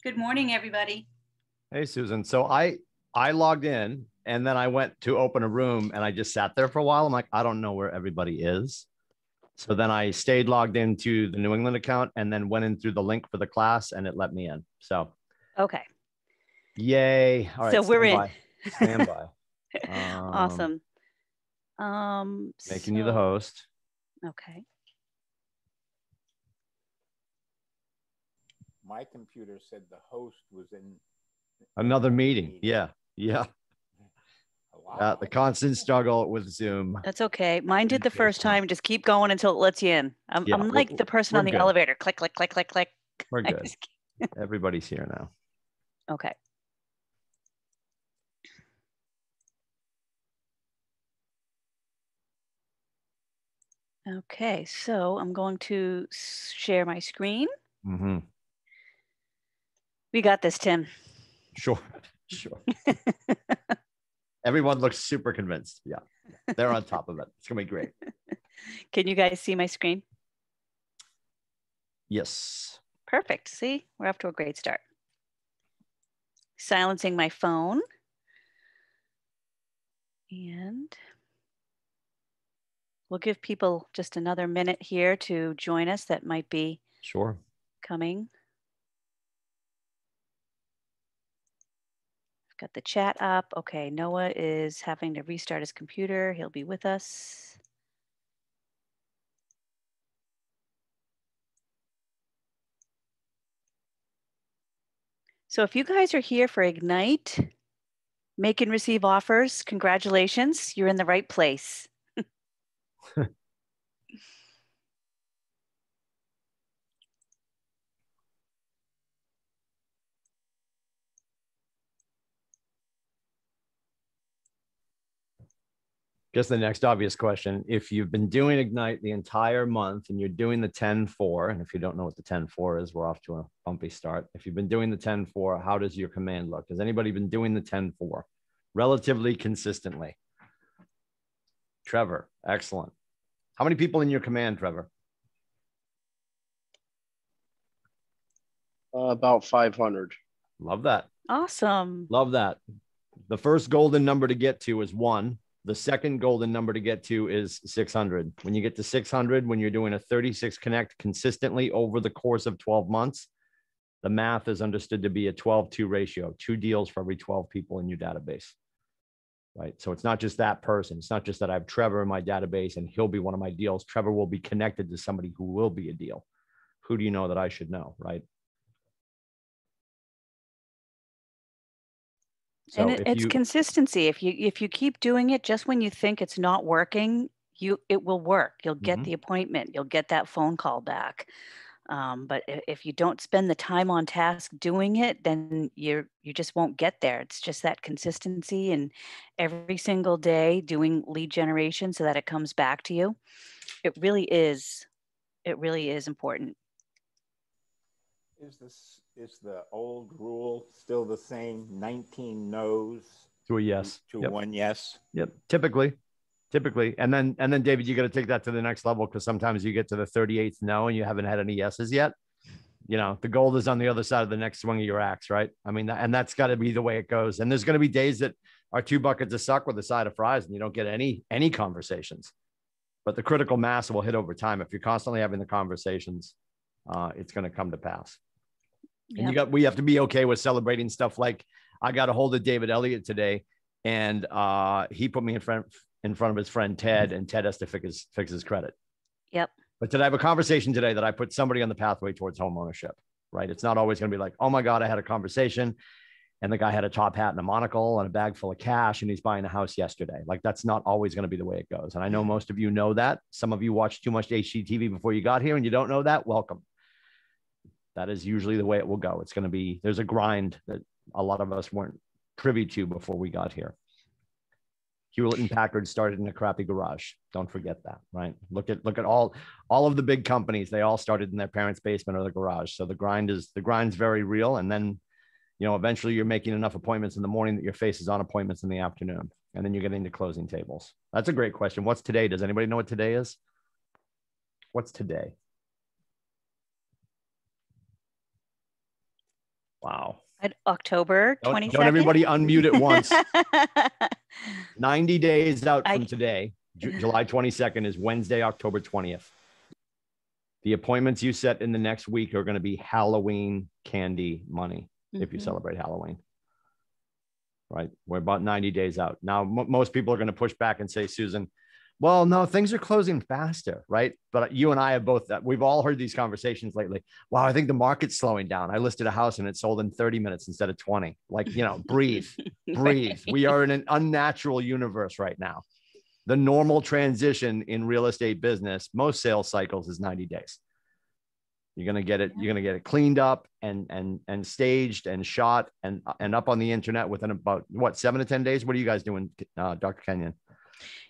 Good morning, everybody. Hey, Susan. So I logged in and then I went to open a room and I just sat there for a while. I'm like, I don't know where everybody is. So then I stayed logged into the New England account and then went in through the link for the class and it let me in. So Okay. yay. All right. So we're in. Stand by. Awesome. Making you the host. Okay. My computer said the host was in another meeting. Yeah. Wow. The constant struggle with Zoom. That's okay. Mine did the first time. Just keep going until it lets you in. I'm like the person on the elevator. Click, click, click, click, click. We're good. Everybody's here now. Okay. Okay, so I'm going to share my screen. Mm-hmm. We got this, Tim. Sure. Everyone looks super convinced. Yeah, they're on top of it. It's going to be great. Can you guys see my screen? Yes. Perfect. See, we're off to a great start. Silencing my phone. And we'll give people just another minute here to join us that might be coming. I've got the chat up. Okay, Noah is having to restart his computer. He'll be with us. So if you guys are here for Ignite, make and receive offers, congratulations, you're in the right place. Guess the next obvious question, if you've been doing Ignite the entire month and you're doing the 10-4, and if you don't know what the 10-4 is, we're off to a bumpy start. If you've been doing the 10-4, how does your command look? Has anybody been doing the 10-4 relatively consistently? Trevor, excellent. How many people in your command, Trevor? About 500. Love that. Awesome. Love that. The first golden number to get to is 1. The second golden number to get to is 600. When you get to 600, when you're doing a 36 connect consistently over the course of 12 months, the math is understood to be a 12-2 ratio, 2 deals for every 12 people in your database, right? So it's not just that person. It's not just that I have Trevor in my database and he'll be one of my deals. Trevor will be connected to somebody who will be a deal. Who do you know that I should know, right? So and it's consistency. If you keep doing it, just when you think it's not working, it will work. You'll get the appointment. You'll get that phone call back. But if you don't spend the time on task doing it, then you just won't get there. It's just that consistency and every single day doing lead generation so that it comes back to you. It really is important. Is the old rule still the same? 19 no's to a yes to one yes? Yep. Typically. And then David, you got to take that to the next level, because sometimes you get to the 38th no and you haven't had any yeses yet. You know, the gold is on the other side of the next swing of your axe, right? I mean, and that's got to be the way it goes. And there's going to be days that are 2 buckets of suck with a side of fries and you don't get any conversations. But the critical mass will hit over time. If you're constantly having the conversations, it's going to come to pass. Yep. And we have to be okay with celebrating stuff. Like I got a hold of David Elliott today, and he put me in front of his friend Ted, and Ted has to fix his credit. Yep. But did I have a conversation today that I put somebody on the pathway towards home ownership, right? It's not always going to be like, oh my God, I had a conversation and the guy had a top hat and a monocle and a bag full of cash and he's buying a house yesterday. Like that's not always going to be the way it goes. And I know most of you know that. Some of you watched too much HGTV before you got here and you don't know that. Welcome. That is usually the way it will go. It's going to be, there's a grind that a lot of us weren't privy to before we got here. Hewlett and Packard started in a crappy garage. Don't forget that, right? Look at all of the big companies. They all started in their parents' basement or the garage. So the grind's very real. And then, you know, eventually you're making enough appointments in the morning that your face is on appointments in the afternoon. And then you're getting to closing tables. That's a great question. What's today? Does anybody know what today is? What's today? Wow. At October 22nd. Don't everybody unmute at once. 90 days out from today, July 22nd is Wednesday, October 20th. The appointments you set in the next week are going to be Halloween candy money if you celebrate Halloween. Right? We're about 90 days out. Now, most people are going to push back and say, Susan, well, no, things are closing faster, right? But you and I have both, we've all heard these conversations lately. Wow, I think the market's slowing down. I listed a house and it sold in 30 minutes instead of 20. Like, breathe, breathe. We are in an unnatural universe right now. The normal transition in real estate business, most sales cycles is 90 days. You're going to get it. You're going to get it cleaned up and staged and shot and up on the internet within about 7 to 10 days. What are you guys doing, Dr. Kenyon?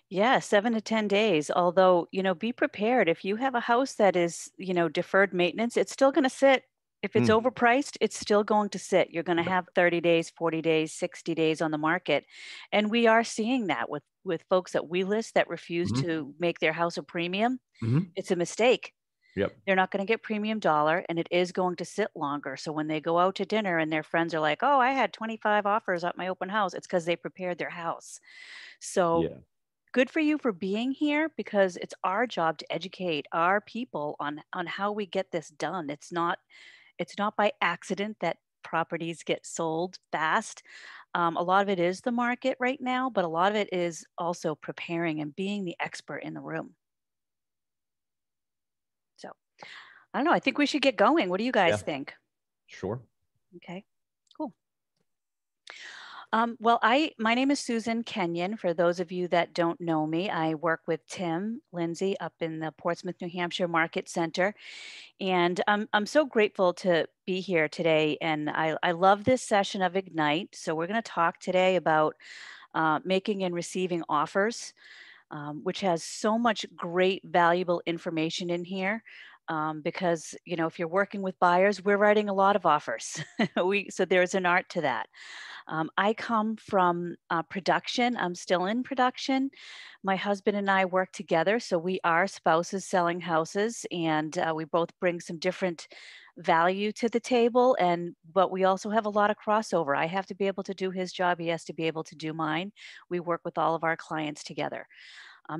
Yeah, 7 to 10 days. Although, be prepared. If you have a house that is, deferred maintenance, it's still going to sit. If it's overpriced, it's still going to sit. You're going to have 30 days, 40 days, 60 days on the market. And we are seeing that with folks that we list that refuse to make their house a premium. It's a mistake. Yep. They're not going to get premium dollar, and it is going to sit longer. So when they go out to dinner and their friends are like, oh, I had 25 offers at my open house, it's because they prepared their house. So good for you for being here, because it's our job to educate our people on how we get this done. It's not by accident that properties get sold fast. A lot of it is the market right now, but a lot of it is also preparing and being the expert in the room. So I don't know. I think we should get going. What do you guys think? Sure. Okay, cool. Well, my name is Susan Kenyon. For those of you that don't know me, I work with Tim Lindsay up in the Portsmouth, New Hampshire Market Center. And I'm so grateful to be here today. And I love this session of Ignite. So we're going to talk today about making and receiving offers, which has so much great, valuable information in here. Because, if you're working with buyers, we're writing a lot of offers. So there's an art to that. I come from production. I'm still in production. My husband and I work together. So we are spouses selling houses, and we both bring some different value to the table. But we also have a lot of crossover. I have to be able to do his job. He has to be able to do mine. We work with all of our clients together.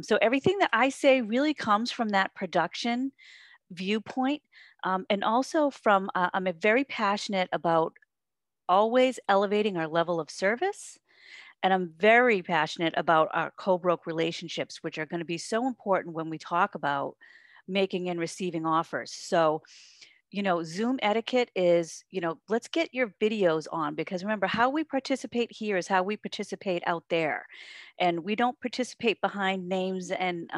So everything that I say really comes from that production viewpoint. And also from, I'm very passionate about always elevating our level of service. And I'm very passionate about our co-broke relationships, which are going to be so important when we talk about making and receiving offers. So, Zoom etiquette is, let's get your videos on, because remember, how we participate here is how we participate out there. And we don't participate behind names and,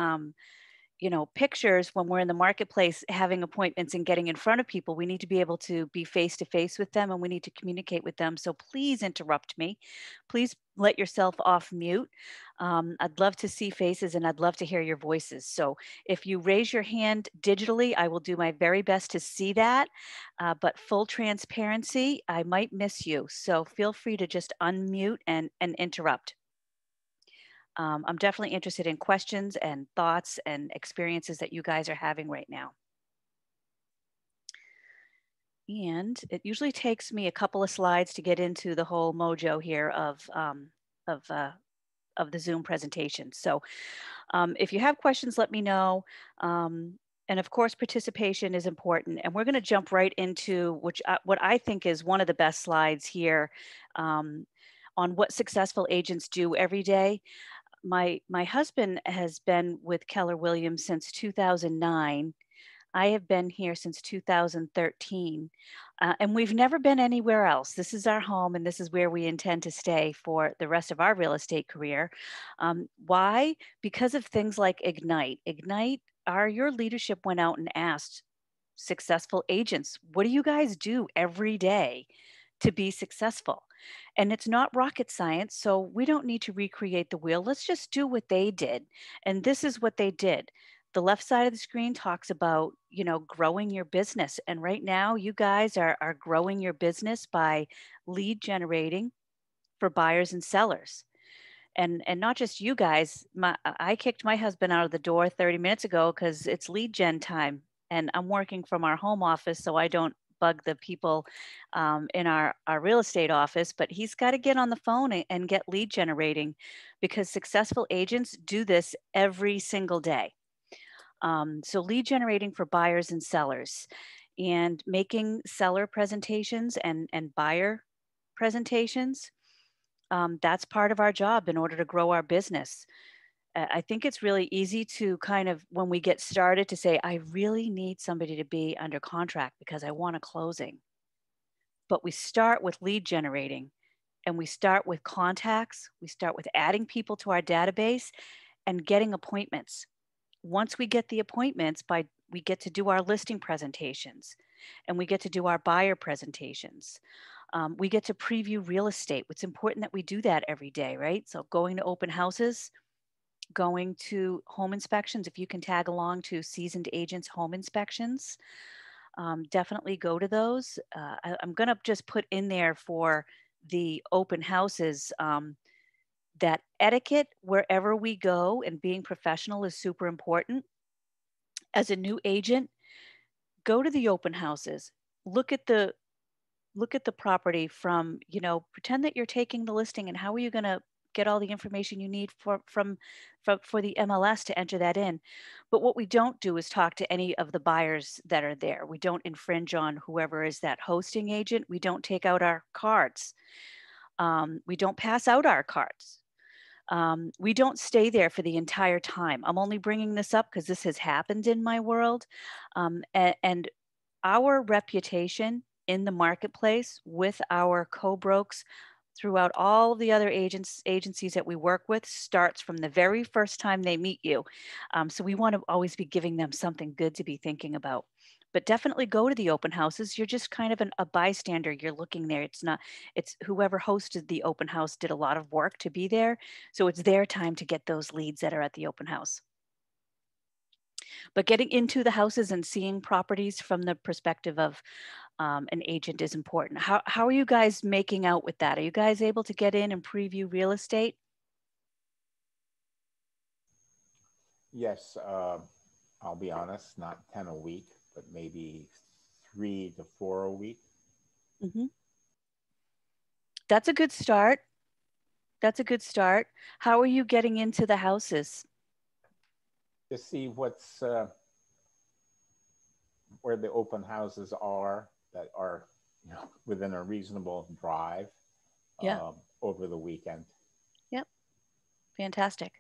pictures when we're in the marketplace having appointments and getting in front of people. We need to be able to be face to face with them, and we need to communicate with them. So please interrupt me. Please let yourself off mute. I'd love to see faces, and I'd love to hear your voices. So if you raise your hand digitally, I will do my very best to see that. But full transparency, I might miss you. So feel free to just unmute and interrupt. I'm definitely interested in questions and thoughts and experiences that you guys are having right now. And it usually takes me a couple of slides to get into the whole mojo here of the Zoom presentation. So if you have questions, let me know. And of course, participation is important. And we're going to jump right into what I think is one of the best slides here on what successful agents do every day. My husband has been with Keller Williams since 2009. I have been here since 2013, and we've never been anywhere else. This is our home, and this is where we intend to stay for the rest of our real estate career. Why? Because of things like Ignite. Ignite, your leadership went out and asked successful agents, what do you guys do every day to be successful? And it's not rocket science, so we don't need to recreate the wheel. Let's just do what they did. And this is what they did. The left side of the screen talks about, growing your business. And right now, you guys are growing your business by lead generating for buyers and sellers. And not just you guys. I kicked my husband out of the door 30 minutes ago because it's lead gen time. And I'm working from our home office, so I don't bug the people in our real estate office, but he's got to get on the phone and get lead generating, because successful agents do this every single day. So lead generating for buyers and sellers, and making seller presentations and buyer presentations. That's part of our job in order to grow our business. I think it's really easy to kind of, when we get started, to say, I really need somebody to be under contract because I want a closing. But we start with lead generating, and we start with contacts. We start with adding people to our database and getting appointments. Once we get the appointments, we get to do our listing presentations, and we get to do our buyer presentations. We get to preview real estate. It's important that we do that every day, right? So going to open houses, going to home inspections. If you can tag along to Seasoned Agents home inspections, definitely go to those. I'm going to just put in there for the open houses that etiquette wherever we go, and being professional is super important. As a new agent, go to the open houses. Look at the property from, pretend that you're taking the listing, and how are you going to get all the information you need for the MLS to enter that in. But what we don't do is talk to any of the buyers that are there. We don't infringe on whoever is that hosting agent. We don't take out our cards. We don't pass out our cards. We don't stay there for the entire time. I'm only bringing this up because this has happened in my world. And our reputation in the marketplace with our co-brokes throughout all the other agencies that we work with starts from the very first time they meet you. So we want to always be giving them something good to be thinking about. But definitely go to the open houses. You're just kind of a bystander. You're looking there. It's whoever hosted the open house did a lot of work to be there. So it's their time to get those leads that are at the open house. But getting into the houses and seeing properties from the perspective of an agent is important. How are you guys making out with that? Are you guys able to get in and preview real estate? Yes, I'll be honest, not 10 a week, but maybe 3 to 4 a week. Mm-hmm. That's a good start. That's a good start. How are you getting into the houses? To see what's where the open houses are that are within a reasonable drive over the weekend. Yep. Fantastic.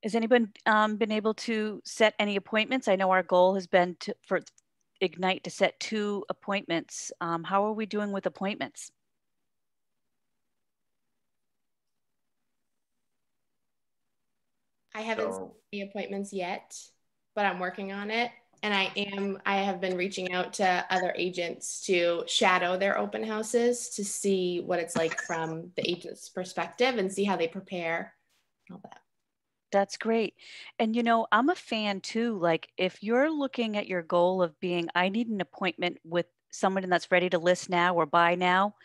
Has anyone been able to set any appointments? I know our goal has been for Ignite to set 2 appointments. How are we doing with appointments? I haven't set any appointments yet, but I'm working on it. And I have been reaching out to other agents to shadow their open houses to see what it's like from the agent's perspective and see how they prepare, all that. That's great. And I'm a fan too. Like, if you're looking at your goal of being, I need an appointment with someone that's ready to list now or buy now,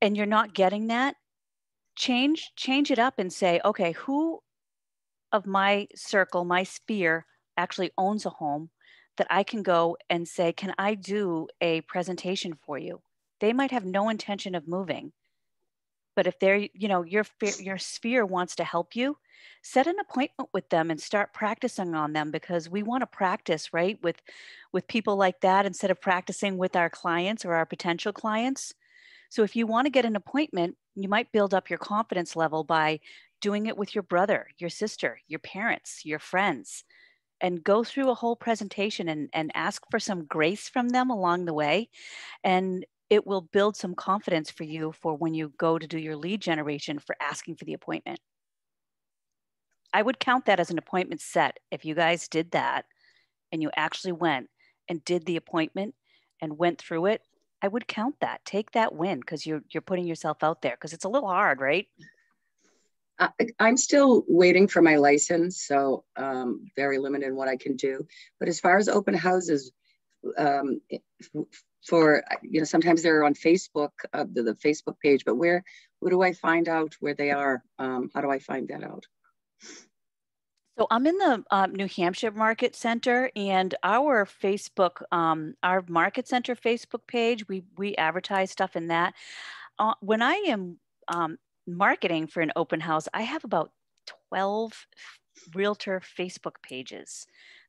and you're not getting that, change it up and say, okay, who of my circle, my sphere actually owns a home that I can go and say, can I do a presentation for you? They might have no intention of moving, but if they're, your sphere wants to help you, set an appointment with them and start practicing on them, because we want to practice, right, with people like that instead of practicing with our clients or our potential clients. So if you want to get an appointment, you might build up your confidence level by doing it with your brother, your sister, your parents, your friends, and go through a whole presentation and ask for some grace from them along the way. And it will build some confidence for you for when you go to do your lead generation for asking for the appointment. I would count that as an appointment set. If you guys did that and you actually went and did the appointment and went through it, I would count that. Take that win, because you're putting yourself out there, because it's a little hard, right? I'm still waiting for my license, so very limited in what I can do. But as far as open houses, for sometimes they're on Facebook, the Facebook page. But where do I find out where they are? How do I find that out? So I'm in the New Hampshire Market Center, and our Facebook, our Market Center Facebook page, we advertise stuff in that. When I am marketing for an open house, I have about 12 realtor Facebook pages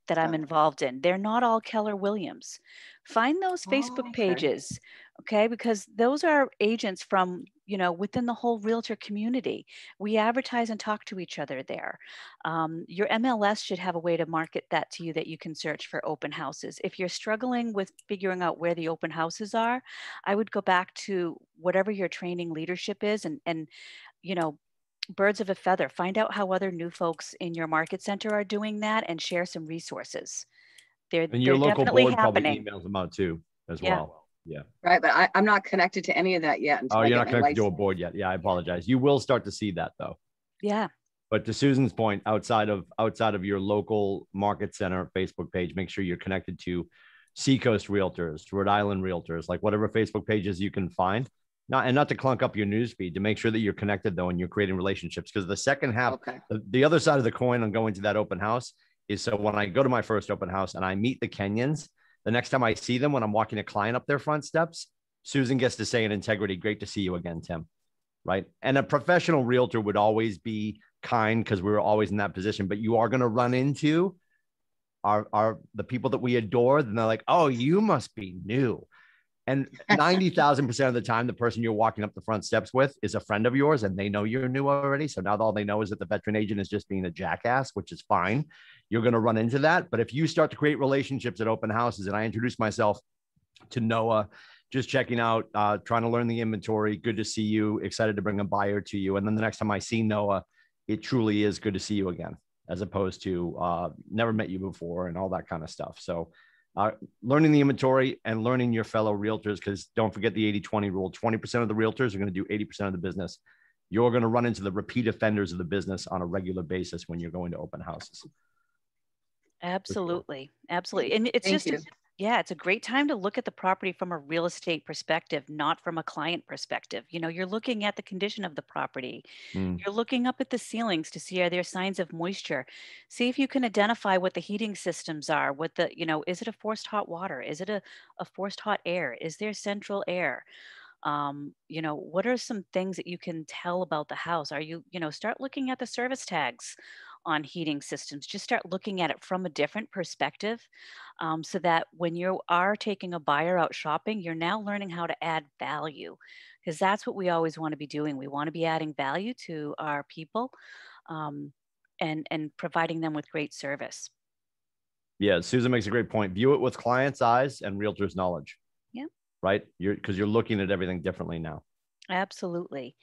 that I'm involved in. They're not all Keller Williams. Find those Facebook pages, okay? Because those are agents from, you know, within the whole realtor community. We advertise and talk to each other there. Your MLS should have a way to market that to you that you can search for open houses. If you're struggling with figuring out where the open houses are, I would go back to whatever your training leadership is and you know, birds of a feather, find out how other new folks in your market center are doing that and share some resources. And your They're local definitely board probably happening. emails them out too, as Yeah. well. Yeah. Right, but I'm not connected to any of that yet until Oh, I you're get not my connected to a license. board yet. Yeah, I apologize. You will start to see that though. Yeah. But to Susan's point, outside of your local market center Facebook page, make sure you're connected to Seacoast Realtors, Rhode Island Realtors, like whatever Facebook pages you can find. Not to clunk up your newsfeed, to make sure that you're connected though, and you're creating relationships. Because the second half, the other side of the coin on going to that open house is, so when I go to my first open house and I meet the Kenyans, the next time I see them when I'm walking a client up their front steps, Susan gets to say in integrity, "Great to see you again, Tim." Right. And a professional realtor would always be kind because we were always in that position, but you are going to run into the people that we adore. And they're like, "Oh, you must be new." And 90,000% of the time, the person you're walking up the front steps with is a friend of yours and they know you're new already. So now all they know is that the veteran agent is just being a jackass, which is fine. You're going to run into that. But if you start to create relationships at open houses, and I introduce myself to Noah, just checking out, trying to learn the inventory. Good to see you. Excited to bring a buyer to you. And then the next time I see Noah, it truly is good to see you again, as opposed to never met you before and all that kind of stuff. So learning the inventory and learning your fellow realtors, because don't forget the 80-20 rule. 20% of the realtors are going to do 80% of the business. You're going to run into the repeat offenders of the business on a regular basis when you're going to open houses. Absolutely. Absolutely. And it's it's a great time to look at the property from a real estate perspective, not from a client perspective. You know, you're looking at the condition of the property. You're looking up at the ceilings to see, are there signs of moisture? See if you can identify what the heating systems are, what the, you know, is it a forced hot water? Is it a forced hot air? Is there central air? You know, what are some things that you can tell about the house? Are you, you know, start looking at the service tags on heating systems. Just start looking at it from a different perspective, so that when you are taking a buyer out shopping, you're now learning how to add value, because that's what we always want to be doing. We want to be adding value to our people, and providing them with great service. Yeah, Susan makes a great point. View it with client's eyes and realtor's knowledge. Yeah. Right? Because you're looking at everything differently now. Absolutely.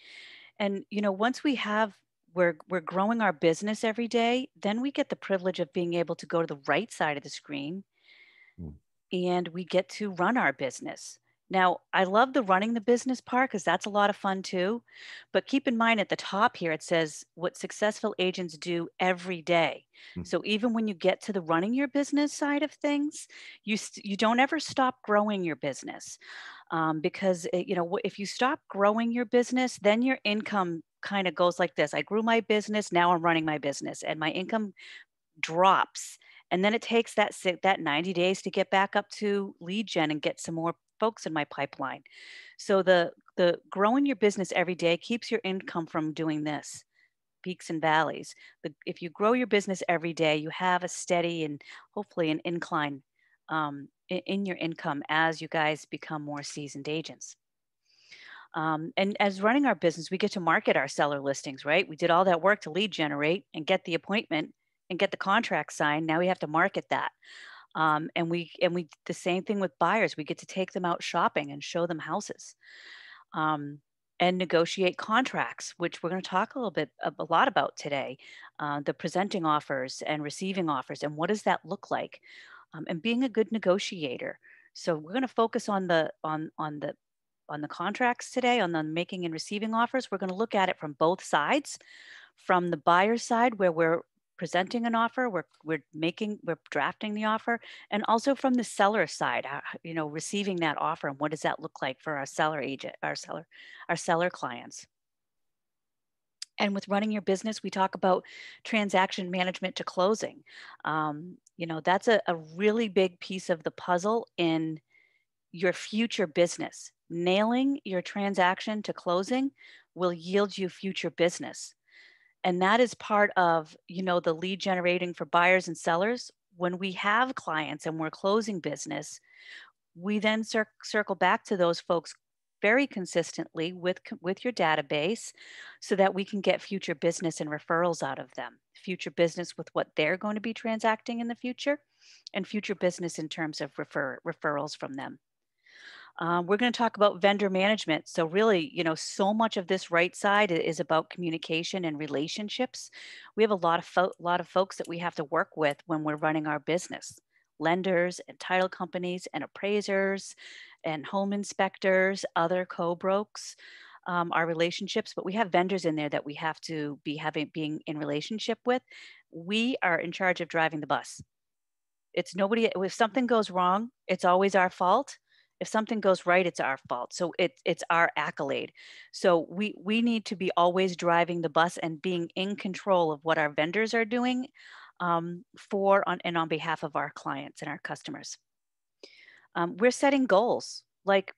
And, you know, once we're growing our business every day, then we get the privilege of being able to go to the right side of the screen and we get to run our business. Now, I love the running the business part because that's a lot of fun too. But keep in mind at the top here, it says what successful agents do every day. So even when you get to the running your business side of things, you don't ever stop growing your business, because you know, if you stop growing your business, then your income kind of goes like this. I grew my business, now I'm running my business, and my income drops. And then it takes that 90 days to get back up to lead gen and get some more folks in my pipeline. So the growing your business every day keeps your income from doing this, peaks and valleys. If you grow your business every day, you have a steady and hopefully an incline in your income as you guys become more seasoned agents. And as running our business, we get to market our seller listings, right? We did all that work to lead generate and get the appointment and get the contract signed. Now we have to market that. And we the same thing with buyers. We get to take them out shopping and show them houses, and negotiate contracts, which we're going to talk a lot about today. The presenting offers and receiving offers, and what does that look like? And being a good negotiator. So we're going to focus on the contracts today, on the making and receiving offers. We're going to look at it from both sides, from the buyer's side where we're presenting an offer, we're drafting the offer, and also from the seller side, you know, receiving that offer, and what does that look like for our seller agent, our seller clients. And with running your business, we talk about transaction management to closing. You know, that's a really big piece of the puzzle in your future business. Nailing your transaction to closing will yield you future business. And that is part of, you know, the lead generating for buyers and sellers. When we have clients and we're closing business, we then circle back to those folks very consistently with your database so that we can get future business and referrals out of them. Future business with what they're going to be transacting in the future, and future business in terms of referrals from them. We're going to talk about vendor management. So really, you know, so much of this right side is about communication and relationships. We have a lot of folks that we have to work with when we're running our business. Lenders and title companies and appraisers and home inspectors, other co-brokes, our relationships, but we have vendors in there that we have to be being in relationship with. We are in charge of driving the bus. It's nobody, if something goes wrong, it's always our fault. If something goes right, it's our fault. So it's our accolade. So we need to be always driving the bus and being in control of what our vendors are doing on behalf of our clients and our customers. We're setting goals, like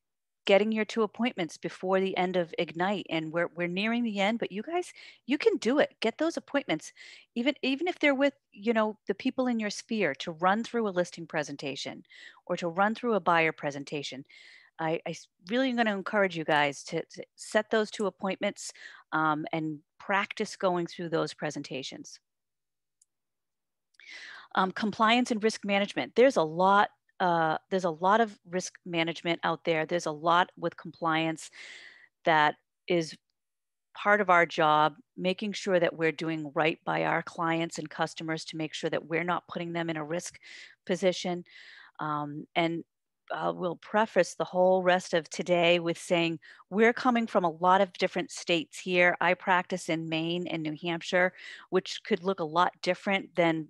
getting your 2 appointments before the end of Ignite. And we're nearing the end, but you guys, you can do it. Get those appointments, even if they're with, you know, the people in your sphere, to run through a listing presentation or to run through a buyer presentation. I really am going to encourage you guys to set those 2 appointments and practice going through those presentations. Compliance and risk management. There's a lot of risk management out there. There's a lot with compliance that is part of our job, making sure that we're doing right by our clients and customers to make sure that we're not putting them in a risk position. And we'll preface the whole rest of today with saying we're coming from a lot of different states here. I practice in Maine and New Hampshire, which could look a lot different than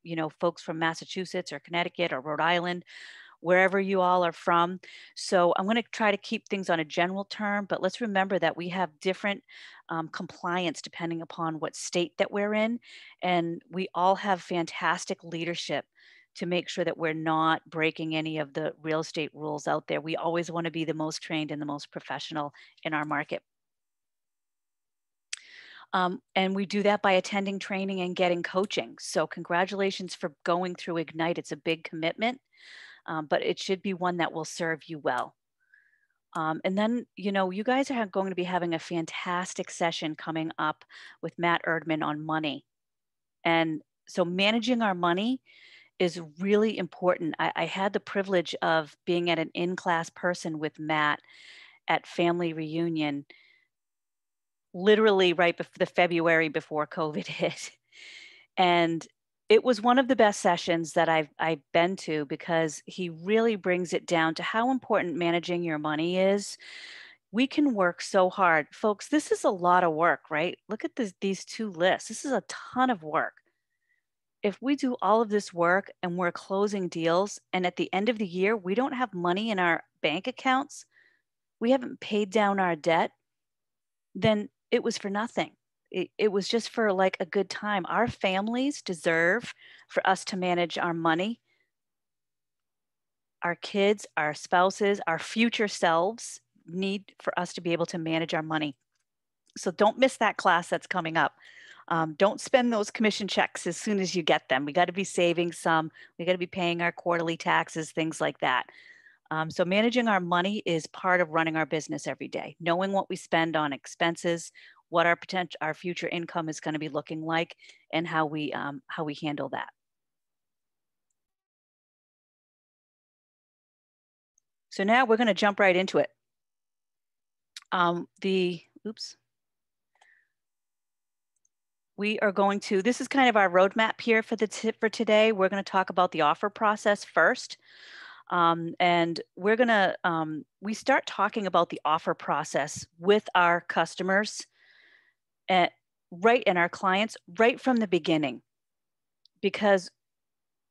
you know, folks from Massachusetts or Connecticut or Rhode Island, wherever you all are from. So I'm going to try to keep things on a general term, but let's remember that we have different compliance depending upon what state that we're in. And we all have fantastic leadership to make sure that we're not breaking any of the real estate rules out there. We always want to be the most trained and the most professional in our market. And we do that by attending training and getting coaching. So congratulations for going through Ignite. It's a big commitment, but it should be one that will serve you well. And then, you know, you guys are going to be having a fantastic session coming up with Matt Erdman on money. And so managing our money is really important. I had the privilege of being at an in-class person with Matt at Family Reunion, literally right before the February before COVID hit. And it was one of the best sessions that I've been to, because he really brings it down to how important managing your money is. We can work so hard. Folks, this is a lot of work, right? Look at these 2 lists. This is a ton of work. If we do all of this work and we're closing deals, and at the end of the year, we don't have money in our bank accounts, we haven't paid down our debt, then it was for nothing. It was just for like a good time. Our families deserve for us to manage our money. Our kids, our spouses, our future selves need for us to be able to manage our money. So don't miss that class that's coming up. Don't spend those commission checks as soon as you get them. We got to be saving some. We got to be paying our quarterly taxes, things like that. So managing our money is part of running our business every day. Knowing what we spend on expenses, what our future income is going to be looking like, and how we handle that. So now we're going to jump right into it. We are going to, this is kind of our roadmap here for today. We're going to talk about the offer process first. And we're going to, we start talking about the offer process with our customers and our clients right from the beginning, because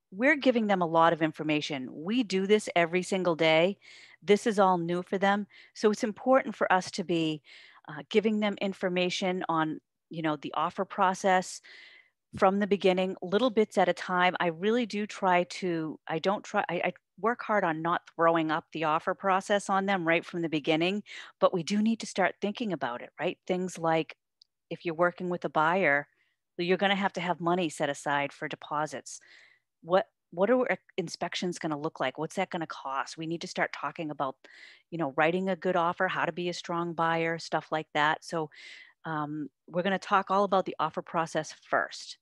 we're giving them a lot of information. We do this every single day. This is all new for them. So it's important for us to be giving them information on you know, the offer process from the beginning, little bits at a time. I really do try to, I work hard on not throwing up the offer process on them right from the beginning, but we do need to start thinking about it, right? Things like if you're working with a buyer, you're going to have money set aside for deposits. What are inspections going to look like? What's that going to cost? We need to start talking about, you know, writing a good offer, how to be a strong buyer, stuff like that. So we're going to talk all about the offer process first.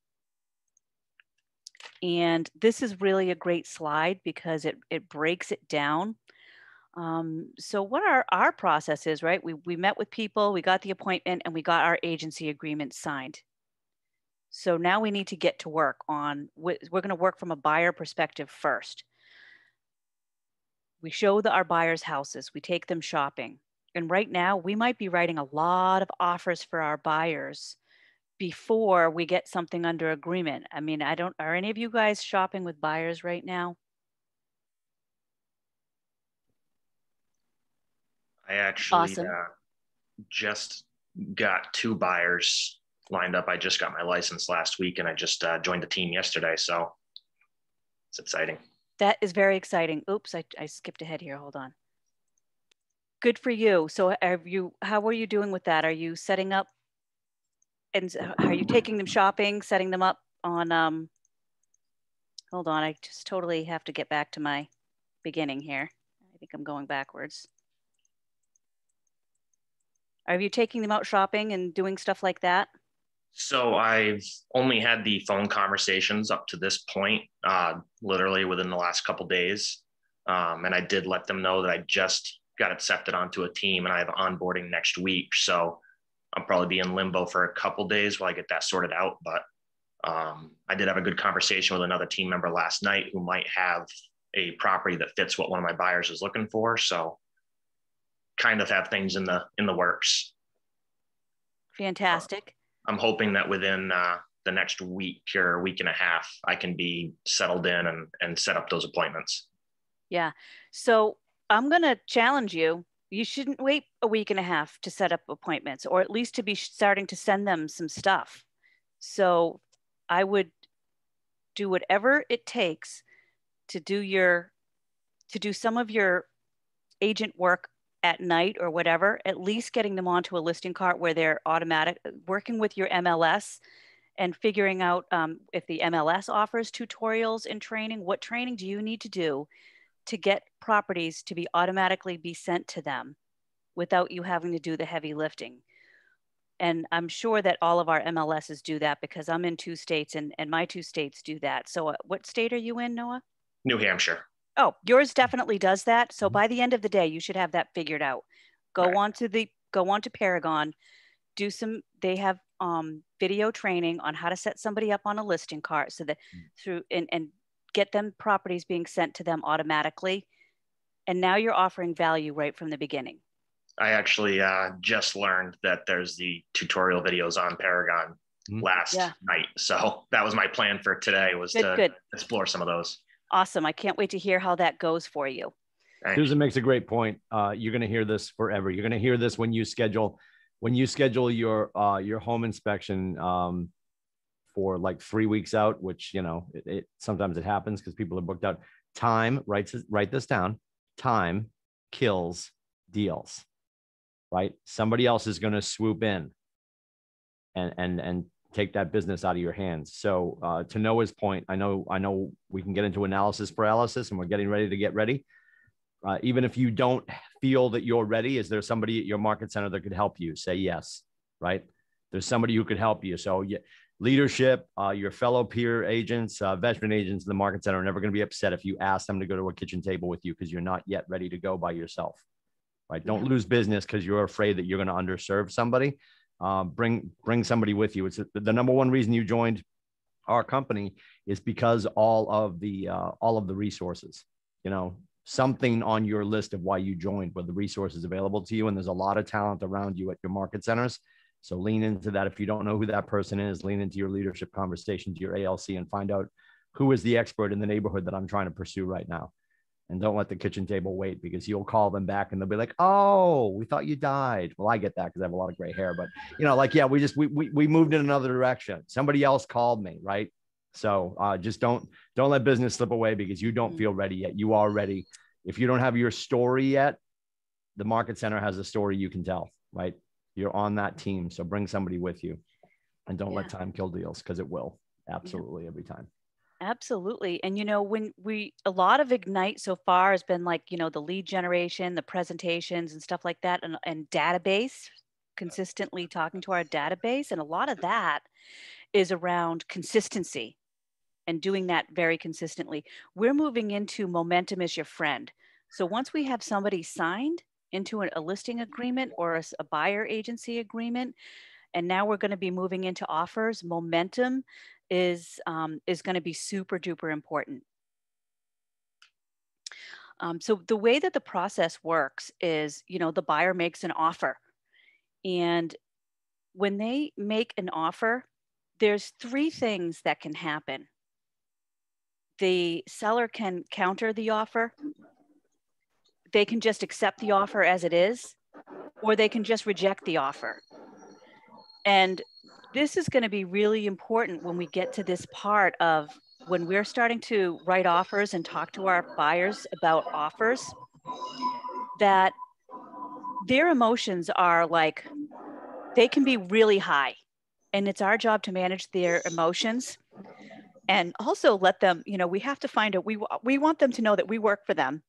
And this is really a great slide because it breaks it down. So what our process is, right? We met with people, we got the appointment, and we got our agency agreement signed. So now we need to get to work on, we're going to work from a buyer perspective first. We show our buyers houses, we take them shopping. And right now we might be writing a lot of offers for our buyers before we get something under agreement. I mean, are any of you guys shopping with buyers right now? I actually Awesome. just got 2 buyers lined up. I just got my license last week and I just joined the team yesterday. So it's exciting. That is very exciting. Oops, I skipped ahead here. Hold on. Good for you. So how are you doing with that? Are you setting up and are you taking them shopping, setting them up on, hold on, I just totally have to get back to my beginning here. I think I'm going backwards. Are you taking them out shopping and doing stuff like that? So I've only had the phone conversations up to this point, literally within the last couple of days. And I did let them know that I just got accepted onto a team and I have onboarding next week. So I'll probably be in limbo for a couple of days while I get that sorted out. But I did have a good conversation with another team member last night who might have a property that fits what one of my buyers is looking for. So kind of have things in the works. Fantastic. I'm hoping that within the next week or week and a half, I can be settled in and set up those appointments. Yeah. So I'm going to challenge you. You shouldn't wait a week and a half to set up appointments, or at least to be starting to send them some stuff. So I would do whatever it takes to do some of your agent work at night or whatever, at least getting them onto a listing cart where they're automatic, working with your MLS and figuring out if the MLS offers tutorials and training. What training do you need to do to get properties to be automatically sent to them without you having to do the heavy lifting? And I'm sure that all of our MLSs do that because I'm in 2 states and my 2 states do that. So what state are you in, Noah? New Hampshire. Oh, yours definitely does that. So by the end of the day, you should have that figured out. Go on to Paragon, they have video training on how to set somebody up on a listing cart so that and get them properties being sent to them automatically. And now you're offering value right from the beginning. I actually just learned that there's the tutorial videos on Paragon last night. So that was my plan for today, was to explore some of those. Awesome. I can't wait to hear how that goes for you. Thanks. Susan makes a great point. You're going to hear this forever. You're going to hear this when you schedule your home inspection for like 3 weeks out, which, you know, sometimes it happens because people are booked out. Write this down. Time kills deals, right? Somebody else is going to swoop in and take that business out of your hands. So to Noah's point, I know we can get into analysis paralysis and we're getting ready to get ready. Even if you don't feel that you're ready, is there somebody at your market center that could help you? Say yes, right? There's somebody who could help you. So leadership, your fellow peer agents, veteran agents in the market center are never going to be upset if you ask them to go to a kitchen table with you because you're not yet ready to go by yourself, right? Don't lose business because you're afraid that you're going to underserve somebody. Bring somebody with you. It's the number one reason you joined our company is because all of the resources, you know, something on your list of why you joined were the resources available to you. And there's a lot of talent around you at your market centers. So lean into that. If you don't know who that person is, lean into your leadership conversation, to your ALC, and find out who is the expert in the neighborhood that I'm trying to pursue right now. and don't let the kitchen table wait, because you'll call them back and they'll be like, oh, we thought you died. Well, I get that because I have a lot of gray hair, but like, yeah, we moved in another direction. Somebody else called me. Right. So just don't let business slip away because you don't feel ready yet. You are ready. If you don't have your story yet, the Market Center has a story you can tell, right? You're on that team. So bring somebody with you, and don't let time kill deals, because it will absolutely every time. Absolutely. And, when a lot of Ignite so far has been like, the lead generation, the presentations and stuff like that, and database, consistently talking to our database. And a lot of that is around consistency and doing that very consistently. We're moving into momentum as your friend. So once we have somebody signed into a listing agreement or a buyer agency agreement, and now we're going to be moving into offers, momentum is going to be super duper important. So the way that the process works is, the buyer makes an offer, and when they make an offer, there's 3 things that can happen. The seller can counter the offer, they can just accept the offer as it is, or they can just reject the offer. And this is going to be really important when we get to this part of when we're starting to write offers and talk to our buyers about offers, that their emotions are like, they can be really high. And it's our job to manage their emotions and also let them, we have to find out, we want them to know that we work for them.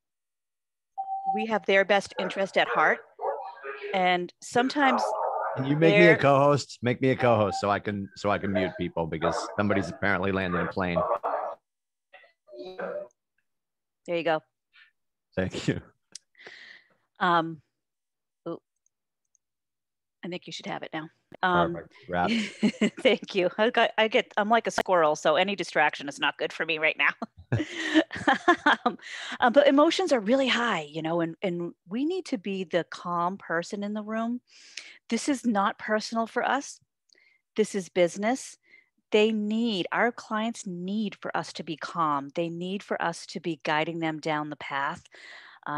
We have their best interest at heart. And sometimes Can you make me a co-host? Make me a co-host so I can mute people, because somebody's apparently landed a plane. There you go. Thank you. I think you should have it now. Perfect. Thank you. I'm like a squirrel, so any distraction is not good for me right now. But emotions are really high, and we need to be the calm person in the room. This is not personal for us. This is business. Our clients need for us to be calm. They need for us to be guiding them down the path.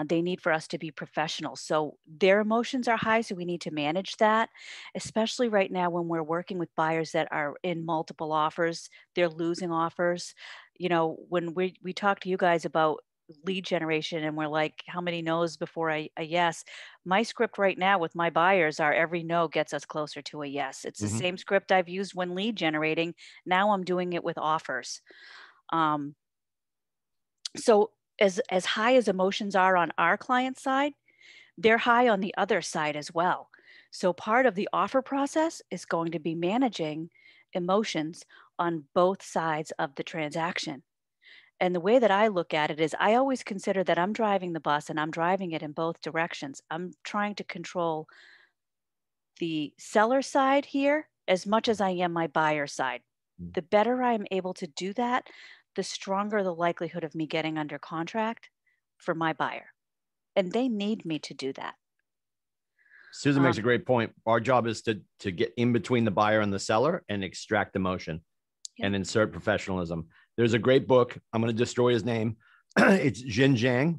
They need for us to be professional. So their emotions are high, so we need to manage that, especially right now when we're working with buyers that are in multiple offers, they're losing offers. When we talk to you guys about lead generation and we're like, how many no's before a yes? My script right now with my buyers are every no gets us closer to a yes. It's the same script I've used when lead generating. Now I'm doing it with offers. So as high as emotions are on our client side, they're high on the other side as well. So part of the offer process is going to be managing emotions on both sides of the transaction. And the way that I look at it is I always consider that I'm driving the bus and I'm driving it in both directions. I'm trying to control the seller side here as much as I am my buyer side. The better I'm able to do that, the stronger the likelihood of me getting under contract for my buyer. And they need me to do that. Susan makes a great point. Our job is to get in between the buyer and the seller and extract emotion and insert professionalism. There's a great book. I'm going to destroy his name. It's Jin Jiang.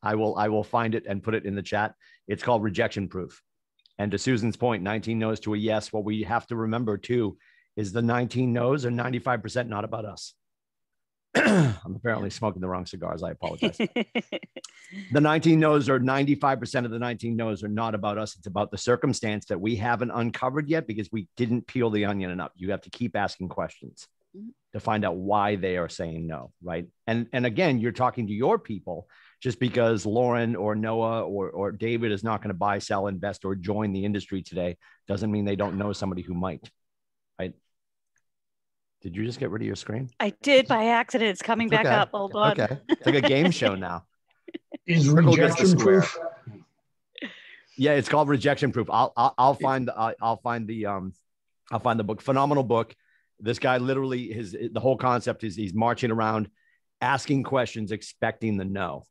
I will find it and put it in the chat. It's called Rejection Proof. And to Susan's point, 19 no's to a yes. What we have to remember too is the 19 no's are 95% not about us. I'm apparently smoking the wrong cigars. I apologize. The 19 no's are 95% of the 19 no's are not about us. It's about the circumstance that we haven't uncovered yet because we didn't peel the onion enough. You have to keep asking questions to find out why they are saying no, right? And again, you're talking to your people. Just because Lauren or Noah or David is not going to buy, sell, invest, or join the industry today doesn't mean they don't know somebody who might, right? Did you just get rid of your screen? I did by accident. It's coming back up. Hold on. Okay. It's like a game show now. Is rejection proof? Yeah, it's called Rejection Proof. I'll find the book. Phenomenal book. This guy literally the whole concept is he's marching around asking questions, expecting the no.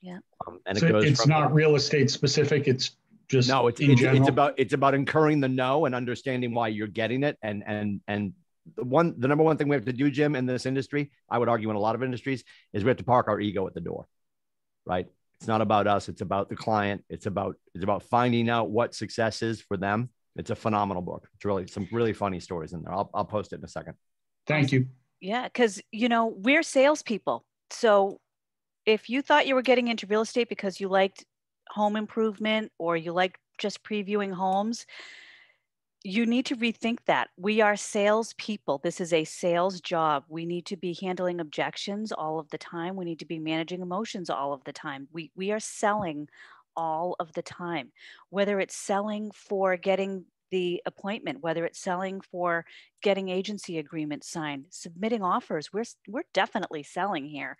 Yeah. And so it's not real estate specific. It's just it's about incurring the no and understanding why you're getting it. And the number one thing we have to do, Jim, in this industry, I would argue in a lot of industries, is we have to park our ego at the door. right? It's not about us. It's about the client. It's about finding out what success is for them. It's a phenomenal book. It's really some really funny stories in there. I'll post it in a second. Thank you. Yeah, because we're salespeople. So if you thought you were getting into real estate because you liked home improvement or you liked just previewing homes, you need to rethink that. We are salespeople. This is a sales job. We need to be handling objections all of the time. We need to be managing emotions all of the time. We are selling all of the time, whether it's selling for getting the appointment, whether it's selling for getting agency agreements signed, submitting offers. We're definitely selling here,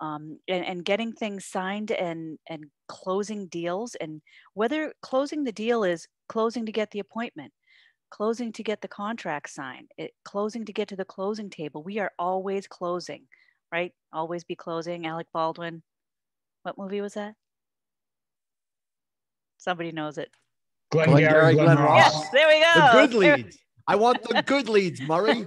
and getting things signed and closing deals. And whether closing the deal is closing to get the appointment, closing to get the contract signed, closing to get to the closing table. We are always closing, right? Always be closing. Alec Baldwin. What movie was that? Somebody knows it. Glengarry Glen Ross. Yes, there we go. The good leads. I want the good leads, Murray.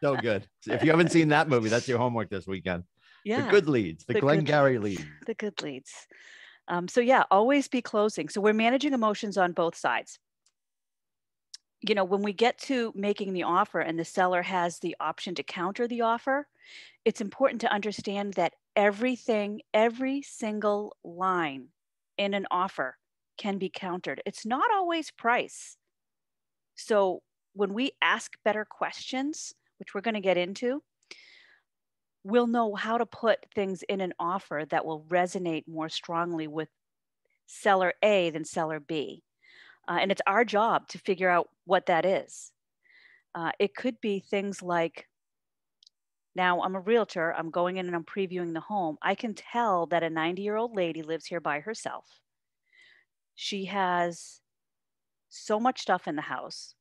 So good. If you haven't seen that movie, that's your homework this weekend. Yeah. The good leads, the Glengarry leads. The good leads. So yeah, always be closing. So we're managing emotions on both sides. When we get to making the offer and the seller has the option to counter the offer, it's important to understand that every single line in an offer can be countered. It's not always price. So when we ask better questions, which we're going to get into, we'll know how to put things in an offer that will resonate more strongly with seller A than seller B. And it's our job to figure out what that is. It could be things like, now I'm a realtor, I'm going in and I'm previewing the home. I can tell that a 90-year-old lady lives here by herself. She has so much stuff in the house.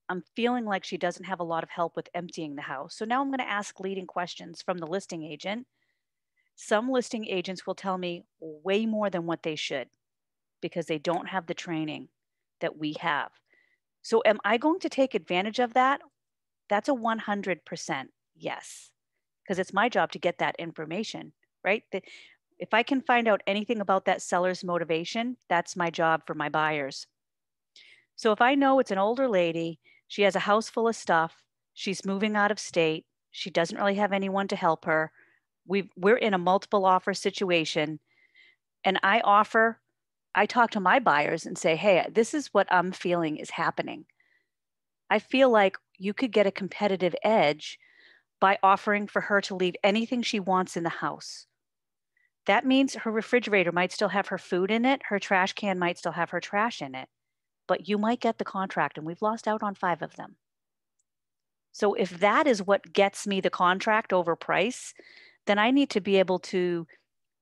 I'm feeling like she doesn't have a lot of help with emptying the house. So now I'm going to ask leading questions from the listing agent. Some listing agents will tell me way more than what they should because they don't have the training that we have. So am I going to take advantage of that? That's a 100% yes, because it's my job to get that information, right? If I can find out anything about that seller's motivation, that's my job for my buyers. So if I know it's an older lady, she has a house full of stuff, she's moving out of state, she doesn't really have anyone to help her, we're in a multiple offer situation, and I talk to my buyers and say, hey, this is what I'm feeling is happening. I feel like you could get a competitive edge by offering for her to leave anything she wants in the house. That means her refrigerator might still have her food in it, her trash can might still have her trash in it, but you might get the contract, and we've lost out on 5 of them. So if that is what gets me the contract over price, then I need to be able to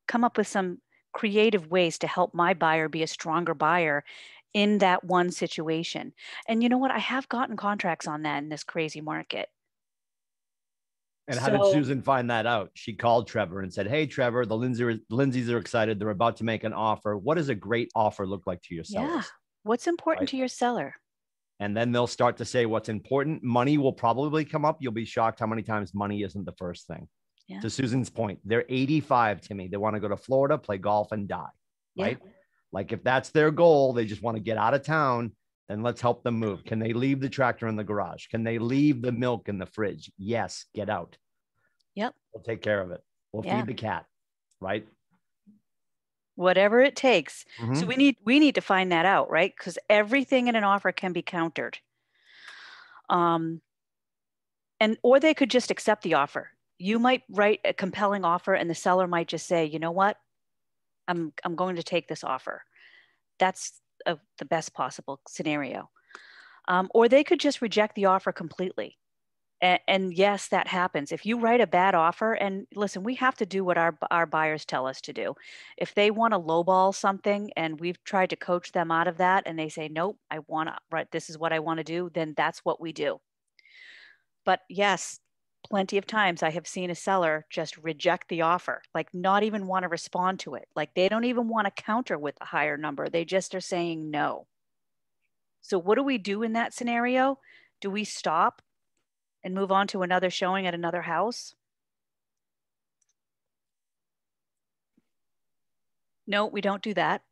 come up with some creative ways to help my buyer be a stronger buyer in that one situation. And you know what? I have gotten contracts on that in this crazy market. And how did Susan find that out? She called Trevor and said, hey, Trevor, the Lindsays are excited. They're about to make an offer. What does a great offer look like to your sellers? Yeah. What's important to your seller? And then they'll start to say what's important. Money will probably come up. You'll be shocked how many times money isn't the first thing. Yeah. To Susan's point, they're 85, Timmy. They want to go to Florida, play golf, and die, right? Yeah. Like if that's their goal, they just want to get out of town, then let's help them move. Can they leave the tractor in the garage? Can they leave the milk in the fridge? Yes, get out. Yep. We'll take care of it. We'll feed the cat, right? Whatever it takes. Mm-hmm. So we need to find that out, right? Because everything in an offer can be countered. Or they could just accept the offer. You might write a compelling offer and the seller might just say, you know what? I'm going to take this offer. That's the best possible scenario. Or they could just reject the offer completely. And yes, that happens. If you write a bad offer, and listen, we have to do what our buyers tell us to do. If they want to lowball something and we've tried to coach them out of that and they say, nope, this is what I want to do, then that's what we do. But yes, plenty of times I have seen a seller just reject the offer, like not even want to respond to it. Like they don't even want to counter with a higher number. They just are saying no. So what do we do in that scenario? Do we stop and move on to another showing at another house? No, we don't do that.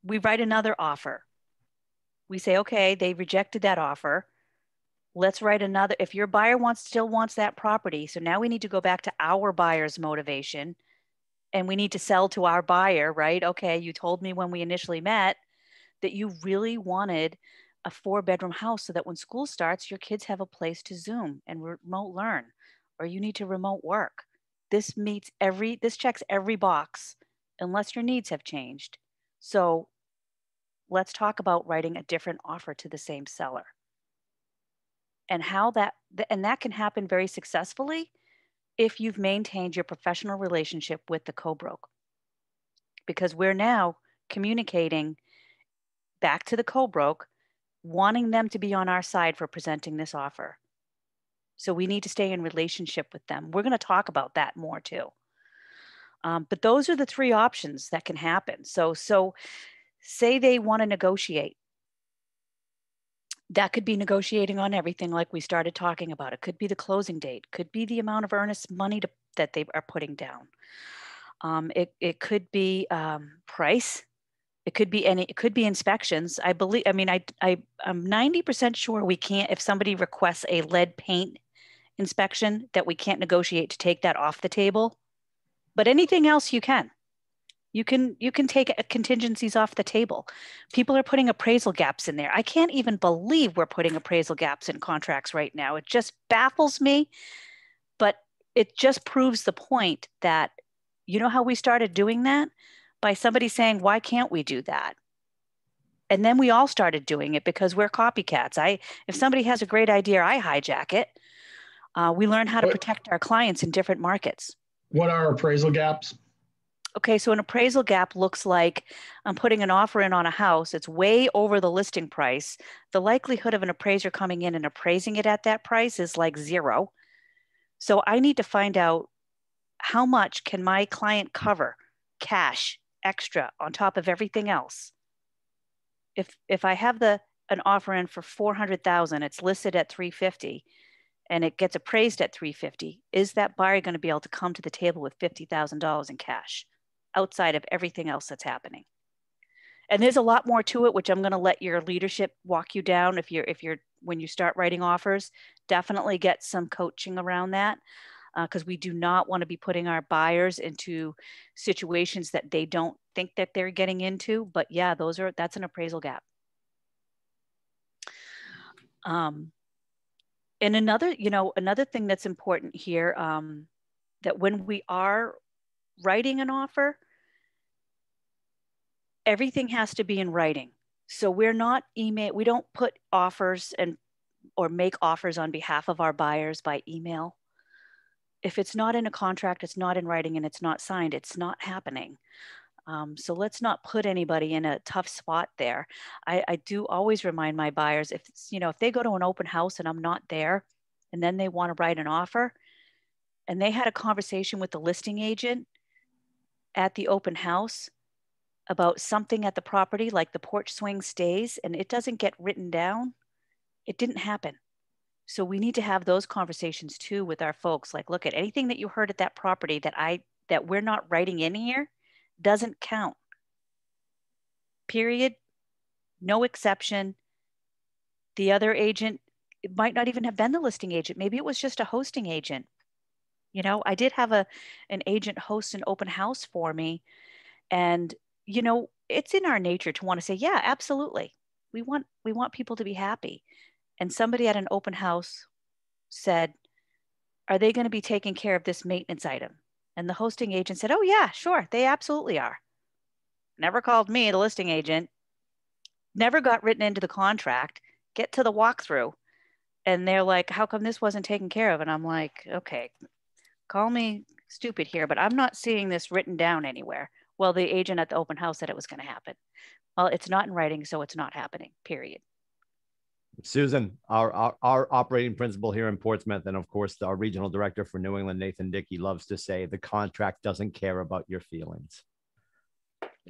We write another offer. We say, okay, they rejected that offer. Let's write another. If your buyer still wants that property, so now we need to go back to our buyer's motivation, and we need to sell to our buyer, right? Okay, you told me when we initially met that you really wanted a 4-bedroom house so that when school starts, your kids have a place to Zoom and remote learn, or you need to remote work. This checks every box unless your needs have changed. So let's talk about writing a different offer to the same seller. And that can happen very successfully if you've maintained your professional relationship with the co-broke. Because we're now communicating back to the co-broke, wanting them to be on our side for presenting this offer. So we need to stay in relationship with them. We're going to talk about that more too. But those are the 3 options that can happen. So say they want to negotiate. That could be negotiating on everything like we started talking about. It could be the closing date, could be the amount of earnest money that they are putting down. It could be price. It could be inspections. I'm 90% sure we can't, if somebody requests a lead paint inspection, that we can't negotiate to take that off the table. But anything else you can. You can take contingencies off the table. People are putting appraisal gaps in there. I can't even believe we're putting appraisal gaps in contracts right now. It just baffles me, but it just proves the point that, you know how we started doing that? By somebody saying, why can't we do that? And then we all started doing it because we're copycats. If somebody has a great idea, I hijack it. We learn how to protect our clients in different markets. What are appraisal gaps? Okay, so an appraisal gap looks like I'm putting an offer in on a house. It's way over the listing price. The likelihood of an appraiser coming in and appraising it at that price is like 0. So I need to find out, how much can my client cover cash extra on top of everything else? If I have an offer in for $400,000, it's listed at $350,000, and it gets appraised at $350,000, is that buyer going to be able to come to the table with $50,000 in cash outside of everything else that's happening? And there's a lot more to it, which I'm going to let your leadership walk you down. When you start writing offers, definitely get some coaching around that, because we do not want to be putting our buyers into situations that they don't think that they're getting into. But yeah, that's an appraisal gap. And another thing that's important here, that when we are writing an offer, everything has to be in writing. So we don't put offers or make offers on behalf of our buyers by email. If it's not in a contract, it's not in writing, and it's not signed, it's not happening. So let's not put anybody in a tough spot there. I do always remind my buyers, if they go to an open house and I'm not there, and then they want to write an offer, and they had a conversation with the listing agent at the open house about something at the property, like the porch swing stays, and it doesn't get written down, it didn't happen. So we need to have those conversations too with our folks. Like, look, at anything that you heard at that property that we're not writing in here doesn't count. Period. No exception. The other agent, it might not even have been the listing agent. Maybe it was just a hosting agent. I did have an agent host an open house for me, and it's in our nature to want to say, yeah, absolutely. We want people to be happy. And somebody at an open house said, are they going to be taking care of this maintenance item? And the hosting agent said, oh yeah, sure. They absolutely are. Never called me, the listing agent, never got written into the contract, get to the walkthrough. And they're like, how come this wasn't taken care of? And I'm like, okay, call me stupid here, but I'm not seeing this written down anywhere. Well, the agent at the open house said it was going to happen. Well, it's not in writing, so it's not happening, period. Susan, our operating principal here in Portsmouth, and of course, our regional director for New England, Nathan Dickey, loves to say the contract doesn't care about your feelings.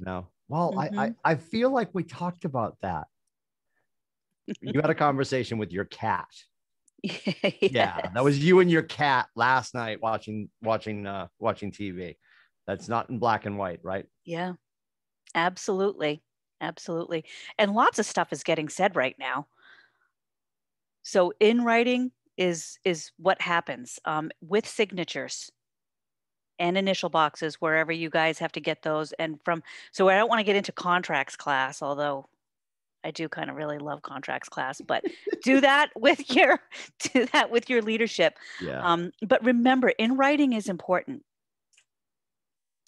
Well, mm-hmm. I feel like we talked about that. You had a conversation with your cat. Yes. Yeah, that was you and your cat last night watching TV. That's not in black and white, right? Yeah. Absolutely. Absolutely. And lots of stuff is getting said right now. So in writing is what happens with signatures and initial boxes, wherever you guys have to get those. And from, so I don't want to get into contracts class, although I do kind of really love contracts class, but do that with your, do that with your leadership. Yeah. But remember, in writing is important.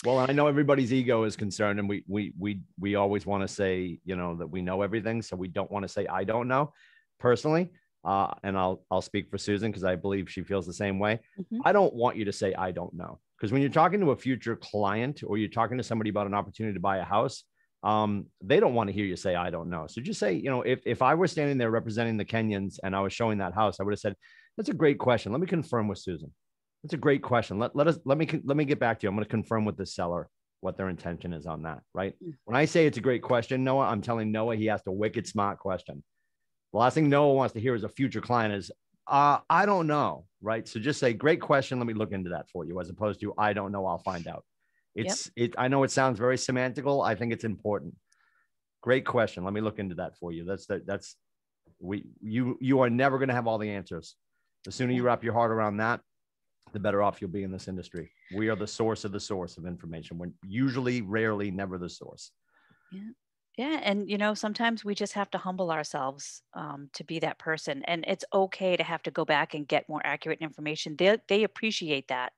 Well, I know everybody's ego is concerned, and we always want to say, you know, that we know everything, so we don't want to say I don't know. Personally, and I'll speak for Susan because I believe she feels the same way. Mm-hmm. I don't want you to say I don't know, because when you're talking to a future client or you're talking to somebody about an opportunity to buy a house, they don't want to hear you say I don't know. So just say, you know, if I were standing there representing the Kenyans and I was showing that house, I would have said, that's a great question. Let me confirm with Susan. That's a great question. Let me get back to you. I'm going to confirm with the seller what their intention is on that. Right. When I say it's a great question, Noah, I'm telling Noah he asked a wicked smart question. The last thing Noah wants to hear as a future client is, I don't know. Right. So just say, great question. Let me look into that for you, as opposed to, I don't know. I'll find out. I know it sounds very semantical. I think it's important. Great question. Let me look into that for you. You are never going to have all the answers. The sooner you wrap your heart around that, the better off you'll be in this industry. We are the source of information. We're usually, rarely, never the source. Yeah. Yeah. And, you know, sometimes we just have to humble ourselves to be that person. And it's okay to have to go back and get more accurate information. They appreciate that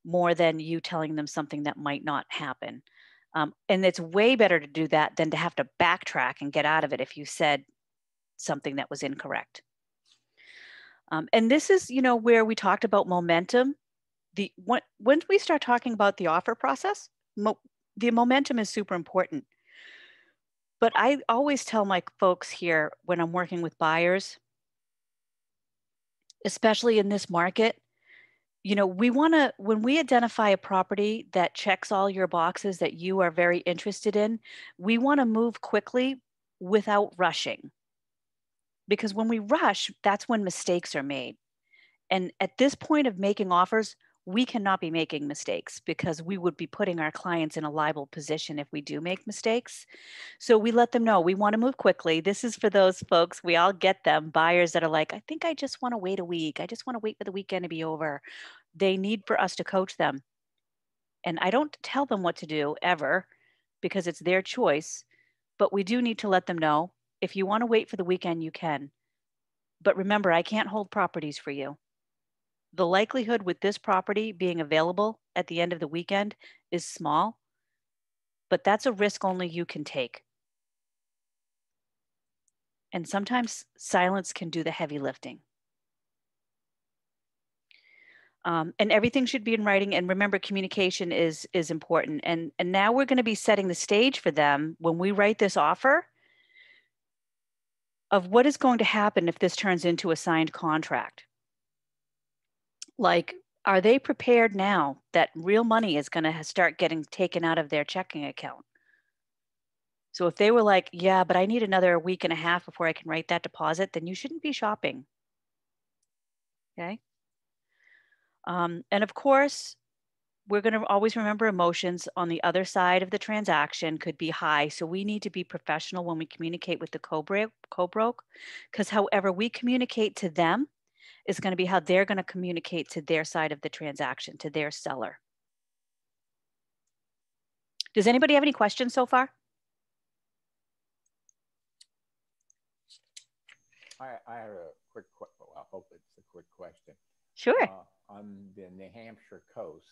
more than you telling them something that might not happen. And it's way better to do that than to have to backtrack and get out of it if you said something that was incorrect. And this is, you know, where we talked about momentum. When we start talking about the offer process, the momentum is super important. But I always tell my folks here when I'm working with buyers, especially in this market, you know, when we identify a property that checks all your boxes that you are very interested in, we want to move quickly without rushing. Because when we rush, that's when mistakes are made. And at this point of making offers, we cannot be making mistakes because we would be putting our clients in a liable position if we do make mistakes. So we let them know we want to move quickly. This is for those folks, we all get them, buyers that are like, I think I just want to wait a week. I just want to wait for the weekend to be over. They need for us to coach them. And I don't tell them what to do ever because it's their choice. But we do need to let them know if you want to wait for the weekend, you can. But remember, I can't hold properties for you. The likelihood with this property being available at the end of the weekend is small, but that's a risk only you can take. And sometimes silence can do the heavy lifting. And everything should be in writing. And remember, communication is important. And now we're going to be setting the stage for them when we write this offer of what is going to happen if this turns into a signed contract. Like, are they prepared now that real money is going to start getting taken out of their checking account? So if they were like, yeah, but I need another week and a half before I can write that deposit, then you shouldn't be shopping. Okay. And of course, we're going to always remember emotions on the other side of the transaction could be high. So we need to be professional when we communicate with the co-broke, because however we communicate to them is going to be how they're going to communicate to their side of the transaction, to their seller. Does anybody have any questions so far? I have a quick, well, I hope it's a quick question. Sure. On the New Hampshire coast,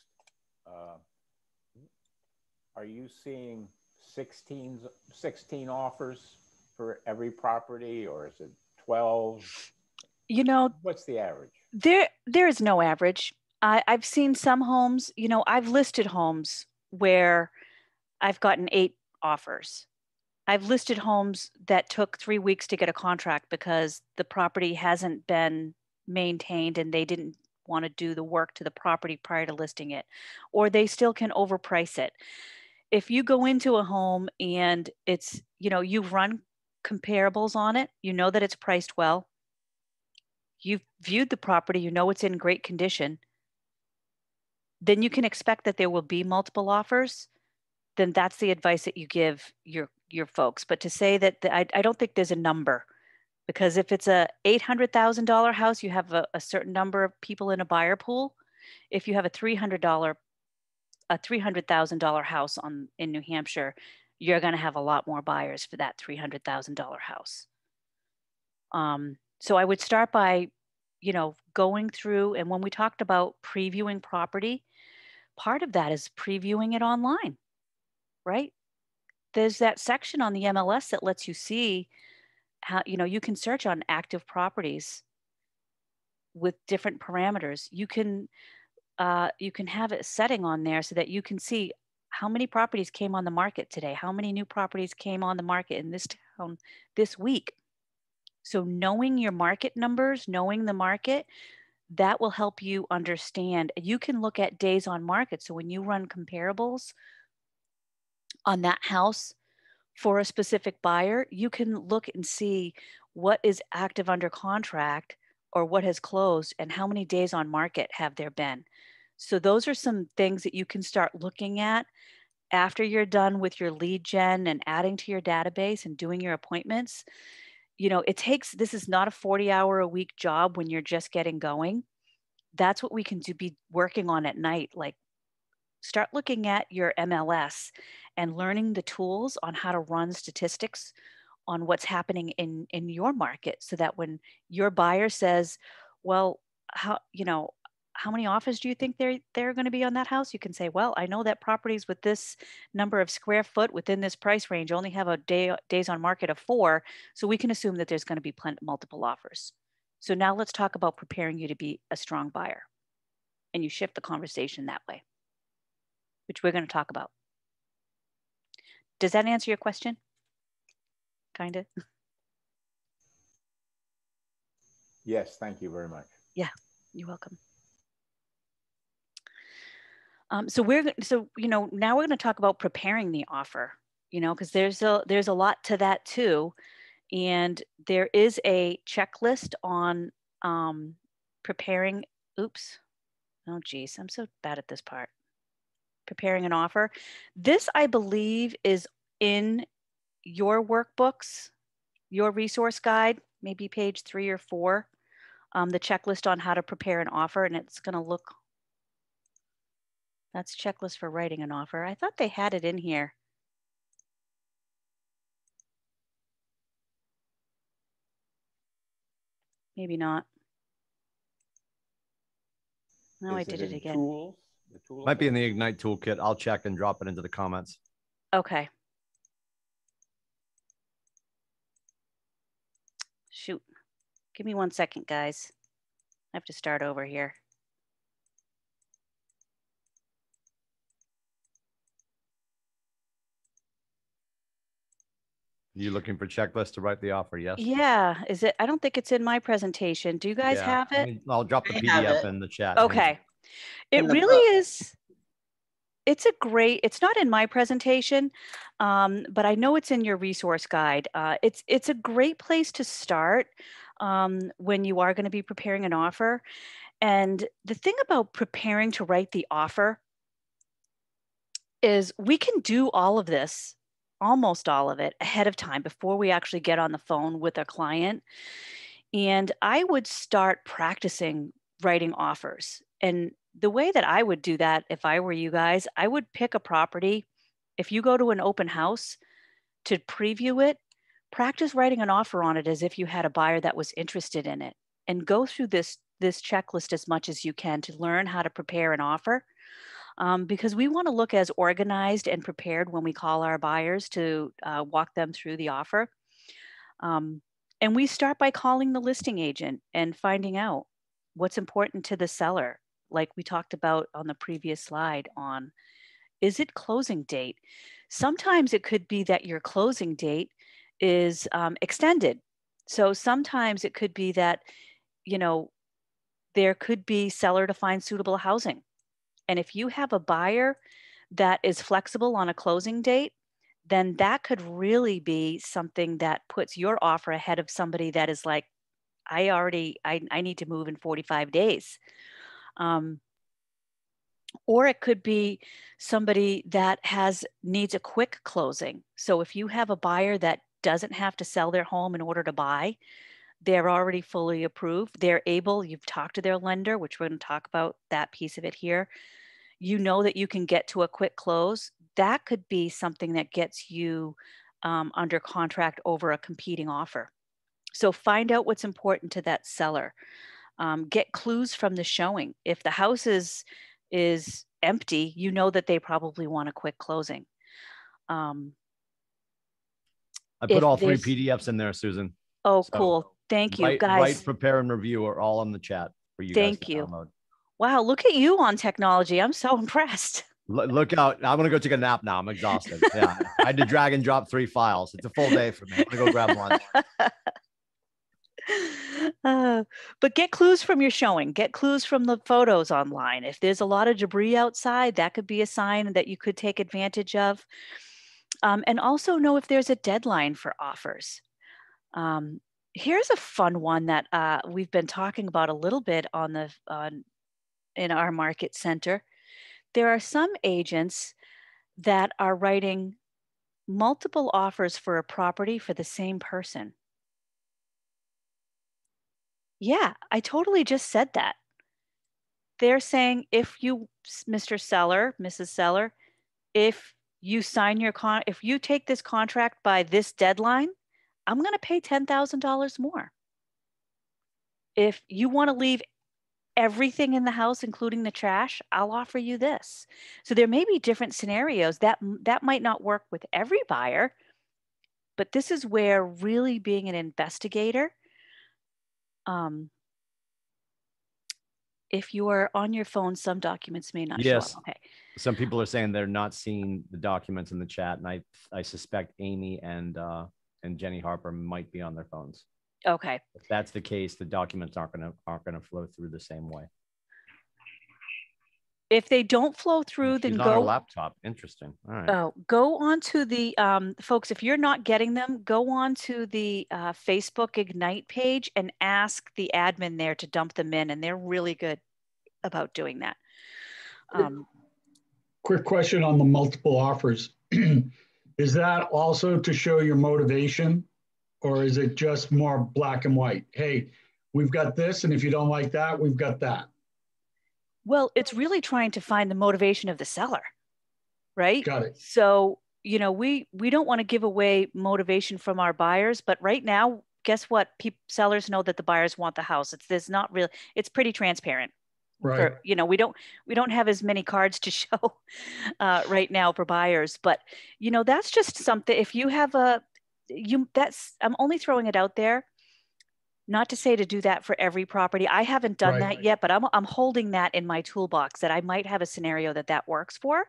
are you seeing 16 offers for every property, or is it 12? You know, what's the average? There is no average. I've seen some homes, you know, I've listed homes where I've gotten 8 offers. I've listed homes that took 3 weeks to get a contract because the property hasn't been maintained and they didn't want to do the work to the property prior to listing it, or they still can overprice it. If you go into a home and it's, you know, you've run comparables on it, you know that it's priced well, you've viewed the property, you know it's in great condition, then you can expect that there will be multiple offers. then that's the advice that you give your folks. But to say that I don't think there's a number, because if it's a $800,000 house, you have a certain number of people in a buyer pool. If you have a $300,000 house in New Hampshire, you're going to have a lot more buyers for that $300,000 house. So I would start by, going through, and when we talked about previewing property, part of that is previewing it online, right? There's that section on the MLS that lets you see how, you can search on active properties with different parameters. You can have a setting on there so that you can see how many properties came on the market today, how many new properties came on the market in this town this week. So knowing your market numbers, knowing the market, that will help you understand. You can look at days on market. So when you run comparables on that house for a specific buyer, you can look and see what is active under contract or what has closed and how many days on market have there been. So those are some things that you can start looking at after you're done with your lead gen and adding to your database and doing your appointments. This is not a 40-hour-a-week job when you're just getting going. That's what we can be working on at night. Like, start looking at your MLS and learning the tools on how to run statistics on what's happening in your market, so that when your buyer says, well, how many offers do you think they're going to be on that house? You can say, well, I know that properties with this number of square foot within this price range only have a days on market of 4. So we can assume that there's going to be multiple offers. So now let's talk about preparing you to be a strong buyer. And you shift the conversation that way, which we're going to talk about. Does that answer your question? Kind of? Yes, thank you very much. Yeah, you're welcome. Now we're going to talk about preparing the offer, because there's a lot to that too. And there is a checklist on preparing. Oops. Oh, geez. I'm so bad at this part. Preparing an offer. This, I believe, is in your workbooks, your resource guide, maybe page 3 or 4, the checklist on how to prepare an offer. And it's going to look, that's checklist for writing an offer. I thought they had it in here. Maybe not. No, I did it again. Tools? The tools Might be in the Ignite toolkit. I'll check and drop it into the comments. Okay. Shoot. Give me 1 second, guys. I have to start over here. You looking for checklist to write the offer? Yes. Yeah. Is it? I don't think it's in my presentation. Do you guys have it? I'll drop the PDF in the chat. Okay. It really is. It's not in my presentation, but I know it's in your resource guide. It's a great place to start when you are going to be preparing an offer. And the thing about preparing to write the offer is we can do all of this, almost all of it, ahead of time before we actually get on the phone with a client. And I would start practicing writing offers. And the way that I would do that, if I were you guys, I would pick a property. If you go to an open house to preview it, practice writing an offer on it as if you had a buyer that was interested in it, and go through this checklist as much as you can to learn how to prepare an offer. Because we want to look as organized and prepared when we call our buyers to walk them through the offer. And we start by calling the listing agent and finding out what's important to the seller. Like we talked about on the previous slide on, is it closing date? Sometimes it could be that your closing date is extended. So sometimes it could be that, there could be seller to find suitable housing. And if you have a buyer that is flexible on a closing date, then that could really be something that puts your offer ahead of somebody that is like, I need to move in 45 days. Or it could be somebody that needs a quick closing. So if you have a buyer that doesn't have to sell their home in order to buy, they're already fully approved. They're able, you've talked to their lender, which we're going to talk about that piece of it here. You know that you can get to a quick close. That could be something that gets you under contract over a competing offer. So find out what's important to that seller. Get clues from the showing. If the house is empty, you know that they probably want a quick closing. I put all 3 PDFs in there, Susan. Oh, so cool. Thank you, guys. Write, prepare, and review are all in the chat for you. Thank you. Download. Wow, look at you on technology. I'm so impressed. Look out. I'm going to go take a nap now. I'm exhausted. Yeah, I had to drag and drop 3 files. It's a full day for me. I'm going to go grab lunch. But get clues from your showing. Get clues from the photos online. If there's a lot of debris outside, that could be a sign that you could take advantage of. And also know if there's a deadline for offers. Here's a fun one that we've been talking about a little bit in our market center. There are some agents that are writing multiple offers for a property for the same person. Yeah, I totally just said that. They're saying if you, Mr. Seller, Mrs. Seller, if you sign if you take this contract by this deadline, I'm going to pay $10,000 more. If you want to leave everything in the house, including the trash, I'll offer you this. So there may be different scenarios that might not work with every buyer, but this is where really being an investigator, if you are on your phone, some documents may not show up. Okay. Some people are saying they're not seeing the documents in the chat, and I suspect Amy and Jenny Harper might be on their phones. Okay. If that's the case, the documents aren't gonna flow through the same way. If they don't flow through, then go on a laptop. Interesting. All right. Oh, go on to the folks. If you're not getting them, go on to the Facebook Ignite page and ask the admin there to dump them in, and they're really good about doing that. Quick question on the multiple offers. Is that also to show your motivation, or is it just more black and white? Hey, we've got this, and if you don't like that, we've got that. Well, it's really trying to find the motivation of the seller, right? Got it. So, you know, we don't want to give away motivation from our buyers, but right now, guess what? Sellers know that the buyers want the house. It's pretty transparent. Right. You know, we don't have as many cards to show right now for buyers, but you know, that's just something. If you have I'm only throwing it out there. Not to say to do that for every property. I haven't done that yet, but I'm holding that in my toolbox that I might have a scenario that works for.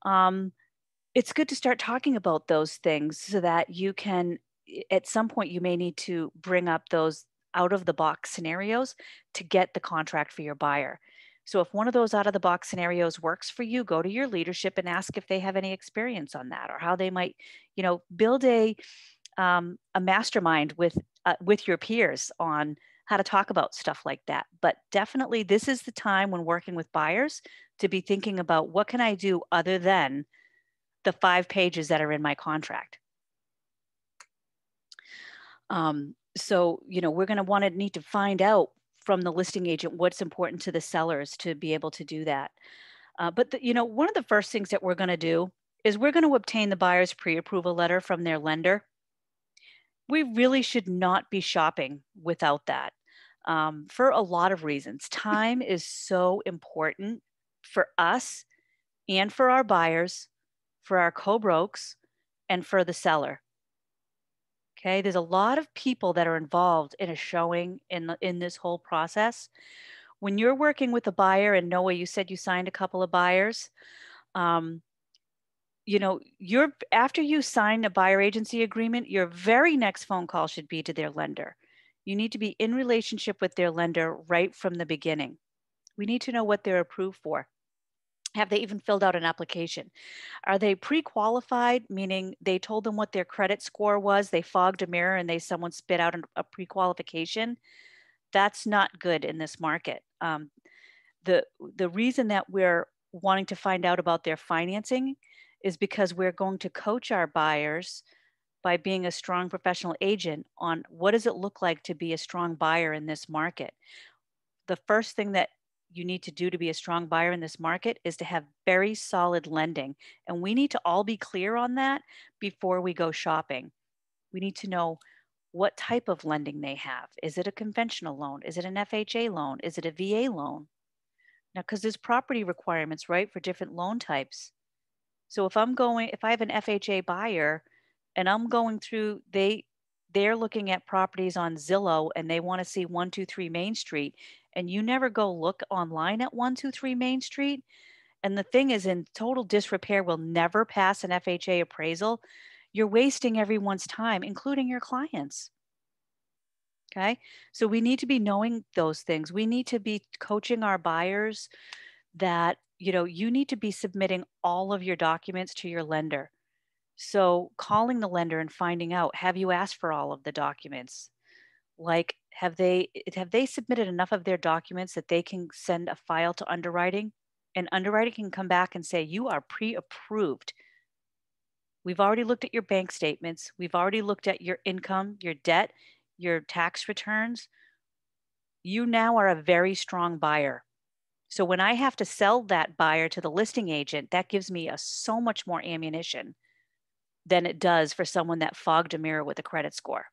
It's good to start talking about those things so that you can, at some point, you may need to bring up those out of the box scenarios to get the contract for your buyer. So if one of those out of the box scenarios works for you, go to your leadership and ask if they have any experience on that, or how they might, you know, build a mastermind with your peers on how to talk about stuff like that. But definitely this is the time when working with buyers to be thinking about what can I do other than the 5 pages that are in my contract. So, you know, we're going to need to find out from the listing agent what's important to the sellers to be able to do that. But, you know, one of the first things that we're going to do is we're going to obtain the buyer's pre-approval letter from their lender. We really should not be shopping without that for a lot of reasons. Time is so important for us and for our buyers, for our co-brokes, and for the seller. Okay, there's a lot of people that are involved in a showing in this whole process. When you're working with a buyer, and Noah, you said you signed a couple of buyers, you know, after you sign a buyer agency agreement, your very next phone call should be to their lender. You need to be in relationship with their lender right from the beginning. We need to know what they're approved for. Have they even filled out an application? Are they pre-qualified, meaning they told them what their credit score was, they fogged a mirror and someone spit out a pre-qualification? That's not good in this market. The reason that we're wanting to find out about their financing is because we're going to coach our buyers by being a strong professional agent on what does it look like to be a strong buyer in this market. The first thing that you need to do to be a strong buyer in this market is to have very solid lending. And we need to all be clear on that before we go shopping. We need to know what type of lending they have. Is it a conventional loan? Is it an FHA loan? Is it a VA loan? Now, because there's property requirements, right, for different loan types. So if I have an FHA buyer and I'm going through, they're looking at properties on Zillow and they want to see 123 Main Street, and you never go look online at 123 Main Street. And the thing is in total disrepair, will never pass an FHA appraisal. You're wasting everyone's time, including your clients. Okay. So we need to be knowing those things. We need to be coaching our buyers that, you need to be submitting all of your documents to your lender. So calling the lender and finding out, have you asked for all of the documents? Like, have they submitted enough of their documents that they can send a file to underwriting, and underwriting can come back and say, you are pre-approved. We've already looked at your bank statements. We've already looked at your income, your debt, your tax returns. You now are a very strong buyer. So when I have to sell that buyer to the listing agent, that gives me so much more ammunition than it does for someone that fogged a mirror with a credit score.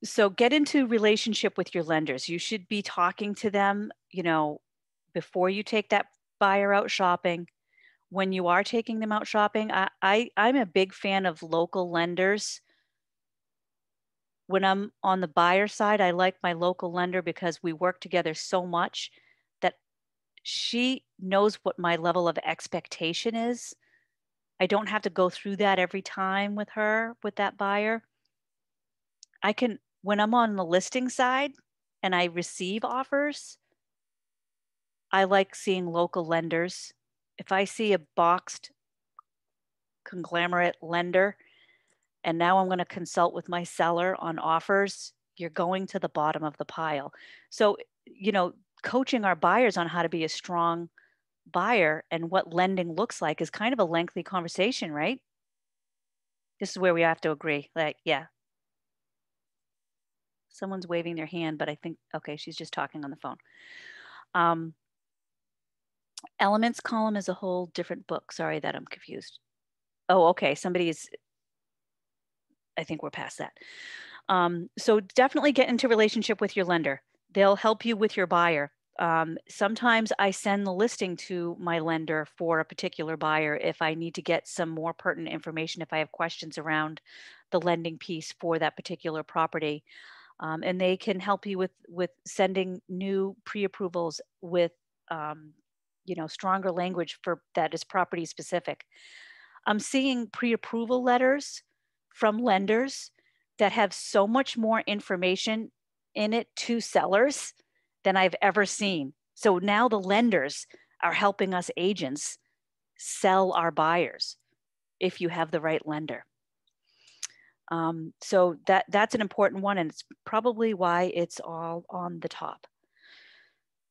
So get into relationship with your lenders. You should be talking to them, before you take that buyer out shopping. When you are taking them out shopping, I'm a big fan of local lenders. When I'm on the buyer side, I like my local lender because we work together so much that she knows what my level of expectation is. I don't have to go through that every time with that buyer. When I'm on the listing side and I receive offers, I like seeing local lenders. If I see a boxed conglomerate lender, and now I'm going to consult with my seller on offers, you're going to the bottom of the pile. So, coaching our buyers on how to be a strong buyer and what lending looks like is kind of a lengthy conversation, right? This is where we have to agree. Like, yeah. Someone's waving their hand, but I think, okay, she's just talking on the phone. Elements column is a whole different book. Sorry that I'm confused. Oh, okay. I think we're past that. So definitely get into relationship with your lender. They'll help you with your buyer. Sometimes I send the listing to my lender for a particular buyer if I need to get some more pertinent information, if I have questions around the lending piece for that particular property. And they can help you with sending new pre-approvals with stronger language that is property specific. I'm seeing pre-approval letters from lenders that have so much more information in it to sellers than I've ever seen. So now the lenders are helping us agents sell our buyers if you have the right lender. So that's an important one, and it's probably why it's all on the top.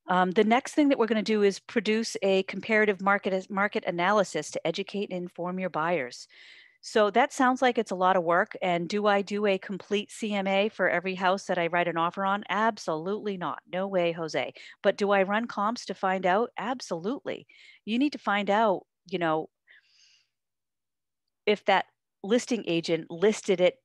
The next thing that we're going to do is produce a comparative market analysis to educate and inform your buyers. So that sounds like it's a lot of work. And do I do a complete CMA for every house that I write an offer on? Absolutely not. No way, Jose. But do I run comps to find out? Absolutely. You need to find out, if that listing agent listed it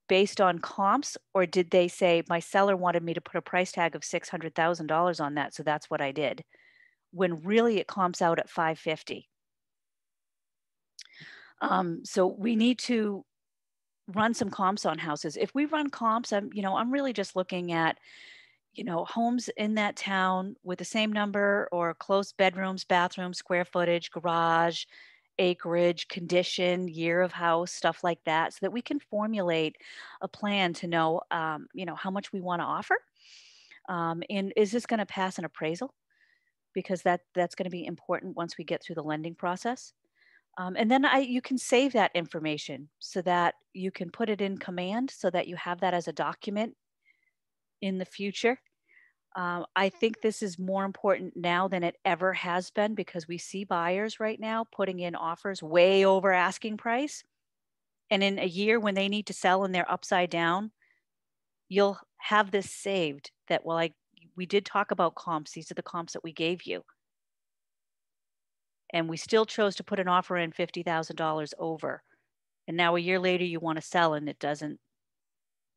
based on comps, or did they say my seller wanted me to put a price tag of $600,000 on that, so that's what I did, when really it comps out at 550. So we need to run some comps on houses. If we run comps, I'm really just looking at, homes in that town with the same number or close bedrooms, bathrooms, square footage, garage, acreage, condition, year of house, stuff like that, so that we can formulate a plan to know, how much we want to offer. And is this going to pass an appraisal? Because that's going to be important once we get through the lending process. And then you can save that information so that you can put it in command so that you have that as a document in the future. I think this is more important now than it ever has been because we see buyers right now putting in offers way over asking price. And in a year when they need to sell and they're upside down, you'll have this saved that, well, we did talk about comps. These are the comps that we gave you. And we still chose to put an offer in $50,000 over. And now a year later, you want to sell and it doesn't,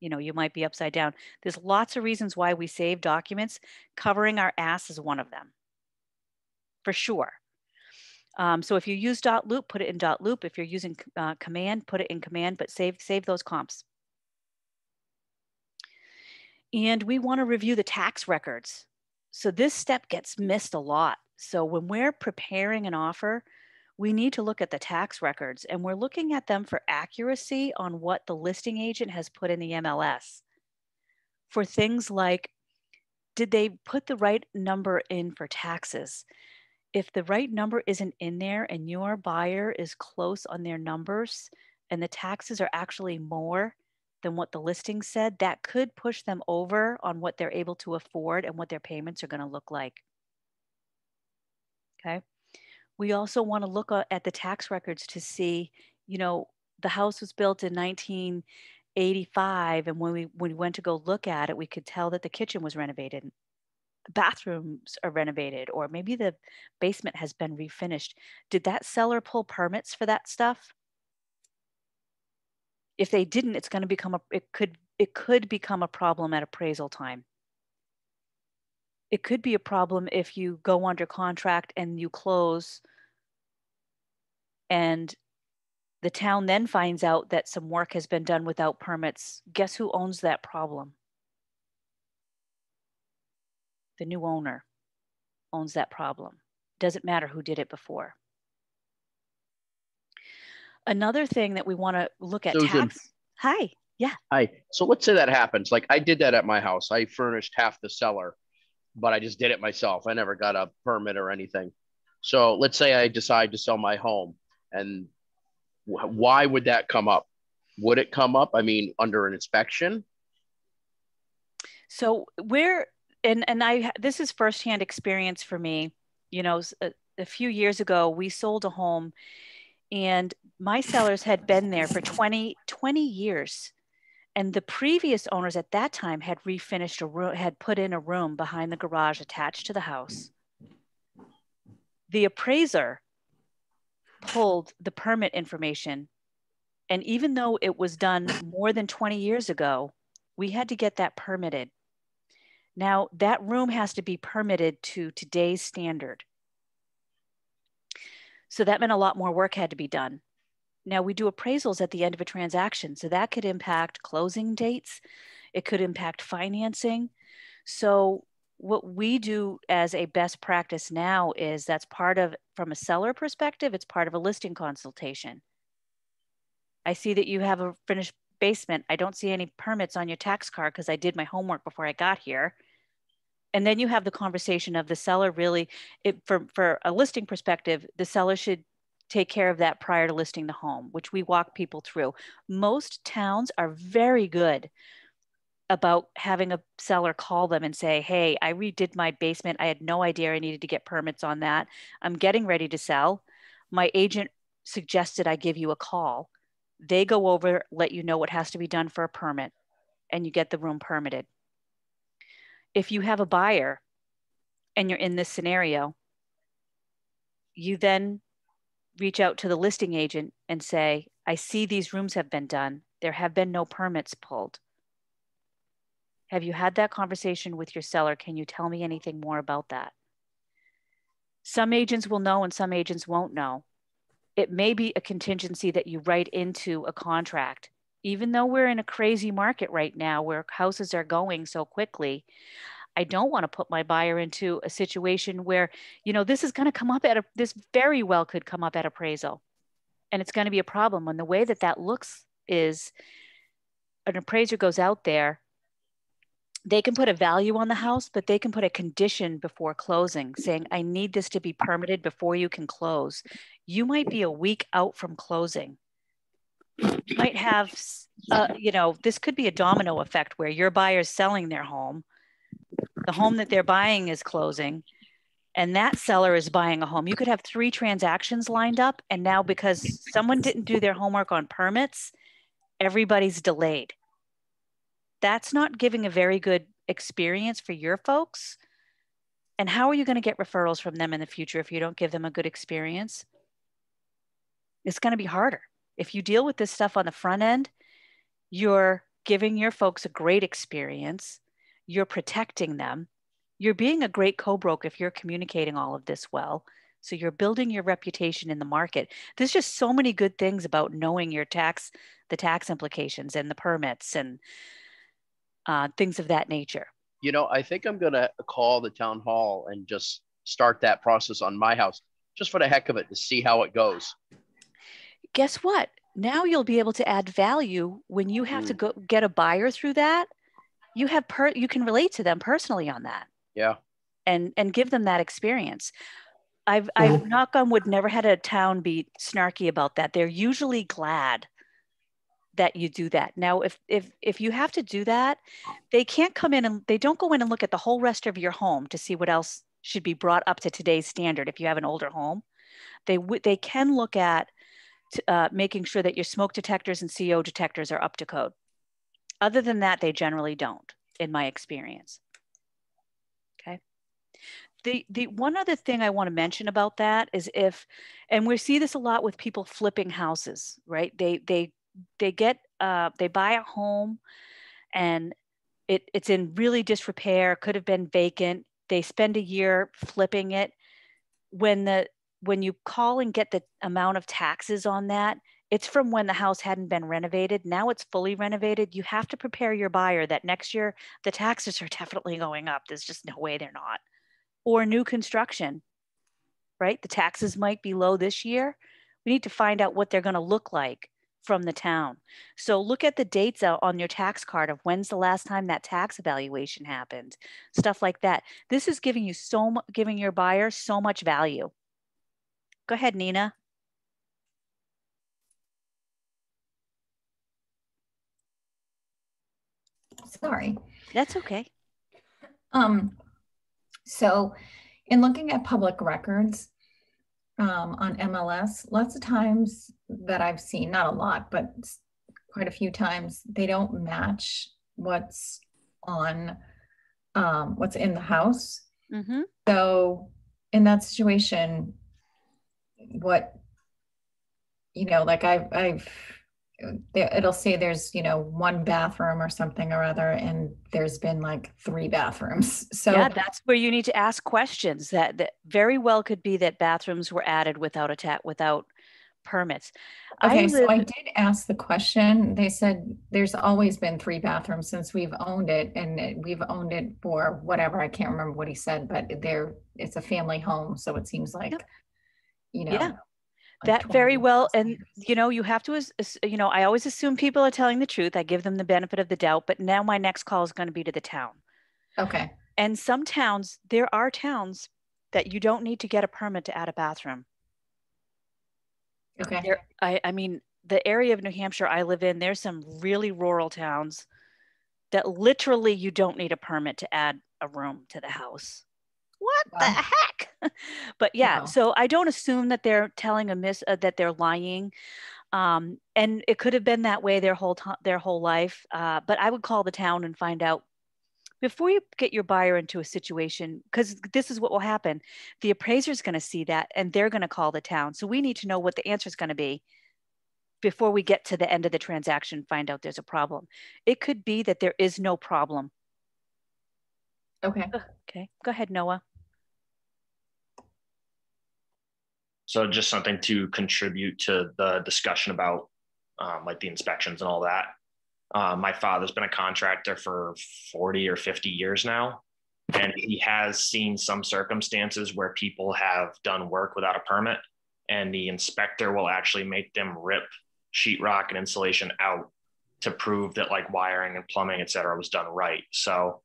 you might be upside down. There's lots of reasons why we save documents. Covering our ass is one of them, for sure. So if you use .loop, put it in .loop. If you're using command, put it in command, but save those comps. And we want to review the tax records. So this step gets missed a lot. So when we're preparing an offer, we need to look at the tax records, and we're looking at them for accuracy on what the listing agent has put in the MLS. For things like, did they put the right number in for taxes? If the right number isn't in there and your buyer is close on their numbers and the taxes are actually more than what the listing said, that could push them over on what they're able to afford and what their payments are going to look like. Okay. We also want to look at the tax records to see, the house was built in 1985. And when we went to go look at it, we could tell that the kitchen was renovated. The bathrooms are renovated, or maybe the basement has been refinished. Did that seller pull permits for that stuff? If they didn't, it's going to become it could become a problem at appraisal time. It could be a problem if you go under contract and you close and the town then finds out that some work has been done without permits. Guess who owns that problem? The new owner owns that problem. Doesn't matter who did it before. Another thing that we want to look at, Susan. tax. Hi. Yeah. Hi. So let's say that happens. Like I did that at my house. I furnished half the cellar, but I just did it myself. I never got a permit or anything. So let's say I decide to sell my home, and why would that come up? Would it come up? I mean, under an inspection? So this is firsthand experience for me. A few years ago, we sold a home and my sellers had been there for 20 years. And the previous owners at that time had refinished a room, had put in a room behind the garage attached to the house. The appraiser pulled the permit information. And even though it was done more than 20 years ago, we had to get that permitted. Now, that room has to be permitted to today's standard. So that meant a lot more work had to be done. Now, we do appraisals at the end of a transaction, so that could impact closing dates. It could impact financing. So what we do as a best practice now is that's part of, from a seller perspective, it's part of a listing consultation. I see that you have a finished basement. I don't see any permits on your tax card because I did my homework before I got here. And then you have the conversation of the seller really, for a listing perspective, the seller should take care of that prior to listing the home, which we walk people through. Most towns are very good about having a seller call them and say, hey, I redid my basement. I had no idea I needed to get permits on that. I'm getting ready to sell. My agent suggested I give you a call. They go over, let you know what has to be done for a permit, and you get the room permitted. If you have a buyer and you're in this scenario, you then reach out to the listing agent and say, I see these rooms have been done. There have been no permits pulled. Have you had that conversation with your seller? Can you tell me anything more about that? Some agents will know and some agents won't know. It may be a contingency that you write into a contract. Even though we're in a crazy market right now where houses are going so quickly, I don't want to put my buyer into a situation where, this is going to come up this very well could come up at appraisal. And it's going to be a problem. And the way that looks is an appraiser goes out there, they can put a value on the house, but they can put a condition before closing saying, I need this to be permitted before you can close. You might be a week out from closing. You might have, this could be a domino effect where your buyer's selling their home. the home that they're buying is closing, and that seller is buying a home. You could have 3 transactions lined up, and now because someone didn't do their homework on permits, everybody's delayed. That's not giving a very good experience for your folks. And how are you going to get referrals from them in the future if you don't give them a good experience? It's going to be harder. If you deal with this stuff on the front end, you're giving your folks a great experience. You're protecting them. You're being a great co-broker if you're communicating all of this well. So you're building your reputation in the market. There's just so many good things about knowing the tax implications and the permits and things of that nature. You know, I think I'm going to call the town hall and just start that process on my house, just for the heck of it, to see how it goes. Guess what? Now you'll be able to add value when you have to go get a buyer through that. You can relate to them personally on that. Yeah. And give them that experience. I've knock on wood, never had a town be snarky about that. They're usually glad that you do that. Now, if you have to do that, they can't come in and they don't go in and look at the whole rest of your home to see what else should be brought up to today's standard. If you have an older home, they can look at making sure that your smoke detectors and CO detectors are up to code. Other than that, they generally don't, in my experience. Okay. The one other thing I want to mention about that is and we see this a lot with people flipping houses, right? They buy a home and it's in really disrepair, could have been vacant. They spend a year flipping it. When you call and get the amount of taxes on that, it's from when the house hadn't been renovated. Now it's fully renovated. You have to prepare your buyer that next year the taxes are definitely going up. There's just no way they're not. Or new construction, right? The taxes might be low this year. We need to find out what they're going to look like from the town. So look at the dates out on your tax card of when's the last time that tax evaluation happened, stuff like that. This is giving your buyer so much value. Go ahead, Nina. Sorry. That's okay. So in looking at public records on MLS, lots of times that I've seen, not a lot, but quite a few times, they don't match what's in the house. Mm-hmm. So in that situation, it'll say there's, 1 bathroom or something or other, and there's been like 3 bathrooms. So yeah, that's where you need to ask questions. That very well could be that bathrooms were added without permits. Okay, so I did ask the question. They said there's always been 3 bathrooms since we've owned it, and we've owned it for whatever. I can't remember what he said, but it's a family home, so it seems like, yeah. That very well. And, you have to, I always assume people are telling the truth. I give them the benefit of the doubt, but now my next call is going to be to the town. Okay. And some towns, there are towns that you don't need to get a permit to add a bathroom. Okay. I mean, the area of New Hampshire I live in, there's some really rural towns that literally you don't need a permit to add a room to the house. What the heck? But yeah, so I don't assume that they're telling that they're lying. And it could have been that way their whole life. But I would call the town and find out before you get your buyer into a situation, because this is what will happen. The appraiser is going to see that and they're going to call the town. So we need to know what the answer is going to be before we get to the end of the transaction, find out there's a problem. It could be that there is no problem. Okay. Okay. Go ahead, Noah. So just something to contribute to the discussion about like the inspections and all that. My father's been a contractor for 40 or 50 years now, and he has seen some circumstances where people have done work without a permit, and the inspector will actually make them rip sheetrock and insulation out to prove that like wiring and plumbing, et cetera, was done right. So,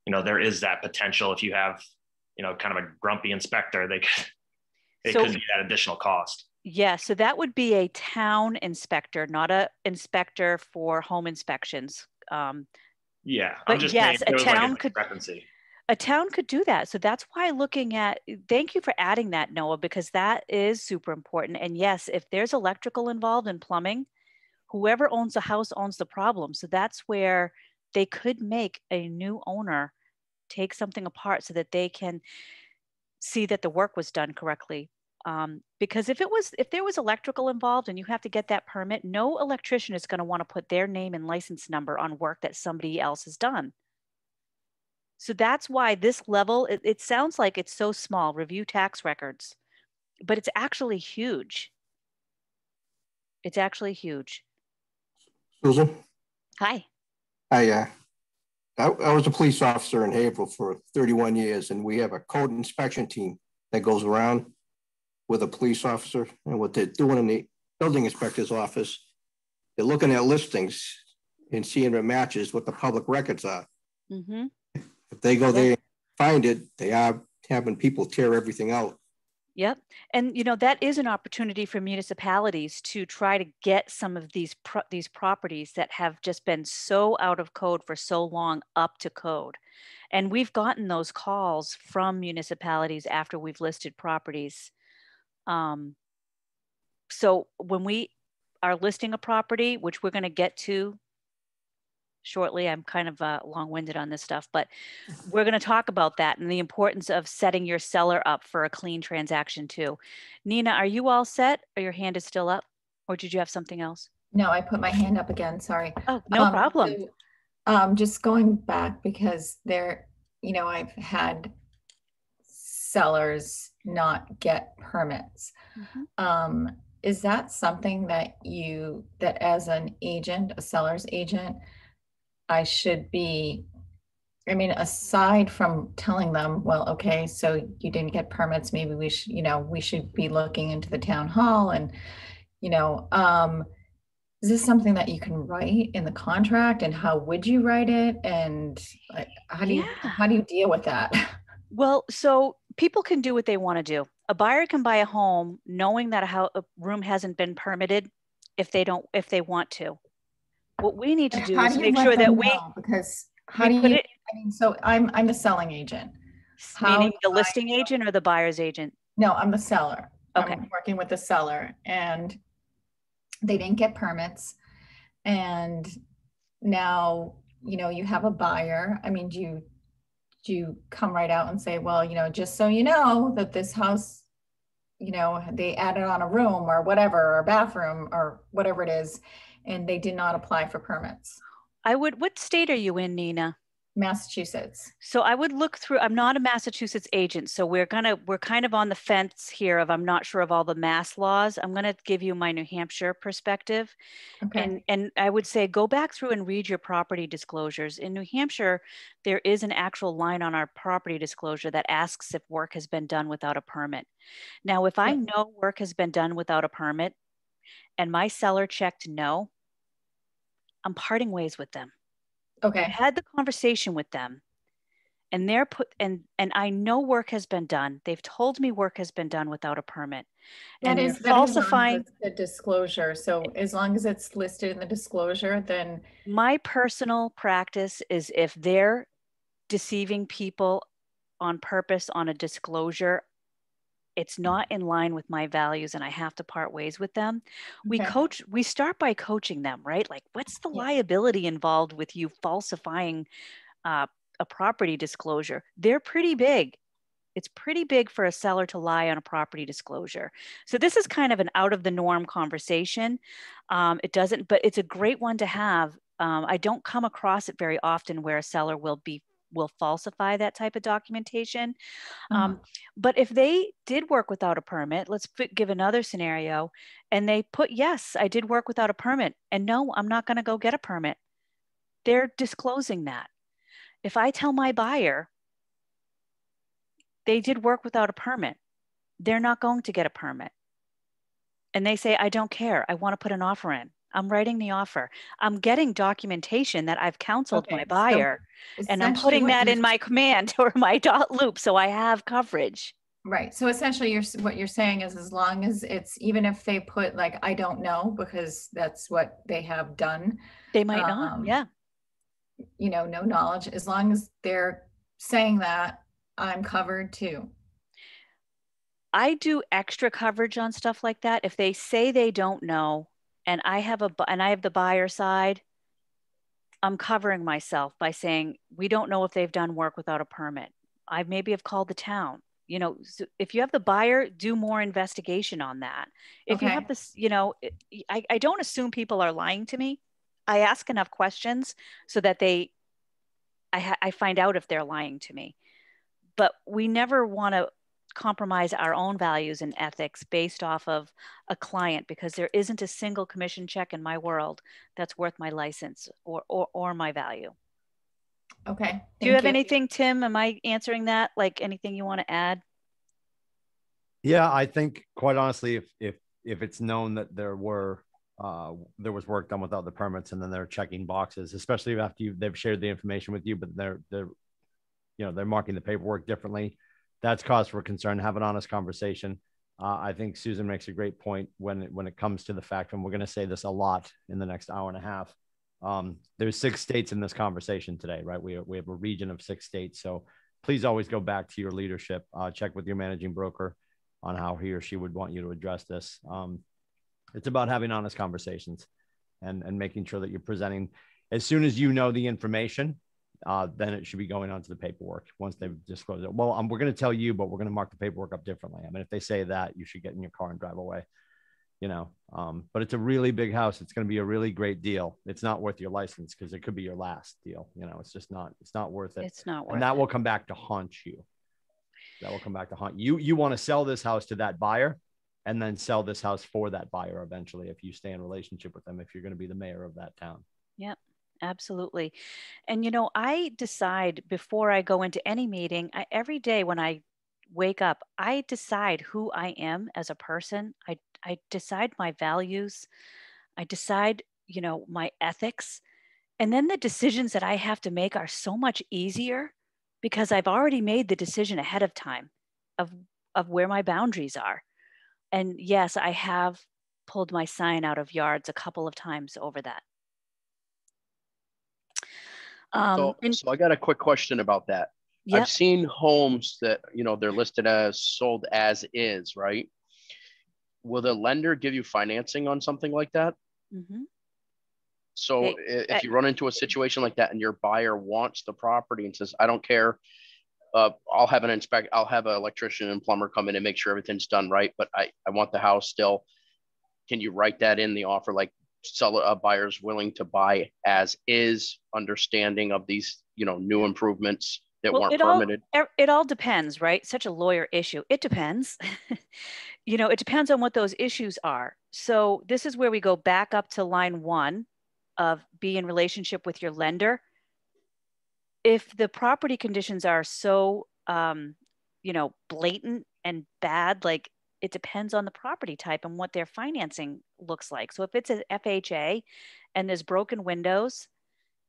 there is that potential if you have, kind of a grumpy inspector, it could be that additional cost. Yeah, so that would be a town inspector, not a inspector for home inspections. Yeah, but yes, a town could. A town could do that. So that's why looking at, thank you for adding that, Noah, because that is super important. And yes, if there's electrical involved in plumbing, whoever owns the house owns the problem. So that's where they could make a new owner take something apart so that they can see that the work was done correctly. Because if there was electrical involved and you have to get that permit, no electrician is going to want to put their name and license number on work that somebody else has done. So that's why this level, it sounds like it's so small, review tax records, but it's actually huge. It's actually huge. Susan? Hi. I was a police officer in Haverhill for 31 years, and we have a code inspection team that goes around with a police officer, and what they're doing in the building inspector's office, they're looking at listings and seeing if it matches what the public records are. Mm-hmm. If they go there and find it, they are having people tear everything out. Yep. And, you know, that is an opportunity for municipalities to try to get some of these properties that have just been so out of code for so long up to code. And we've gotten those calls from municipalities after we've listed properties. So when we are listing a property, which we're going to get to shortly, I'm kind of long-winded on this stuff, but we're going to talk about that and the importance of setting your seller up for a clean transaction too. Nina, are you all set, or your hand is still up, or did you have something else? No, I put my hand up again. Sorry. Oh, no problem. So, just going back, because there, you know, I've had sellers not get permits. Mm-hmm. Is that something that that as an agent, a seller's agent, I should be, I mean, aside from telling them, well, okay, so you didn't get permits, maybe we should, you know, we should be looking into the town hall, and, you know, is this something that you can write in the contract, and how would you write it? And how do you deal with that? Well, so people can do what they want to do. A buyer can buy a home knowing that a room hasn't been permitted if they want to. What we need to do is make sure that because how do you, I mean, so I'm the selling agent. Meaning the listing agent or the buyer's agent? No, I'm the seller. Okay. I'm working with the seller, and they didn't get permits. And now, you know, you have a buyer. I mean, do you come right out and say, well, you know, just so you know that this house, you know, they added on a room or whatever, or a bathroom or whatever it is, and they did not apply for permits? What state are you in, Nina? Massachusetts. So I would look through, I'm not a Massachusetts agent, so we're kind of on the fence here of, I'm not sure of all the Mass laws. I'm going to give you my New Hampshire perspective. Okay. And I would say, go back through and read your property disclosures. In New Hampshire, there is an actual line on our property disclosure that asks if work has been done without a permit. Now, if I know work has been done without a permit and my seller checked no, I'm parting ways with them. Okay. I had the conversation with them, and and I know work has been done. They've told me work has been done without a permit. That and is falsifying the disclosure. So as long as it's listed in the disclosure, then my personal practice is, if they're deceiving people on purpose on a disclosure, it's not in line with my values and I have to part ways with them. Okay. We start by coaching them, right? Like, what's the liability involved with you falsifying a property disclosure? They're pretty big. It's pretty big for a seller to lie on a property disclosure. So this is kind of an out of the norm conversation. But it's a great one to have. I don't come across it very often where a seller will falsify that type of documentation. But if they did work without a permit, let's give another scenario, and they put, yes, I did work without a permit, and no, I'm not going to go get a permit. They're disclosing that. If I tell my buyer they did work without a permit, they're not going to get a permit. And they say, I don't care, I want to put an offer in. I'm writing the offer. I'm getting documentation that I've counseled my buyer, and I'm putting that in my command or my dot loop, so I have coverage. Right. So essentially what you're saying is, as long as it's, even if they put like, I don't know, because that's what they have done. They might not. Yeah. You know, no knowledge, as long as they're saying that I'm covered too. I do extra coverage on stuff like that. If they say they don't know and I have the buyer side, I'm covering myself by saying, we don't know if they've done work without a permit. I maybe have called the town. You know, so if you have the buyer, do more investigation on that. If you have this, you know, I don't assume people are lying to me. I ask enough questions so that I find out if they're lying to me. But we never want to compromise our own values and ethics based off of a client, because there isn't a single commission check in my world that's worth my license or my value. Okay. Do you have anything, Tim? Am I answering that? Like anything you want to add? Yeah, I think quite honestly, if it's known that there was work done without the permits, and then they're checking boxes, especially after they've shared the information with you, but they're marking the paperwork differently, that's cause for concern. Have an honest conversation. I think Susan makes a great point when it comes to the fact, and we're going to say this a lot in the next hour and a half. There's 6 states in this conversation today, right? We have a region of 6 states. So please always go back to your leadership, check with your managing broker on how he or she would want you to address this. It's about having honest conversations and making sure that you're presenting as soon as you know the information, then it should be going on to the paperwork once they've disclosed it. Well, we're going to tell you, but we're going to mark the paperwork up differently. I mean, if they say that, you should get in your car and drive away, you know. But it's a really big house. It's going to be a really great deal. It's not worth your license because it could be your last deal. You know, it's just not, it's not worth it. It's not worth it. And that will come back to haunt you. That will come back to haunt you. You want to sell this house to that buyer and then sell this house for that buyer eventually, if you stay in relationship with them, if you're going to be the mayor of that town. Yep. Absolutely. And, you know, I decide before I go into any meeting, every day when I wake up, I decide who I am as a person. I decide my values. I decide, you know, my ethics. And then the decisions that I have to make are so much easier because I've already made the decision ahead of time of where my boundaries are. And yes, I have pulled my sign out of yards a couple of times over that. So I got a quick question about that. Yep. I've seen homes that, you know, they're listed as sold as is, right? Will the lender give you financing on something like that? Mm-hmm. So if you run into a situation like that and your buyer wants the property and says, I don't care, I'll have an electrician and plumber come in and make sure everything's done right, but I want the house still. Can you write that in the offer? Like, buyers willing to buy as is, understanding of these, you know, new improvements that weren't permitted? It all depends, right? Such a lawyer issue. It depends. You know, it depends on what those issues are. So this is where we go back up to line 1 of be in relationship with your lender. If the property conditions are so, you know, blatant and bad, like, it depends on the property type and what their financing looks like. So if it's an FHA and there's broken windows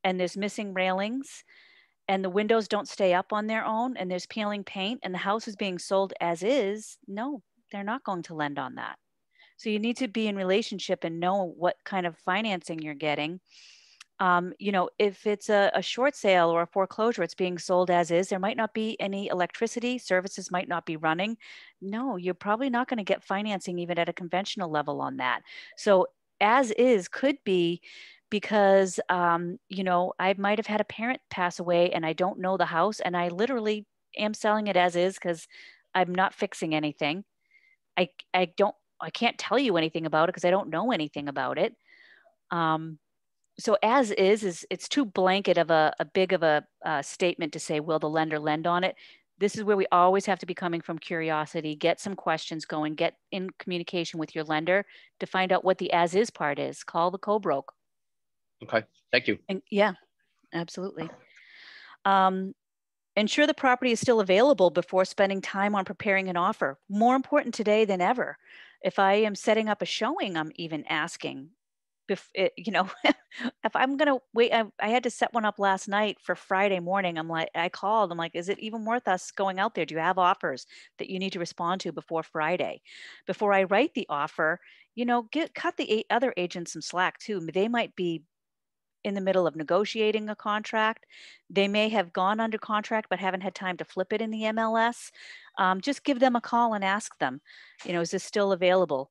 and there's missing railings and the windows don't stay up on their own and there's peeling paint and the house is being sold as is, no, they're not going to lend on that. So you need to be in relationship and know what kind of financing you're getting. You know, if it's a short sale or a foreclosure, it's being sold as is, there might not be any electricity, services might not be running. No, you're probably not going to get financing even at a conventional level on that. So as is could be because, you know, I might have had a parent pass away and I don't know the house and I literally am selling it as is because I'm not fixing anything. I can't tell you anything about it because I don't know anything about it. So as is it's too blanket of a big of a statement to say, will the lender lend on it? This is where we always have to be coming from curiosity, get some questions going, get in communication with your lender to find out what the as is part is. Call the co-broke. Okay, thank you. And yeah, absolutely. Ensure the property is still available before spending time on preparing an offer. More important today than ever. If I am setting up a showing, I'm even asking, you know, if I'm going to wait, I had to set one up last night for Friday morning. I'm like, is it even worth us going out there? Do you have offers that you need to respond to before Friday? Before I write the offer, you know, cut the other agents some slack too. They might be in the middle of negotiating a contract. They may have gone under contract but haven't had time to flip it in the MLS. Just give them a call and ask them, you know, is this still available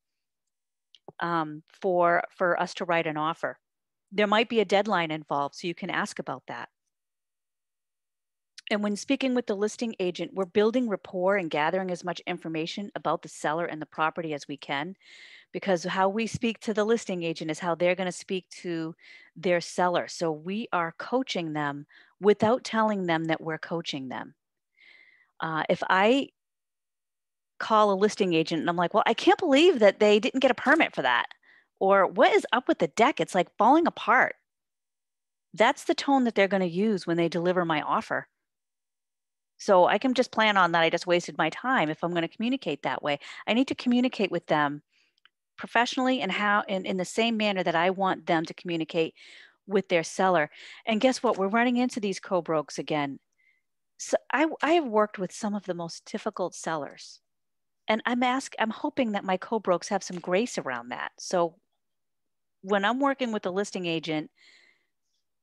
for us to write an offer? There might be a deadline involved, so you can ask about that. And when speaking with the listing agent, we're building rapport and gathering as much information about the seller and the property as we can, because how we speak to the listing agent is how they're going to speak to their seller. So we are coaching them without telling them that we're coaching them. If I call a listing agent and I'm like, well, I can't believe that they didn't get a permit for that, or what is up with the deck? It's like falling apart. That's the tone that they're going to use when they deliver my offer. So I can just plan on that. I just wasted my time if I'm going to communicate that way. I need to communicate with them professionally and how in the same manner that I want them to communicate with their seller. And guess what? We're running into these co-brokes again. So I have worked with some of the most difficult sellers. And I'm hoping that my co-brokes have some grace around that. So when I'm working with a listing agent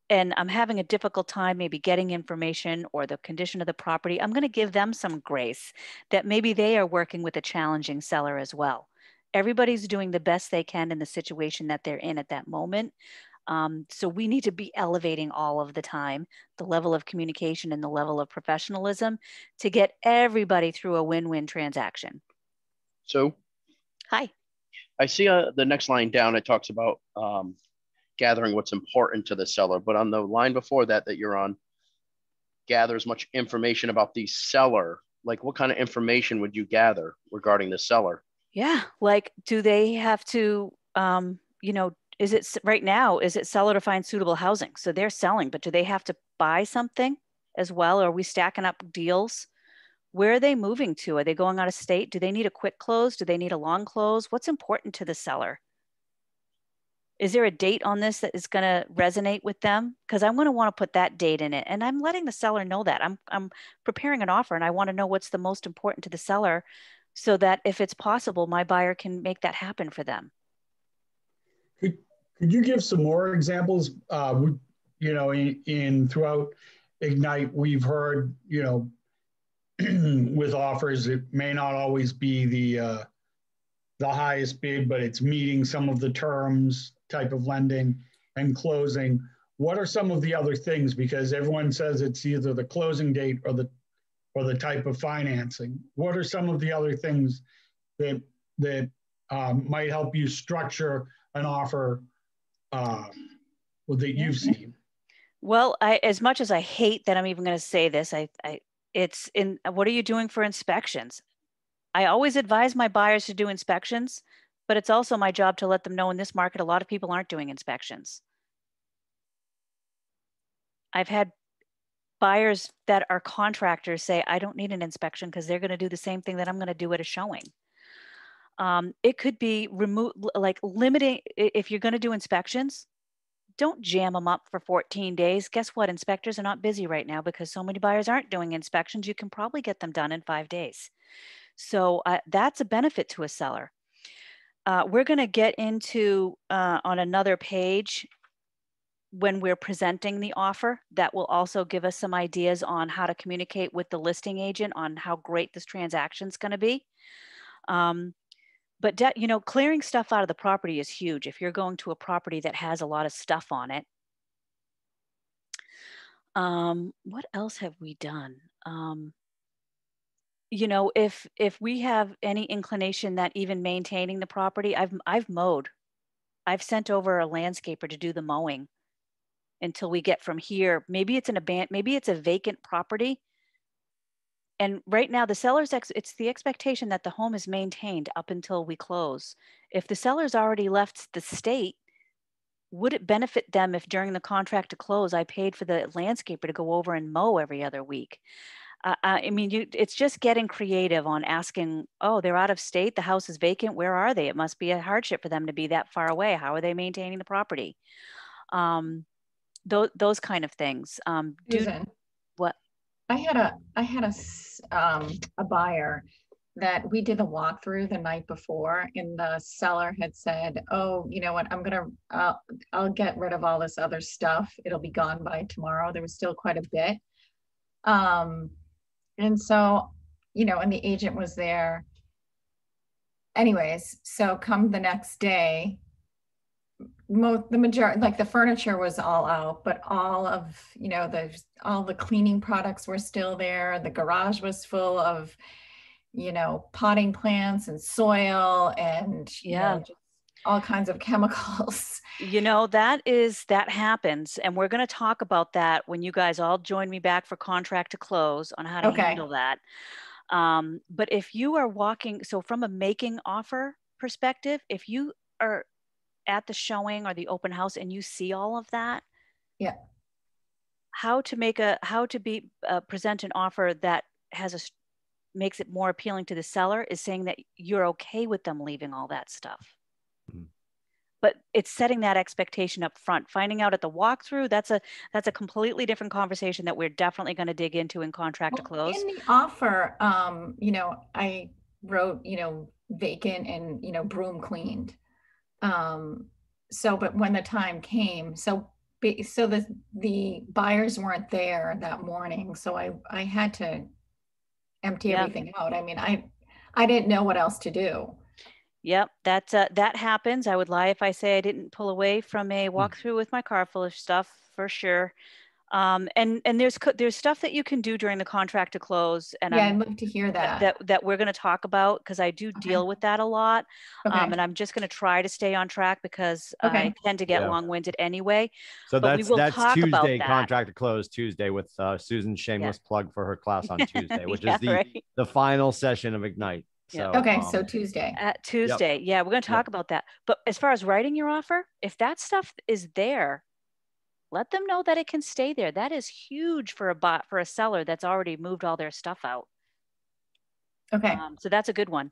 and I'm having a difficult time maybe getting information or the condition of the property, I'm going to give them some grace that maybe they are working with a challenging seller as well. Everybody's doing the best they can in the situation that they're in at that moment. So we need to be elevating all of the time, the level of communication and the level of professionalism to get everybody through a win-win transaction. So, hi. I see the next line down, it talks about gathering what's important to the seller. But on the line before that you're on, gather as much information about the seller. Like, what kind of information would you gather regarding the seller? Yeah, like, do they have to, you know, is it right now, is it seller to find suitable housing? So they're selling, but do they have to buy something as well? Or are we stacking up deals? Where are they moving to? Are they going out of state? Do they need a quick close? Do they need a long close? What's important to the seller? Is there a date on this that is going to resonate with them? Because I'm going to want to put that date in it. And I'm letting the seller know that. I'm preparing an offer and I want to know what's the most important to the seller so that if it's possible, my buyer can make that happen for them. Could you give some more examples? You know, in throughout Ignite, we've heard, you know, with offers, it may not always be the highest bid, but it's meeting some of the terms type of lending and closing. What are some of the other things? Because everyone says it's either the closing date or the type of financing. What are some of the other things that might help you structure an offer that you've seen? Well, as much as I hate that I'm even going to say this, it's in, what are you doing for inspections? I always advise my buyers to do inspections, but it's also my job to let them know in this market, a lot of people aren't doing inspections. I've had buyers that are contractors say, I don't need an inspection because they're going to do the same thing that I'm going to do at a showing. It could be limiting, if you're going to do inspections, don't jam them up for 14 days. Guess what? Inspectors are not busy right now because so many buyers aren't doing inspections. You can probably get them done in 5 days. So that's a benefit to a seller. We're going to get into on another page when we're presenting the offer that will also give us some ideas on how to communicate with the listing agent on how great this transaction is going to be. But you know, clearing stuff out of the property is huge. If you're going to a property that has a lot of stuff on it. What else have we done? You know, if we have any inclination that even maintaining the property, I've mowed. I've sent over a landscaper to do the mowing until we get from here. Maybe it's maybe it's a vacant property. And right now, the seller's it's the expectation that the home is maintained up until we close. If the seller's already left the state, would it benefit them if during the contract to close, I paid for the landscaper to go over and mow every other week? I mean, it's just getting creative on asking, oh, they're out of state, the house is vacant, where are they? It must be a hardship for them to be that far away. How are they maintaining the property? Those kind of things. Susan, what? I had a buyer that we did a walkthrough the night before, and the seller had said, oh, you know what, I'll get rid of all this other stuff. It'll be gone by tomorrow. There was still quite a bit. And so, you know, and the agent was there. Anyways, so come the next day, the majority, like the furniture was all out, but all of, you know, all the cleaning products were still there. The garage was full of, you know, potting plants and soil and, you know, just all kinds of chemicals. You know, that happens. And we're going to talk about that when you guys all join me back for contract to close on how to handle that. But if you are walking, so from a making offer perspective, if you are at the showing or the open house and you see all of that, how to present an offer that makes it more appealing to the seller is saying that you're okay with them leaving all that stuff. But it's setting that expectation up front. Finding out at the walkthrough, that's a completely different conversation that we're definitely going to dig into in contract to close. In the offer, you know, I wrote, you know, vacant and, you know, broom cleaned. So, but when the time came, so the buyers weren't there that morning. So I had to empty everything out. I mean, I didn't know what else to do. Yep, that happens. I would lie if I say I didn't pull away from a walkthrough with my car full of stuff, for sure. And there's stuff that you can do during the contract to close, and I'd love to hear that we're going to talk about, because I do deal with that a lot. And I'm just going to try to stay on track because I tend to get long-winded anyway. So that's Tuesday, contract to close Tuesday with Susan's shameless plug for her class on Tuesday, which is the final session of Ignite. So, so Tuesday. At Tuesday, we're going to talk about that. But as far as writing your offer, if that stuff is there, let them know that it can stay there. That is huge for a seller that's already moved all their stuff out. Okay. So that's a good one.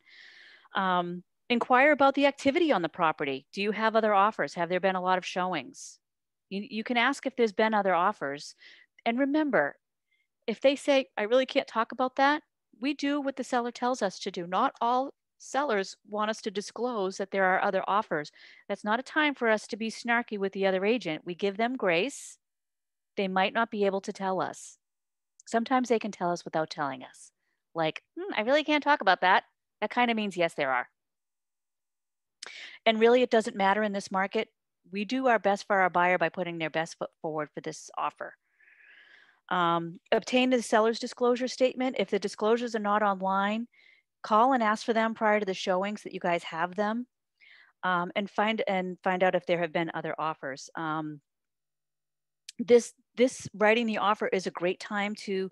Inquire about the activity on the property. Do you have other offers? Have there been a lot of showings? You can ask if there's been other offers. And remember, if they say, I really can't talk about that, we do what the seller tells us to do. Not all sellers want us to disclose that there are other offers. That's not a time for us to be snarky with the other agent. We give them grace. They might not be able to tell us. Sometimes they can tell us without telling us. Like, I really can't talk about that. That kind of means yes, there are. And really, it doesn't matter in this market. We do our best for our buyer by putting their best foot forward for this offer. Obtain the seller's disclosure statement. If the disclosures are not online, call and ask for them prior to the showing so that you guys have them, and find out if there have been other offers. This writing the offer is a great time to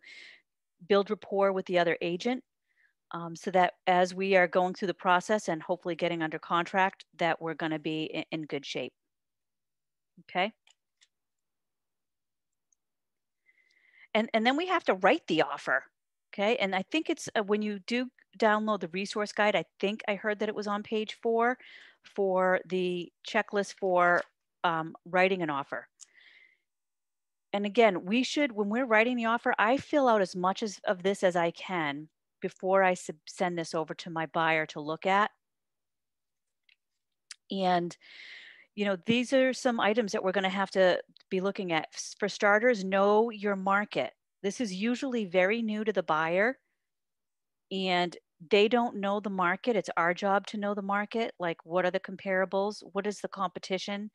build rapport with the other agent, so that as we are going through the process and hopefully getting under contract, that we're going to be in good shape. Okay. And then we have to write the offer. Okay. And I think it's when you do download the resource guide, I think I heard that it was on page 4 for the checklist for writing an offer. And again, when we're writing the offer, I fill out as much of this as I can before I send this over to my buyer to look at. And, you know, these are some items that we're going to have to be looking at. For starters, know your market. This is usually very new to the buyer, and they don't know the market. It's our job to know the market. Like, what are the comparables? What is the competition?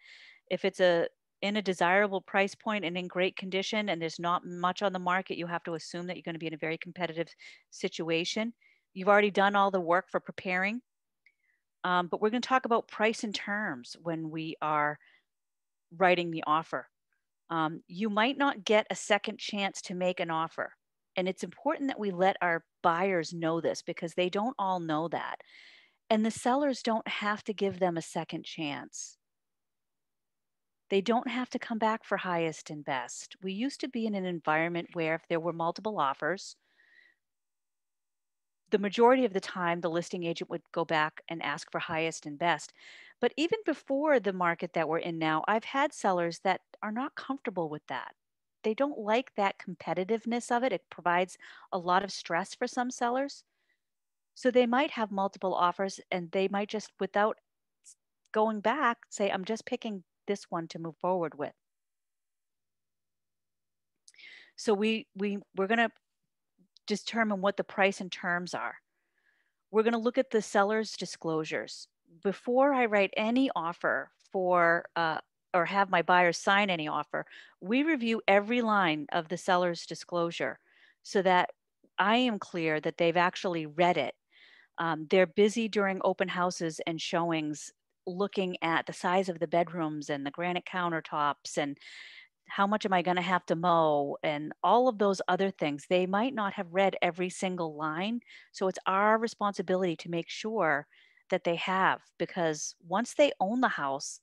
If it's in a desirable price point and in great condition and there's not much on the market, you have to assume that you're going to be in a very competitive situation. You've already done all the work for preparing. But we're going to talk about price and terms when we are writing the offer. You might not get a second chance to make an offer. And it's important that we let our buyers know this, because they don't all know that. And the sellers don't have to give them a second chance. They don't have to come back for highest and best. We used to be in an environment where if there were multiple offers, the majority of the time, the listing agent would go back and ask for highest and best. But even before the market that we're in now, I've had sellers that are not comfortable with that. They don't like that competitiveness of it. It provides a lot of stress for some sellers. So they might have multiple offers, and they might just, without going back, say, I'm just picking this one to move forward with. So we're going to determine what the price and terms are. We're going to look at the seller's disclosures. Before I write any offer for, or have my buyers sign any offer, we review every line of the seller's disclosure so that I am clear that they've actually read it. They're busy during open houses and showings looking at the size of the bedrooms and the granite countertops and how much am I going to have to mow and all of those other things. They might not have read every single line. So it's our responsibility to make sure that they have, because once they own the house,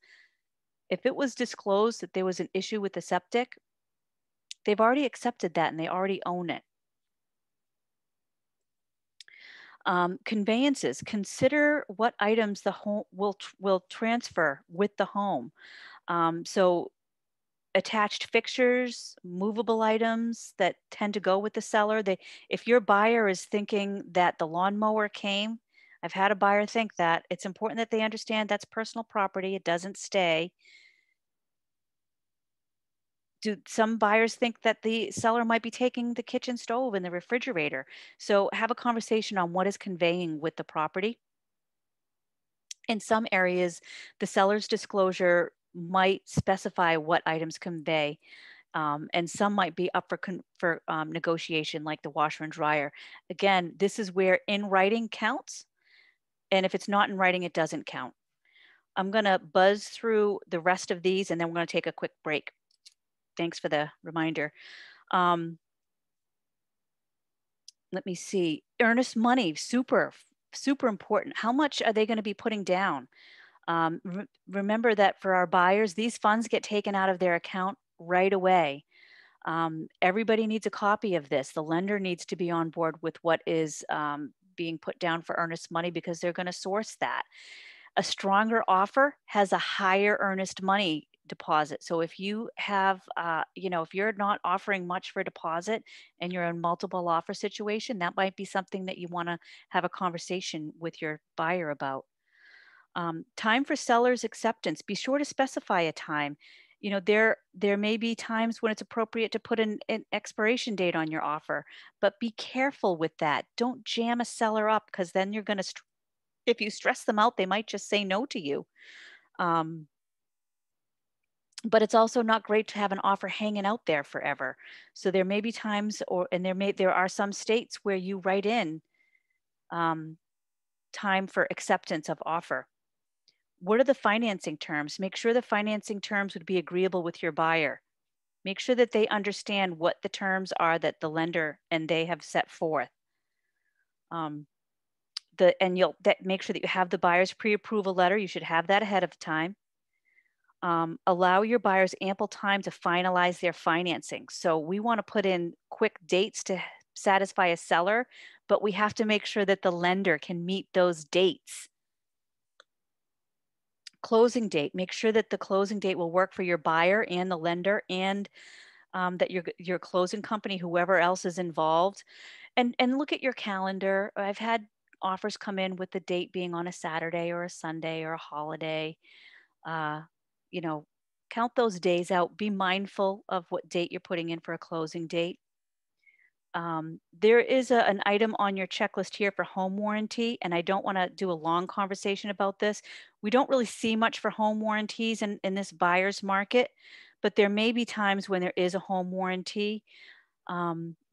if it was disclosed that there was an issue with the septic, they've already accepted that and they already own it. Conveyances, consider what items the home will transfer with the home. So attached fixtures, movable items that tend to go with the seller. If your buyer is thinking that the lawnmower came, I've had a buyer think that, it's important that they understand that's personal property. It doesn't stay. Do some buyers think that the seller might be taking the kitchen stove and the refrigerator? So have a conversation on what is conveying with the property. In some areas, the seller's disclosure might specify what items convey, and some might be up for negotiation, like the washer and dryer. Again, this is where in writing counts, and if it's not in writing, it doesn't count. I'm going to buzz through the rest of these, and then we're going to take a quick break. Thanks for the reminder. Let me see. Earnest money, super important. How much are they going to be putting down? Remember that for our buyers, these funds get taken out of their account right away. Everybody needs a copy of this. The lender needs to be on board with what is being put down for earnest money, because they're going to source that. A stronger offer has a higher earnest money deposit. So if you have, if you're not offering much for deposit and you're in multiple offer situation, that might be something that you want to have a conversation with your buyer about. Time for seller's acceptance. Be sure to specify a time. There may be times when it's appropriate to put an expiration date on your offer, but be careful with that. Don't jam a seller up, because then you're going to, if you stress them out, they might just say no to you. But it's also not great to have an offer hanging out there forever. So there may be times, there are some states where you write in time for acceptance of offer. What are the financing terms? Make sure the financing terms would be agreeable with your buyer. Make sure that they understand what the terms are that the lender and they have set forth. Make sure that you have the buyer's pre-approval letter. You should have that ahead of time. Allow your buyers ample time to finalize their financing. So we want to put in quick dates to satisfy a seller, but we have to make sure that the lender can meet those dates. Closing date, make sure that the closing date will work for your buyer and the lender, and that your closing company, whoever else is involved, and look at your calendar. I've had offers come in with the date being on a Saturday or a Sunday or a holiday. Count those days out. Be mindful of what date you're putting in for a closing date. There is an item on your checklist here for home warranty, and I don't want to do a long conversation about this. We don't really see much for home warranties in this buyer's market, but there may be times when there is a home warranty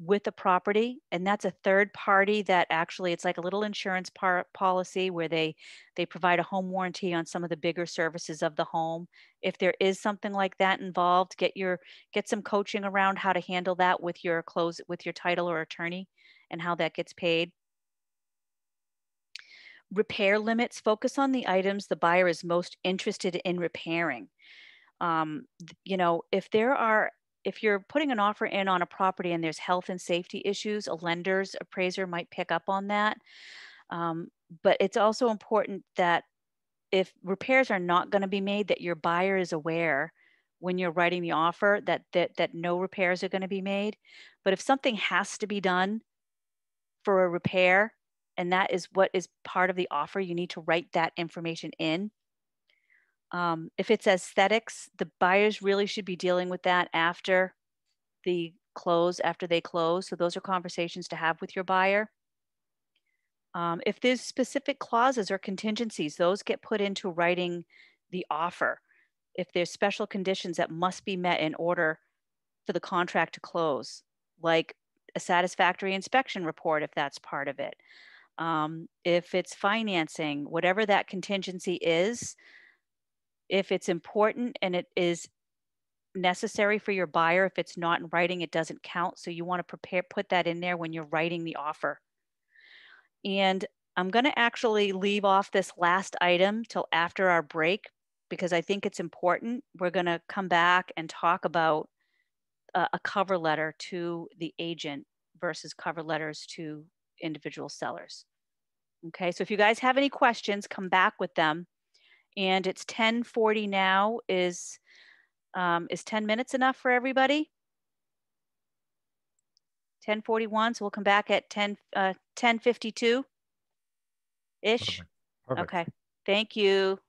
with a property, and that's a third party that actually, it's like a little insurance policy where they provide a home warranty on some of the bigger services of the home. If there is something like that involved, get some coaching around how to handle that with your title or attorney and how that gets paid. Repair limits, focus on the items the buyer is most interested in repairing. If you're putting an offer in on a property and there's health and safety issues, a lender's appraiser might pick up on that. But it's also important that if repairs are not going to be made, that your buyer is aware when you're writing the offer that no repairs are going to be made. But if something has to be done for a repair and that is what is part of the offer. You need to write that information in. If it's aesthetics, the buyers really should be dealing with that after they close. So those are conversations to have with your buyer. If there's specific clauses or contingencies, those get put into writing the offer. If there's special conditions that must be met in order for the contract to close, like a satisfactory inspection report, if that's part of it. If it's financing, whatever that contingency is, if it's important and it is necessary for your buyer, if it's not in writing, it doesn't count. So you want to put that in there when you're writing the offer. And I'm going to actually leave off this last item till after our break, because I think it's important. We're going to come back and talk about a cover letter to the agent versus cover letters to individual sellers. Okay, so if you guys have any questions, come back with them. And it's 10:40 now. Is 10 minutes enough for everybody? 10:41, so we'll come back at 10:52 ish. Perfect. Okay, thank you.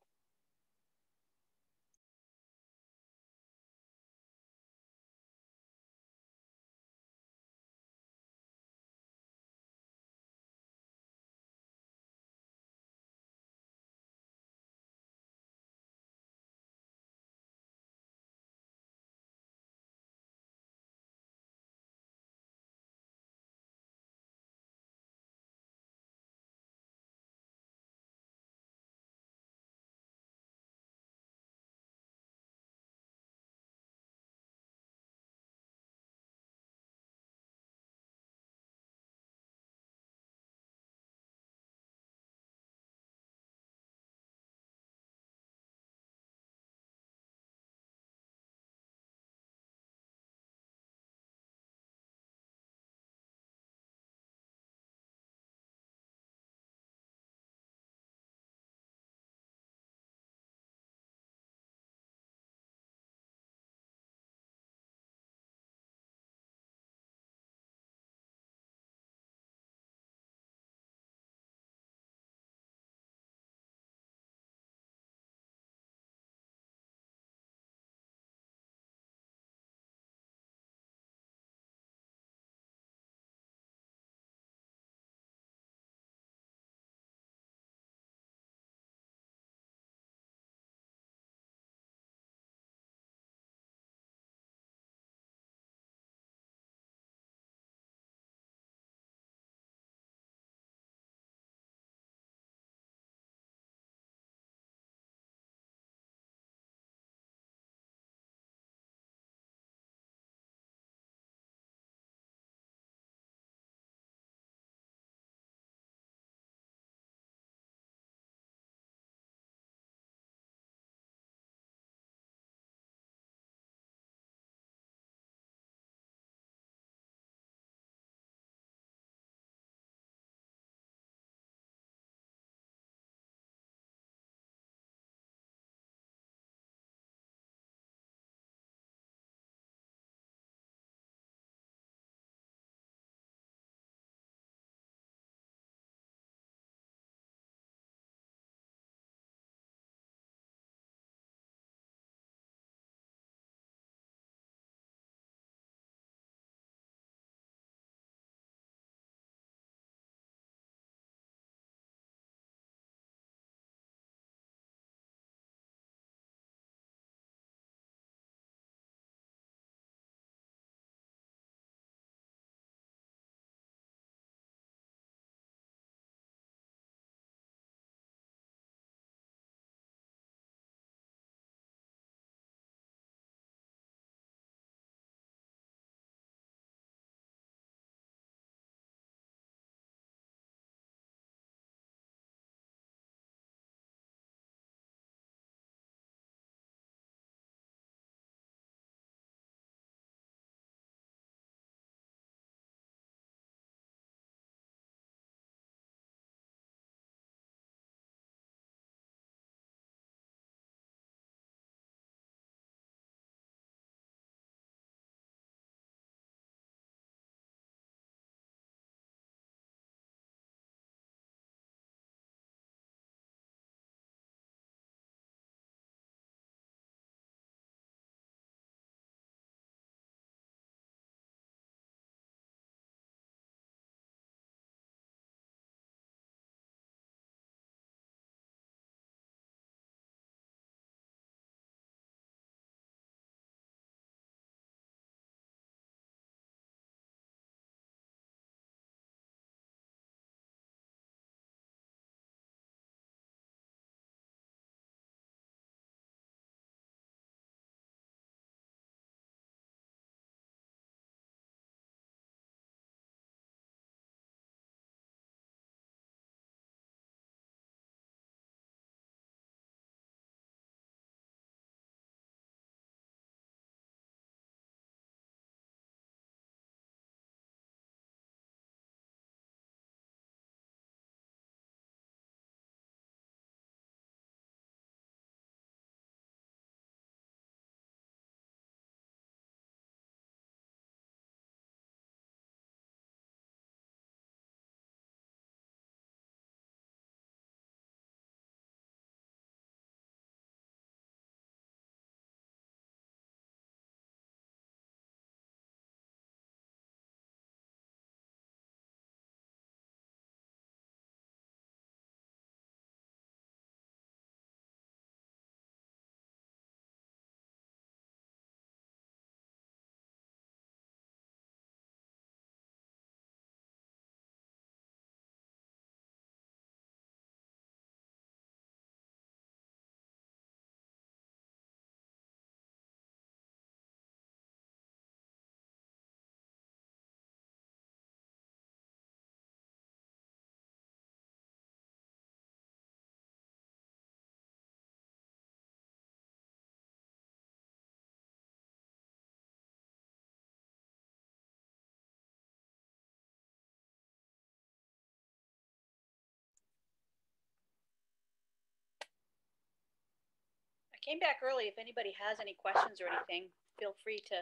came back early. If anybody has any questions or anything, feel free to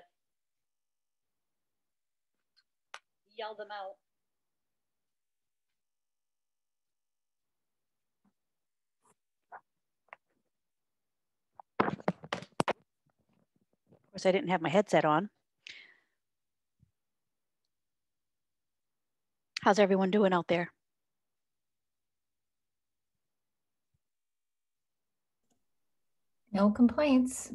yell them out. Of course, I didn't have my headset on. How's everyone doing out there? No complaints.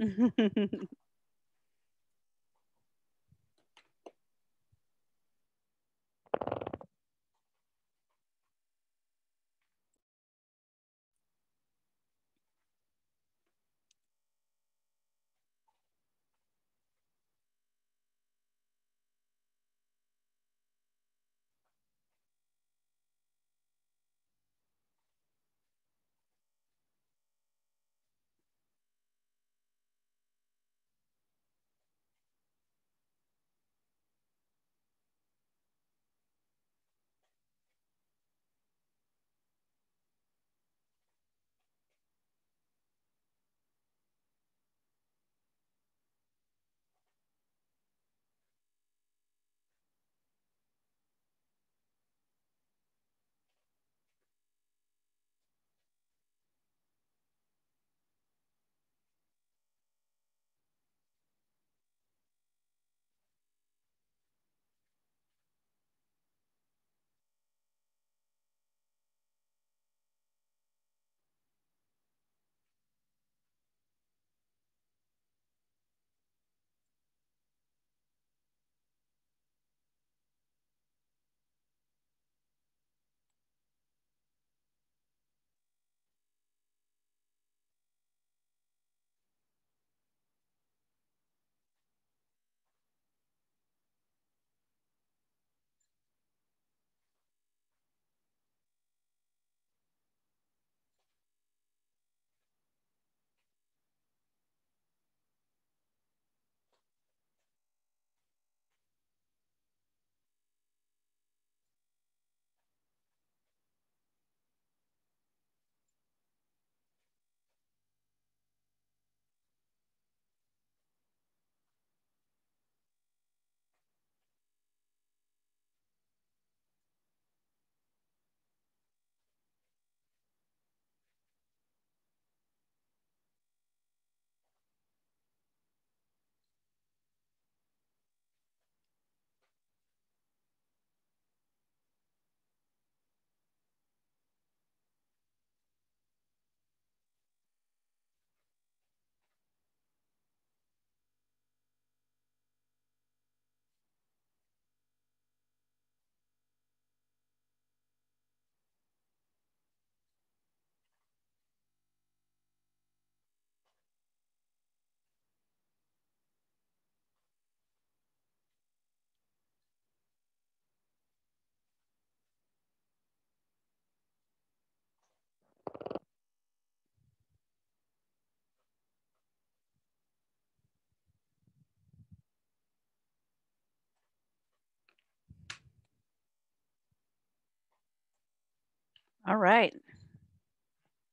All right.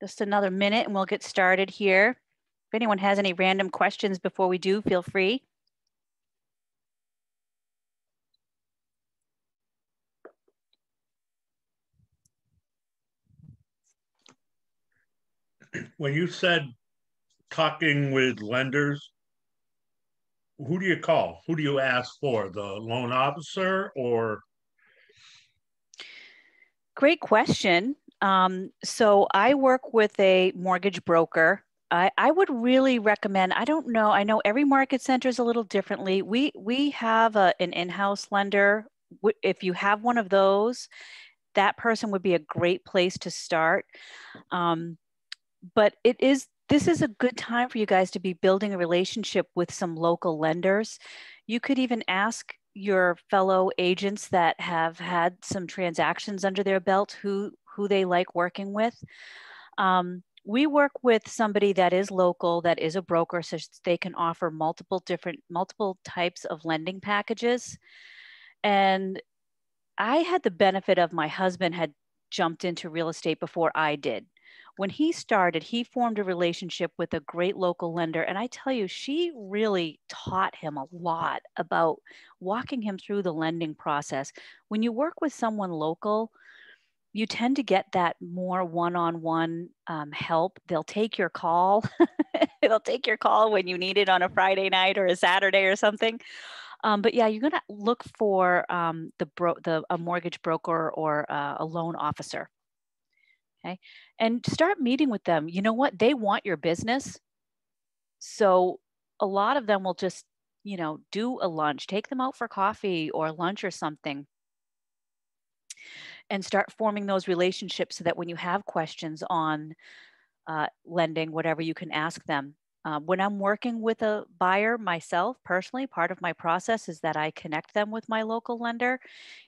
Just another minute and we'll get started here. If anyone has any random questions before we do, feel free. When you said talking with lenders, who do you call? Who do you ask for? The loan officer or? Great question. So I work with a mortgage broker. I would really recommend, I don't know, I know every market center is a little differently. We have an in-house lender. If you have one of those, that person would be a great place to start. But this is a good time for you guys to be building a relationship with some local lenders. You could even ask your fellow agents that have had some transactions under their belt who they like working with. We work with somebody that is local, that is a broker, so they can offer multiple types of lending packages. And I had the benefit of my husband had jumped into real estate before I did. When he started, he formed a relationship with a great local lender. And I tell you, she really taught him a lot about walking him through the lending process. When you work with someone local, you tend to get that more one-on-one help. They'll take your call. They'll take your call when you need it on a Friday night or a Saturday or something. But yeah, you're going to look for a mortgage broker or a loan officer. Okay. And start meeting with them. You know what? They want your business. So a lot of them will just, you know, do a lunch, take them out for coffee or lunch or something, and start forming those relationships so that when you have questions on lending, whatever, you can ask them. When I'm working with a buyer myself, personally, part of my process is that I connect them with my local lender.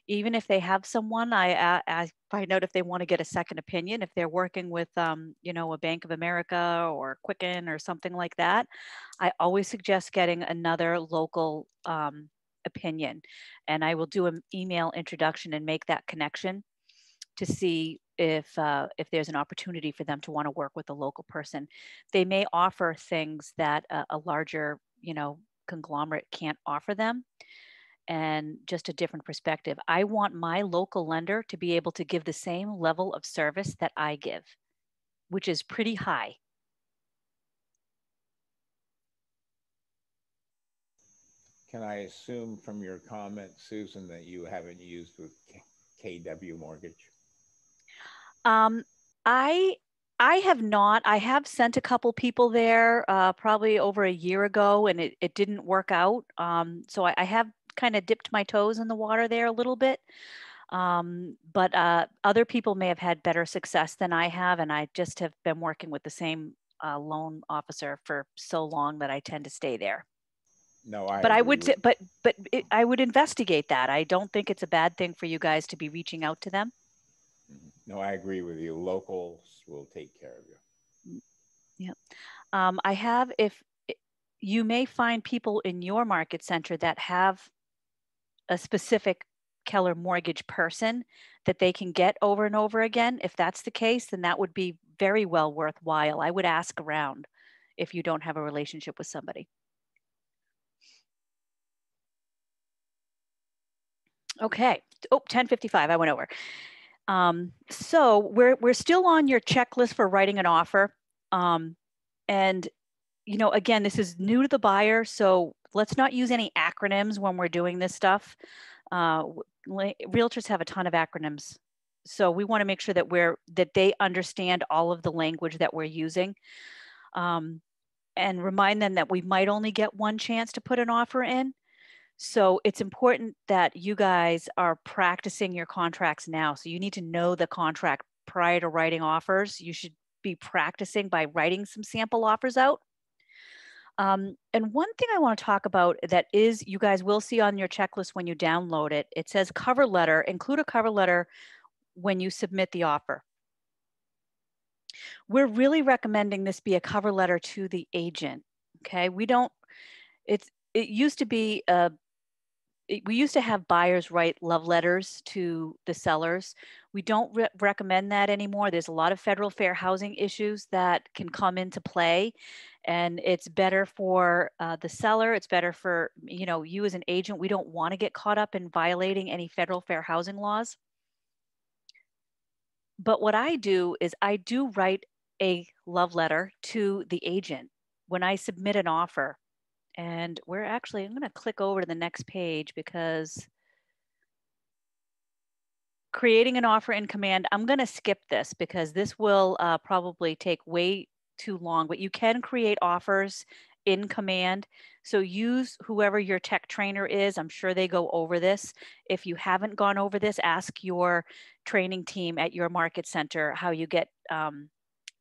Even if they have someone, I find out if they want to get a second opinion. If they're working with, you know, a Bank of America or Quicken or something like that, I always suggest getting another local opinion. And I will do an email introduction and make that connection to see if there's an opportunity for them to want to work with a local person. They may offer things that a larger, you know, conglomerate can't offer them, and just a different perspective. I want my local lender to be able to give the same level of service that I give, which is pretty high. Can I assume from your comment, Susan, that you haven't used with KW Mortgage? I have not. I have sent a couple people there probably over a year ago, and it didn't work out. So I have kind of dipped my toes in the water there a little bit. But other people may have had better success than I have, and I just have been working with the same loan officer for so long that I tend to stay there. No, but I would, I would investigate that. I don't think it's a bad thing for you guys to be reaching out to them. No, I agree with you. Locals will take care of you. Yeah. I have, if you may find people in your market center that have a specific Keller Mortgage person that they can get over and over again. If that's the case, then that would be very well worthwhile. I would ask around if you don't have a relationship with somebody. Okay. Oh, 10:55. I went over. So we're still on your checklist for writing an offer. And, you know, again, this is new to the buyer, so let's not use any acronyms when we're doing this stuff. Realtors have a ton of acronyms. So we want to make sure that they understand all of the language that we're using. And remind them that we might only get one chance to put an offer in. So it's important that you guys are practicing your contracts now. So you need to know the contract prior to writing offers. You should be practicing by writing some sample offers out. And one thing I want to talk about that is, you guys will see on your checklist when you download it, it says cover letter. Include a cover letter when you submit the offer. We're really recommending this be a cover letter to the agent. Okay, it used to be we used to have buyers write love letters to the sellers. We don't recommend that anymore. There's a lot of federal fair housing issues that can come into play, and it's better for the seller. It's better for, you know, you as an agent. We don't want to get caught up in violating any federal fair housing laws. But what I do is I do write a love letter to the agent when I submit an offer. And I'm going to click over to the next page, because creating an offer in Command, I'm going to skip this because this will probably take way too long, but you can create offers in Command. So use whoever your tech trainer is. I'm sure they go over this. If you haven't gone over this, ask your training team at your market center how you get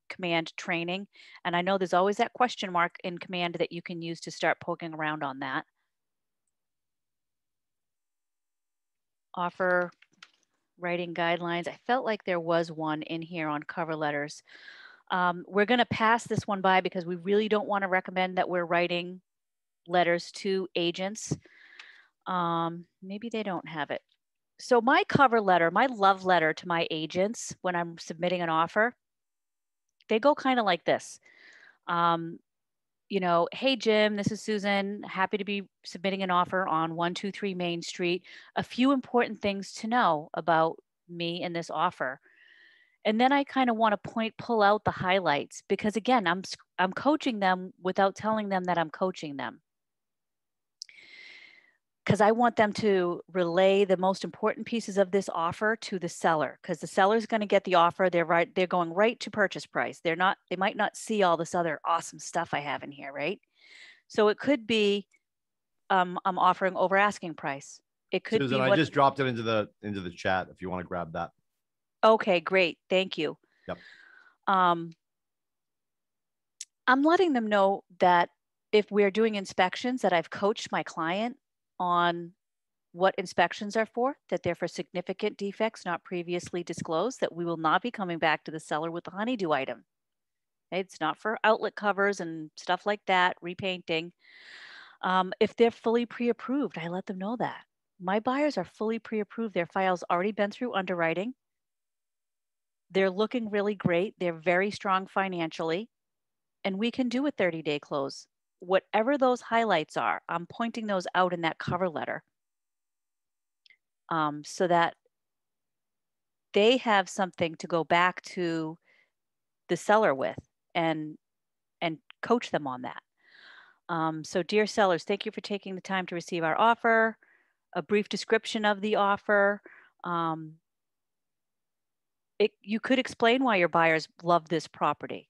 Command training. And I know there's always that question mark in Command that you can use to start poking around on that. Offer writing guidelines. I felt like there was one in here on cover letters. We're going to pass this one by because we really don't want to recommend that we're writing letters to agents. Maybe they don't have it. So my cover letter, my love letter to my agents when I'm submitting an offer, they go kind of like this. You know, hey, Jim, this is Susan. Happy to be submitting an offer on 123 Main Street. A few important things to know about me and this offer. And then I kind of want to pull out the highlights, because again, I'm coaching them without telling them that I'm coaching them. Because I want them to relay the most important pieces of this offer to the seller, because the seller is going to get the offer. They're going right to purchase price. They might not see all this other awesome stuff I have in here, right? So it could be, I'm offering over asking price. It could Susan, be I just dropped it into the chat if you want to grab that. Okay, great. Thank you. Yep. I'm letting them know that if we're doing inspections, that I've coached my client on what inspections are for, that they're for significant defects not previously disclosed, that we will not be coming back to the seller with the honeydew item. It's not for outlet covers and stuff like that, repainting. If they're fully pre-approved, I let them know that. My buyers are fully pre-approved. Their file's already been through underwriting. They're looking really great. They're very strong financially, and we can do a 30-day close. Whatever those highlights are, I'm pointing those out in that cover letter, so that they have something to go back to the seller with and coach them on that. So dear sellers, thank you for taking the time to receive our offer, a brief description of the offer. You could explain why your buyers love this property.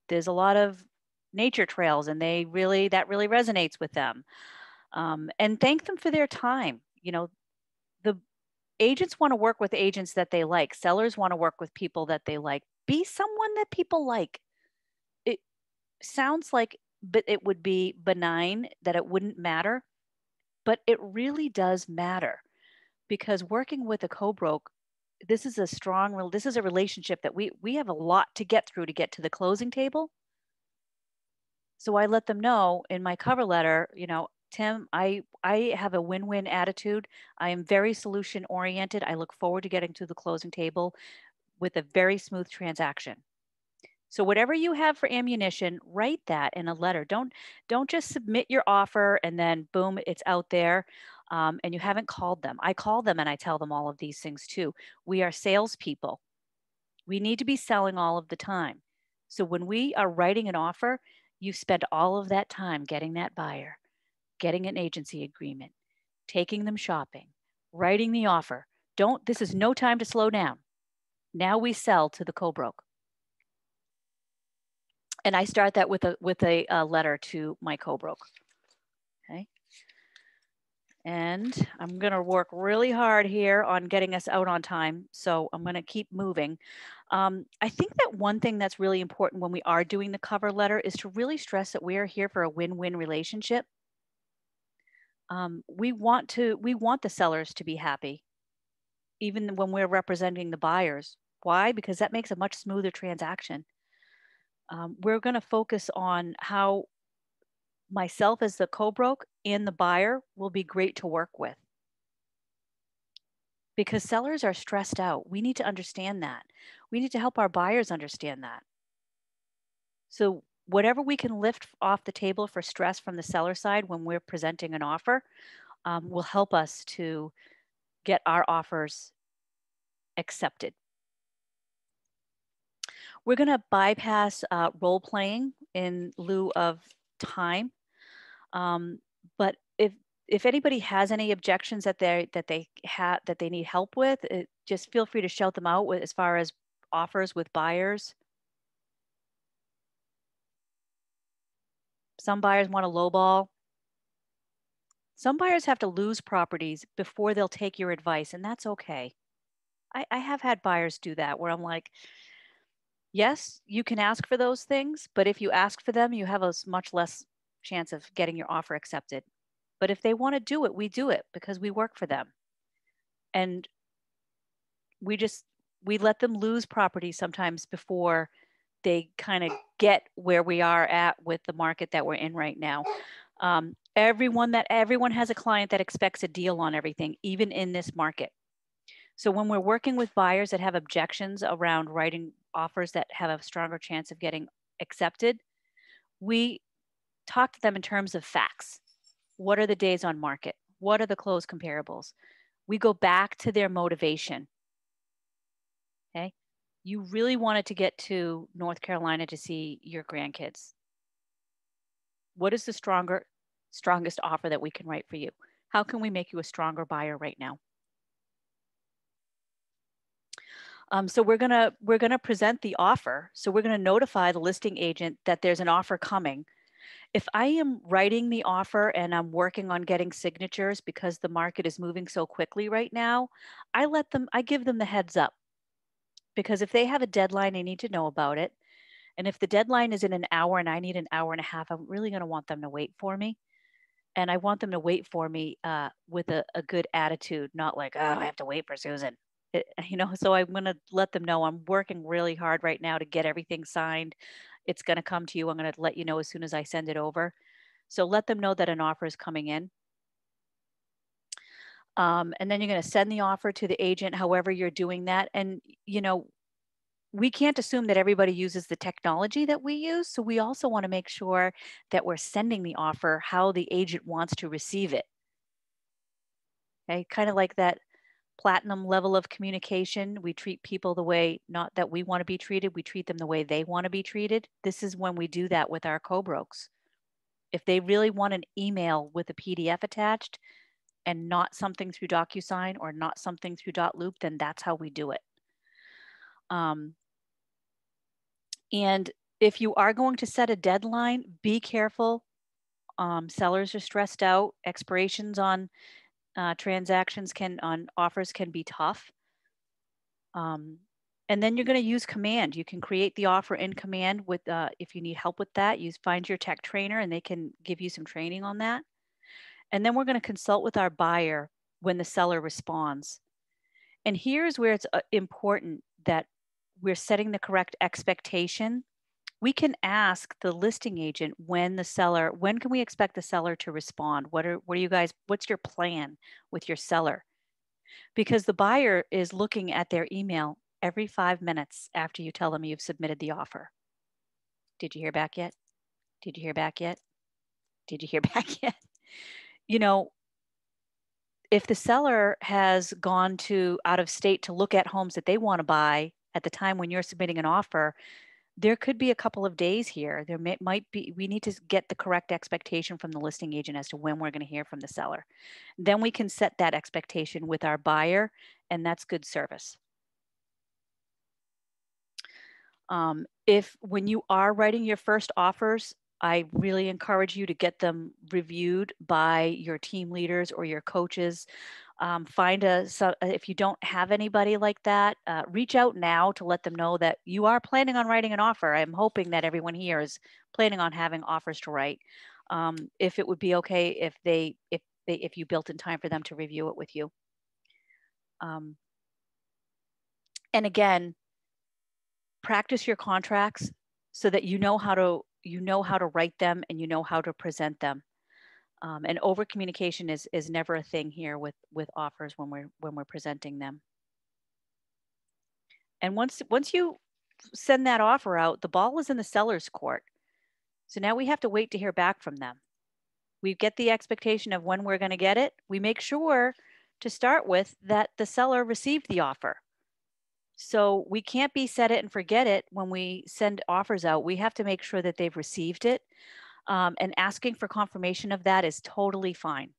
There's a lot of nature trails, and that really resonates with them. And thank them for their time. You know, the agents want to work with agents that they like. Sellers want to work with people that they like. Be someone that people like. It sounds like, but it would be benign, that it wouldn't matter, but it really does matter, because working with a co-broke, this is a relationship that we have a lot to get through to get to the closing table. So I let them know in my cover letter, you know, Tim, I have a win-win attitude. I am very solution oriented. I look forward to getting to the closing table with a very smooth transaction. So whatever you have for ammunition, write that in a letter. Don't just submit your offer and then boom, it's out there, and you haven't called them. I call them and I tell them all of these things too. We are salespeople. We need to be selling all of the time. So when we are writing an offer, you spend all of that time getting that buyer, getting an agency agreement, taking them shopping, writing the offer. This is no time to slow down. Now we sell to the co-broke. And I start that with a letter to my co-broke. Okay. And I'm going to work really hard here on getting us out on time. So I'm going to keep moving. I think that one thing that's really important when we are doing the cover letter is to really stress that we are here for a win-win relationship. We want the sellers to be happy, even when we're representing the buyers. Why? Because that makes a much smoother transaction. We're going to focus on how myself as the co-broke and the buyer will be great to work with. Because sellers are stressed out. We need to understand that. We need to help our buyers understand that. So whatever we can lift off the table for stress from the seller side when we're presenting an offer will help us to get our offers accepted. We're going to bypass role playing in lieu of time. But if anybody has any objections that they need help with, just feel free to shout them out as far as offers with buyers. Some buyers want to lowball. Some buyers have to lose properties before they'll take your advice, and that's okay. I have had buyers do that where I'm like, yes, you can ask for those things, but if you ask for them, you have a much less chance of getting your offer accepted. But if they want to do it, we do it because we work for them. And we let them lose property sometimes before they kind of get where we are at with the market that we're in right now. Everyone has a client that expects a deal on everything, even in this market. So when we're working with buyers that have objections around writing offers that have a stronger chance of getting accepted, we talk to them in terms of facts. What are the days on market? What are the closed comparables? We go back to their motivation. Okay. You really wanted to get to North Carolina to see your grandkids. What is the strongest offer that we can write for you? How can we make you a stronger buyer right now? So we're gonna present the offer. So we're gonna notify the listing agent that there's an offer coming. If I am writing the offer and I'm working on getting signatures because the market is moving so quickly right now, I give them the heads up. Because if they have a deadline, I need to know about it. And if the deadline is in an hour and I need an hour and a half, I'm really gonna want them to wait for me. And I want them to wait for me with a good attitude, not like, oh, I have to wait for Susan. So I'm going to let them know I'm working really hard right now to get everything signed. It's going to come to you. I'm going to let you know as soon as I send it over. So let them know that an offer is coming in. And then you're going to send the offer to the agent, however you're doing that. And, we can't assume that everybody uses the technology that we use. So we also want to make sure that we're sending the offer how the agent wants to receive it. Okay, kind of like that platinum level of communication. We treat people the way, not that we want to be treated, we treat them the way they want to be treated. This is when we do that with our co-brokes. If they really want an email with a PDF attached and not something through DocuSign or not something through .loop, then that's how we do it. And if you are going to set a deadline, be careful. Sellers are stressed out. Expirations on transactions on offers can be tough. And then you're going to use Command. You can create the offer in Command with, if you need help with that, find your tech trainer and they can give you some training on that. And then we're going to consult with our buyer when the seller responds. And here's where it's important that we're setting the correct expectation. We can ask the listing agent when can we expect the seller to respond? What's your plan with your seller? Because the buyer is looking at their email every 5 minutes after you tell them you've submitted the offer. Did you hear back yet? Did you hear back yet? Did you hear back yet? If the seller has gone out of state to look at homes that they want to buy at the time when you're submitting an offer, there could be a couple of days here. We need to get the correct expectation from the listing agent as to when we're going to hear from the seller. Then we can set that expectation with our buyer, and that's good service. When you are writing your first offers, I really encourage you to get them reviewed by your team leaders or your coaches. If you don't have anybody like that, reach out now to let them know that you are planning on writing an offer. I'm hoping that everyone here is planning on having offers to write. If it would be okay if you built in time for them to review it with you. And again, practice your contracts so that you know how to write them and you know how to present them. And over communication is never a thing here with offers when we're presenting them. And once you send that offer out, the ball is in the seller's court. So now we have to wait to hear back from them. We get the expectation of when we're going to get it. We make sure to start with that the seller received the offer. So we can't be set it and forget it when we send offers out. We have to make sure that they've received it. And asking for confirmation of that is totally fine.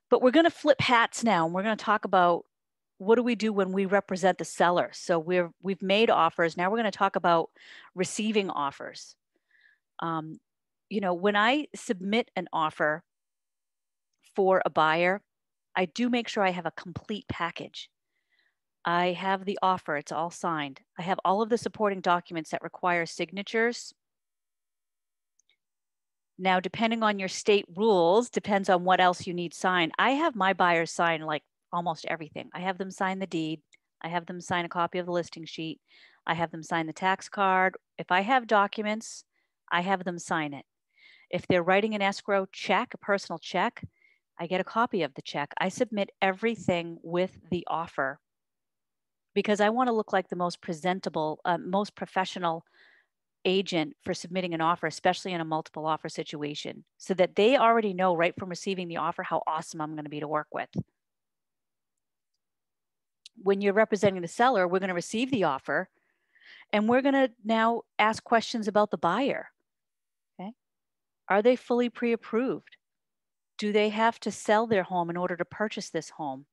But we're going to flip hats now, and we're going to talk about what do we do when we represent the seller. So we've made offers. Now we're going to talk about receiving offers. When I submit an offer for a buyer, I do make sure I have a complete package. I have the offer, it's all signed. I have all of the supporting documents that require signatures. Now, depending on your state rules, depends on what else you need signed. I have my buyers sign like almost everything. I have them sign the deed. I have them sign a copy of the listing sheet. I have them sign the tax card. If I have documents, I have them sign it. If they're writing an escrow check, a personal check, I get a copy of the check. I submit everything with the offer because I want to look like the most presentable, most professional agent for submitting an offer, especially in a multiple offer situation, so that they already know right from receiving the offer how awesome I'm going to be to work with. When you're representing the seller, we're going to receive the offer and we're going to now ask questions about the buyer. Okay. Are they fully pre-approved? Do they have to sell their home in order to purchase this home?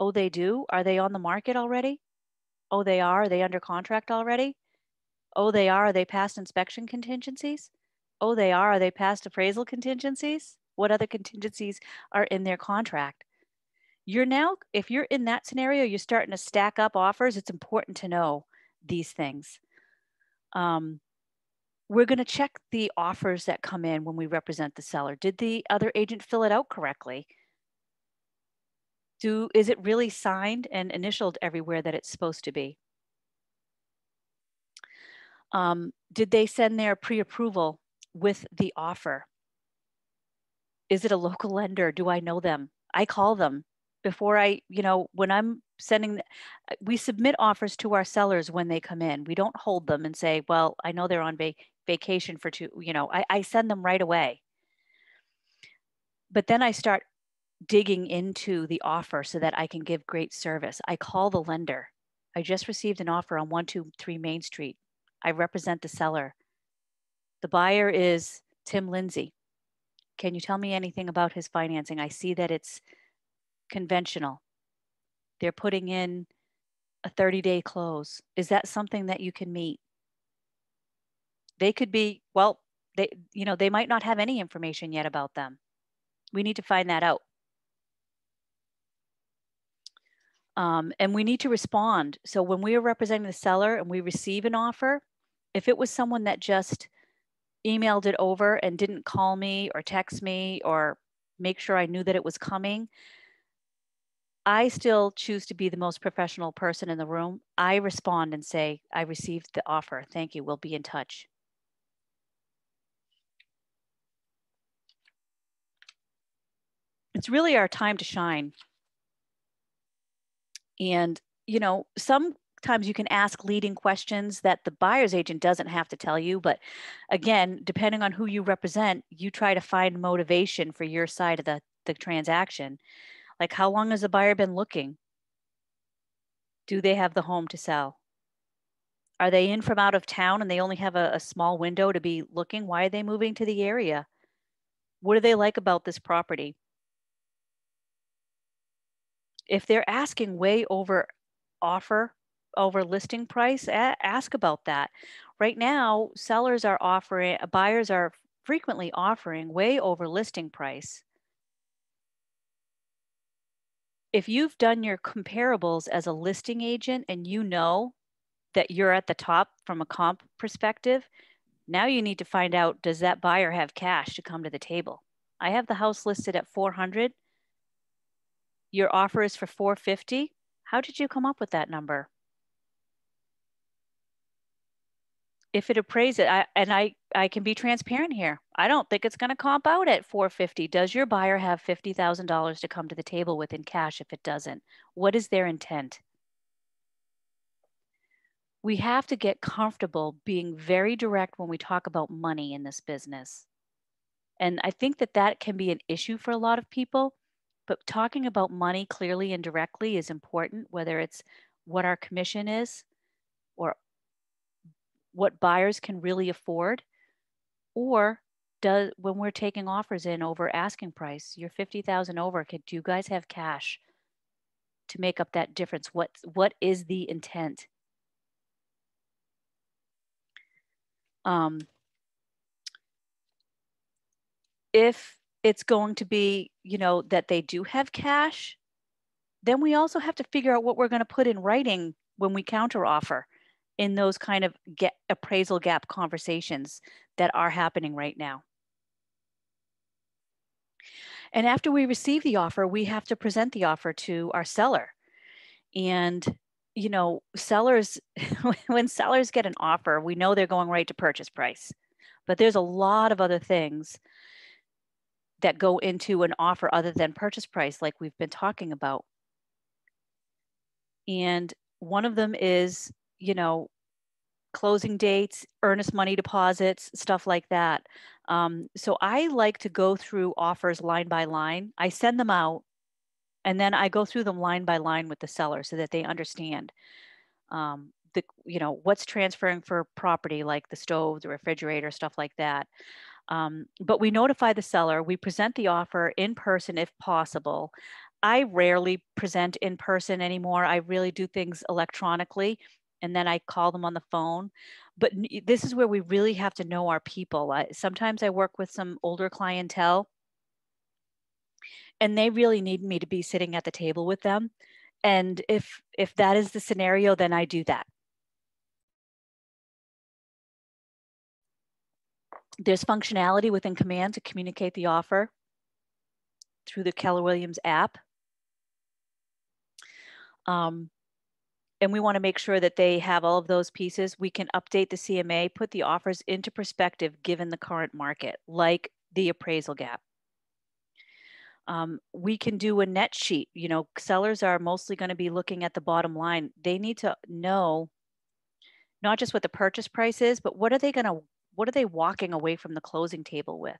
Oh, they do? Are they on the market already? Oh, they are? Are they under contract already? Oh, they are? Are they past inspection contingencies? Oh, they are? Are they past appraisal contingencies? What other contingencies are in their contract? You're now, if you're in that scenario, you're starting to stack up offers. It's important to know these things. We're going to check the offers that come in when we represent the seller. Did the other agent fill it out correctly? Is it really signed and initialed everywhere that it's supposed to be? Did they send their pre-approval with the offer? Is it a local lender? Do I know them? I call them before when I'm sending, we submit offers to our sellers when they come in. We don't hold them and say, well, I know they're on vacation for I send them right away. But then I start digging into the offer so that I can give great service. I call the lender. I just received an offer on 123 Main Street. I represent the seller. The buyer is Tim Lindsay. Can you tell me anything about his financing? I see that it's conventional. They're putting in a 30-day close. Is that something that you can meet? They could be, well, they might not have any information yet about them. We need to find that out. And we need to respond. So when we are representing the seller and we receive an offer, if it was someone that just emailed it over and didn't call me or text me or make sure I knew that it was coming, I still choose to be the most professional person in the room. I respond and say, I received the offer. Thank you. We'll be in touch. It's really our time to shine. And, sometimes you can ask leading questions that the buyer's agent doesn't have to tell you. But again, depending on who you represent, you try to find motivation for your side of the transaction. Like, how long has the buyer been looking? Do they have the home to sell? Are they in from out of town and they only have a small window to be looking? Why are they moving to the area? What do they like about this property? If they're asking way over listing price, ask about that. Right now, buyers are frequently offering way over listing price. If you've done your comparables as a listing agent and you know that you're at the top from a comp perspective, now you need to find out, does that buyer have cash to come to the table? I have the house listed at 400. Your offer is for 450. How did you come up with that number? If it appraises it, I can be transparent here. I don't think it's going to comp out at 450. Does your buyer have $50,000 to come to the table with in cash? If it doesn't, what is their intent? We have to get comfortable being very direct when we talk about money in this business. And I think that can be an issue for a lot of people. But talking about money clearly and directly is important, whether it's what our commission is or what buyers can really afford, or when we're taking offers in over asking price, you're 50,000 over, do you guys have cash to make up that difference? What is the intent? If it's going to be, that they do have cash, then we also have to figure out what we're going to put in writing when we counter offer in those kind of appraisal gap conversations that are happening right now. And after we receive the offer, we have to present the offer to our seller. And, sellers, when sellers get an offer, we know they're going right to purchase price. But there's a lot of other things that go into an offer other than purchase price, like we've been talking about. And One of them is, you know, closing dates, earnest money deposits, stuff like that. So I like to go through offers line by line. I send them out and then I go through them line by line with the seller so that they understand you know, what's transferring for property, like the stove, the refrigerator, stuff like that. But we notify the seller, we present the offer in person if possible. I rarely present in person anymore. I really do things electronically and then I call them on the phone. But this is where we really have to know our people. Sometimes I work with some older clientele and they really need me to be sitting at the table with them. And if that is the scenario, then I do that. There's functionality within Command to communicate the offer through the Keller Williams app. And we want to make sure that they have all of those pieces. We can update the CMA, put the offers into perspective given the current market, like the appraisal gap. We can do a net sheet. You know, sellers are mostly going to be looking at the bottom line. They need to know not just what the purchase price is, but what are they walking away from the closing table with?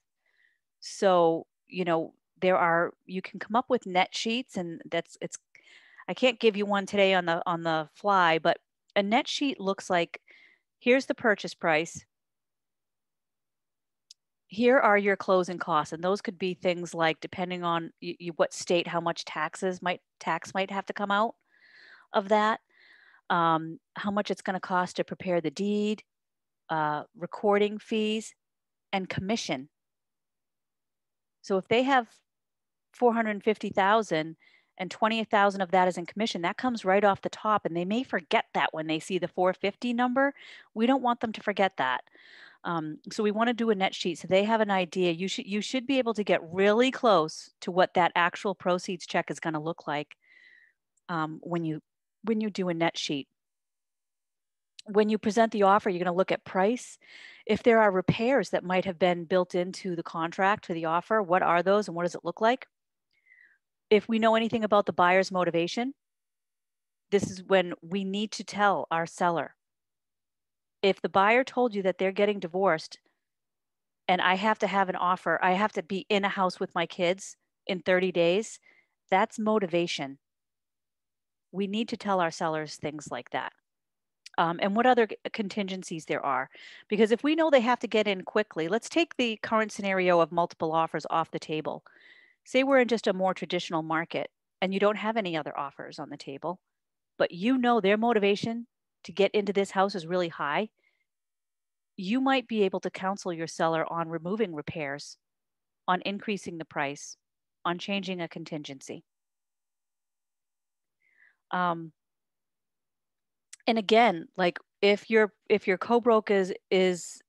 So, you know, you can come up with net sheets, and I can't give you one today on the fly, but a net sheet looks like, here's the purchase price. Here are your closing costs. And those could be things like, depending on what state, how much tax might have to come out of that, how much it's going to cost to prepare the deed, recording fees, and commission. So if they have $450,000 and 20,000 of that is in commission, that comes right off the top, and they may forget that when they see the 450 number. We don't want them to forget that. So we want to do a net sheet so they have an idea. You should be able to get really close to what that actual proceeds check is going to look like when you do a net sheet. When you present the offer, you're going to look at price. If there are repairs that might have been built into the contract to the offer, what are those and what does it look like? If we know anything about the buyer's motivation, this is when we need to tell our seller. If the buyer told you that they're getting divorced and I have to have an offer, I have to be in a house with my kids in 30 days, that's motivation. We need to tell our sellers things like that. And what other contingencies there are. Because if we know they have to get in quickly, let's take the current scenario of multiple offers off the table. Say we're in just a more traditional market and you don't have any other offers on the table, but you know their motivation to get into this house is really high. You might be able to counsel your seller on removing repairs, on increasing the price, on changing a contingency. And again, like if your co-broke is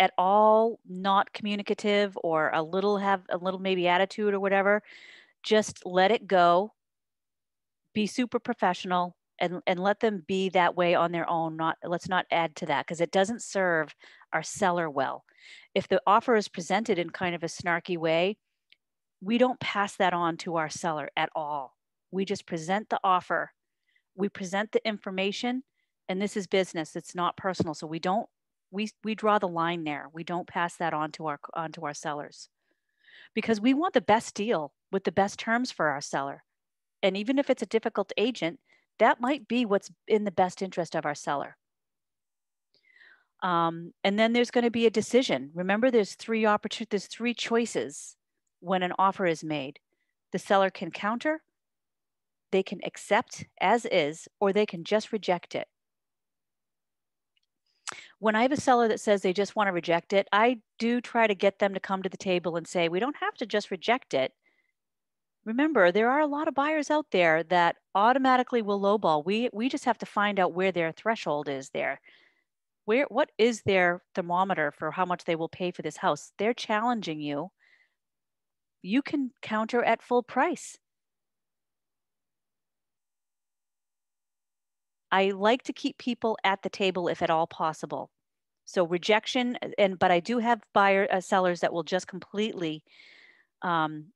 at all not communicative or have a little maybe attitude or whatever, just let it go. Be super professional and let them be that way on their own. Let's not add to that because it doesn't serve our seller well. If the offer is presented in kind of a snarky way, we don't pass that on to our seller at all. We just present the offer. We present the information, and this is business. It's not personal. So we draw the line there. We don't pass that on to our sellers because we want the best deal with the best terms for our seller. And even if it's a difficult agent, that might be what's in the best interest of our seller. And then there's going to be a decision. Remember, there's three choices when an offer is made. The seller can counter, they can accept as is, or they can just reject it. When I have a seller that says they just want to reject it, I do try to get them to come to the table and say, we don't have to just reject it. Remember, there are a lot of buyers out there that automatically will lowball. We just have to find out where their threshold is there. What is their thermometer for how much they will pay for this house? They're challenging you. You can counter at full price. I like to keep people at the table if at all possible. So rejection, but I do have sellers that will just completely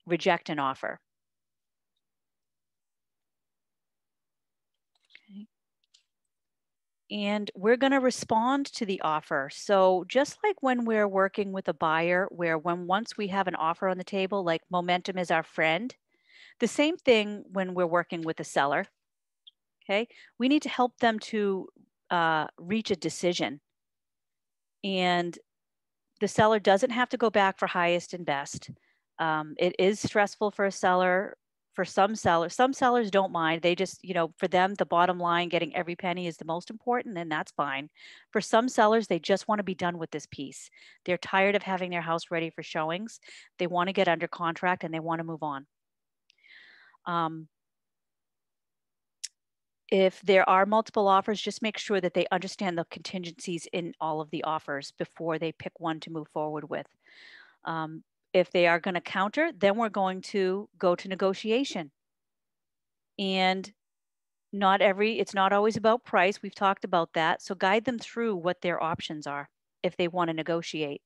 reject an offer. Okay. and we're going to respond to the offer. So just like when we're working with a buyer, where once we have an offer on the table, like momentum is our friend, the same thing when we're working with a seller. Okay, we need to help them to reach a decision, and the seller doesn't have to go back for highest and best. It is stressful for a seller. For some sellers don't mind. They just, for them, the bottom line, getting every penny is the most important, and that's fine. For some sellers, they just want to be done with this piece. They're tired of having their house ready for showings. They want to get under contract and they want to move on. If there are multiple offers, just make sure that they understand the contingencies in all of the offers before they pick one to move forward with. If they are going to counter, then we're going to go to negotiation. And it's not always about price. We've talked about that. So guide them through what their options are if they want to negotiate.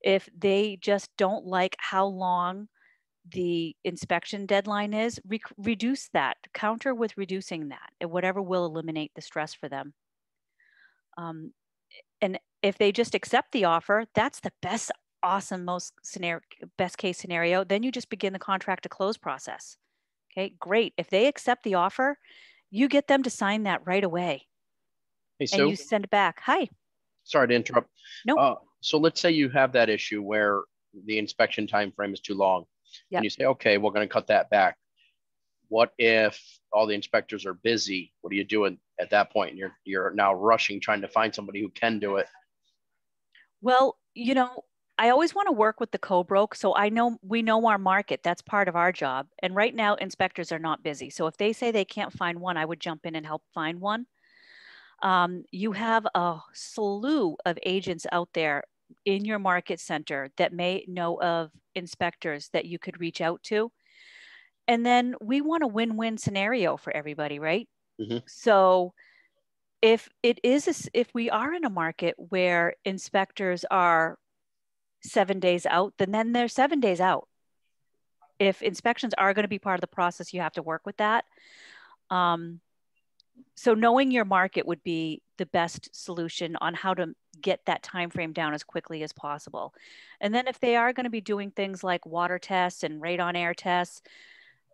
If they just don't like how long the inspection deadline is, reduce that, counter with reducing that, and whatever will eliminate the stress for them. And if they just accept the offer, that's the best, awesome, best case scenario. Then you just begin the contract to close process. Okay, great. If they accept the offer, you get them to sign that right away. Hey, Sue. And you send it back. Hi. Sorry to interrupt. No. So let's say you have that issue where the inspection time frame is too long. Yep. And you say, okay, we're going to cut that back. What if all the inspectors are busy? What are you doing at that point? You're now rushing, trying to find somebody who can do it. Well, I always want to work with the co-broke. So we know our market. That's part of our job. And right now, inspectors are not busy. So if they say they can't find one, I would jump in and help find one. You have a slew of agents out there in your market center that may know of inspectors that you could reach out to. And then we want a win-win scenario for everybody, right? Mm-hmm. So if we are in a market where inspectors are 7 days out, then they're 7 days out. If inspections are going to be part of the process, you have to work with that. So knowing your market would be the best solution on how to get that time frame down as quickly as possible. And then if they are going to be doing things like water tests and radon air tests,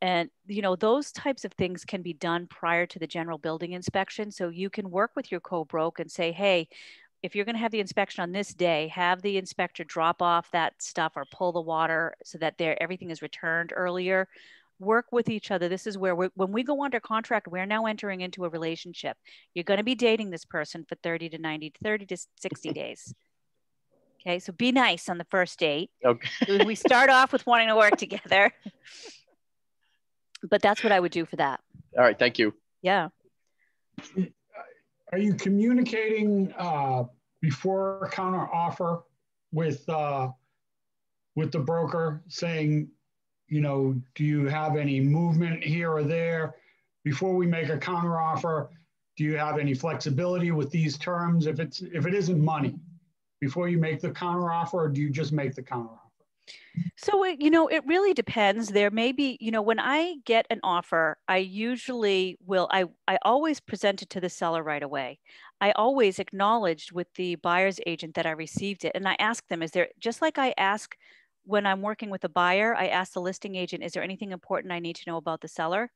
and those types of things can be done prior to the general building inspection. So you can work with your co-broke and say, hey, if you're going to have the inspection on this day, have the inspector drop off that stuff or pull the water so that everything is returned earlier. Work with each other. This is where when we go under contract, we're now entering into a relationship. You're going to be dating this person for 30 to 60 days. Okay, so be nice on the first date. Okay. We start off with wanting to work together. But that's what I would do for that. All right, thank you. Yeah. Are you communicating before a counter offer with the broker saying, do you have any movement here or there before we make a counter offer? Do you have any flexibility with these terms? If it isn't money, before you make the counter offer, or do you just make the counter offer? So, it really depends. There may be, when I get an offer, I usually I always present it to the seller right away. I always acknowledged with the buyer's agent that I received it. And I ask them, just like I ask when I'm working with a buyer, I ask the listing agent, is there anything important I need to know about the seller?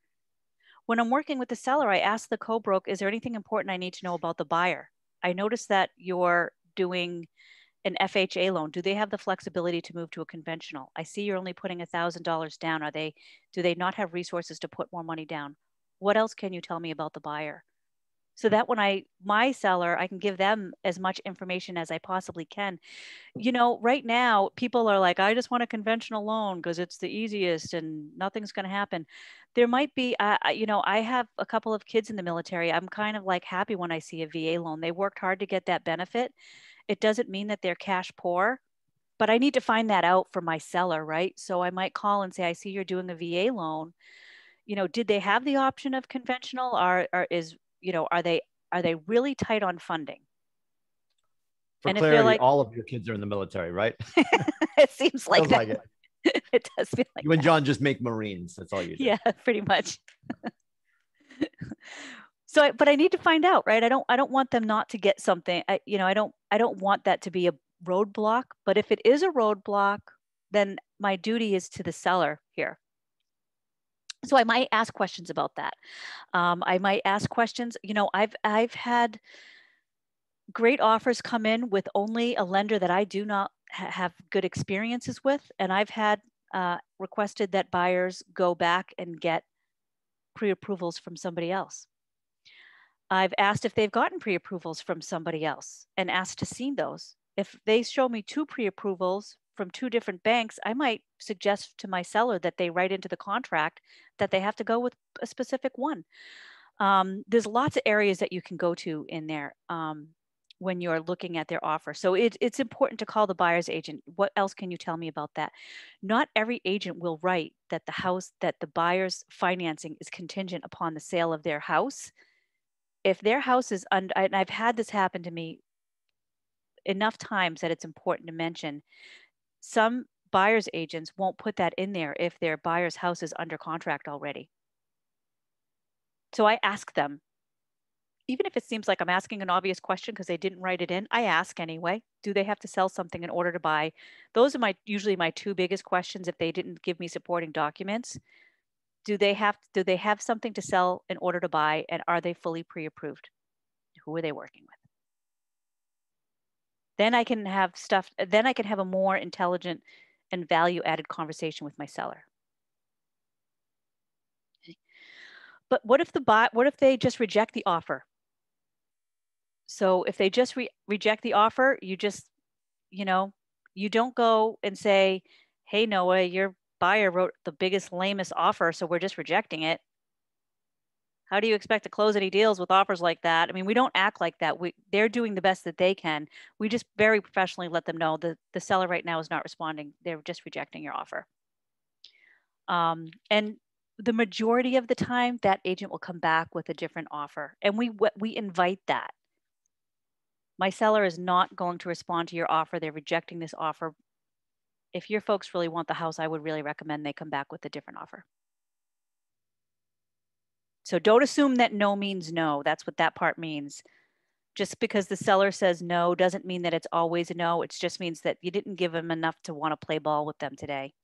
When I'm working with the seller, I ask the co-broke, is there anything important I need to know about the buyer? I noticed that you're doing an FHA loan. Do they have the flexibility to move to a conventional? I see you're only putting $1,000 down. Do they not have resources to put more money down? What else can you tell me about the buyer? So that when my seller, I can give them as much information as I possibly can. Right now, people are like, I just want a conventional loan because it's the easiest and nothing's going to happen. There might be, I have a couple of kids in the military. I'm kind of like happy when I see a VA loan. They worked hard to get that benefit. It doesn't mean that they're cash poor, but I need to find that out for my seller, right? So I might call and say, I see you're doing a VA loan. Did they have the option of conventional, or are they really tight on funding? For clarity, all of your kids are in the military, right? It seems like that. Like it does feel like you and John just make Marines. That's all you do. Yeah, pretty much. So, but I need to find out, right? I don't want them not to get something. I don't want that to be a roadblock, but if it is a roadblock, then my duty is to the seller here. So I might ask questions about that. I might ask questions, I've had great offers come in with only a lender that I do not have good experiences with. And I've had requested that buyers go back and get pre-approvals from somebody else. I've asked if they've gotten pre-approvals from somebody else and asked to see those. If they show me 2 pre-approvals from 2 different banks, I might suggest to my seller that they write into the contract that they have to go with a specific one. There's lots of areas that you can go to in there when you're looking at their offer. So it's important to call the buyer's agent. What else can you tell me about that? Not every agent will write that the buyer's financing is contingent upon the sale of their house. If their house is under, and I've had this happen to me enough times that it's important to mention, some buyer's agents won't put that in there if their buyer's house is under contract already. So I ask them, even if it seems like I'm asking an obvious question because they didn't write it in, I ask anyway. Do they have to sell something in order to buy? Those are usually my 2 biggest questions if they didn't give me supporting documents. Do they have something to sell in order to buy, and are they fully pre-approved? Who are they working with? Then I can have a more intelligent and value-added conversation with my seller. But what if they just reject the offer? So if they just reject the offer, you don't go and say, hey, Noah, your buyer wrote the biggest, lamest offer, so we're just rejecting it. How do you expect to close any deals with offers like that? I mean, we don't act like that. They're doing the best that they can. We just very professionally let them know that the seller right now is not responding. They're just rejecting your offer. And the majority of the time, that agent will come back with a different offer. And we invite that. My seller is not going to respond to your offer. They're rejecting this offer. If your folks really want the house, I would really recommend they come back with a different offer. So don't assume that no means no. That's what that part means. Just because the seller says no doesn't mean that it's always a no. It just means that you didn't give them enough to want to play ball with them today.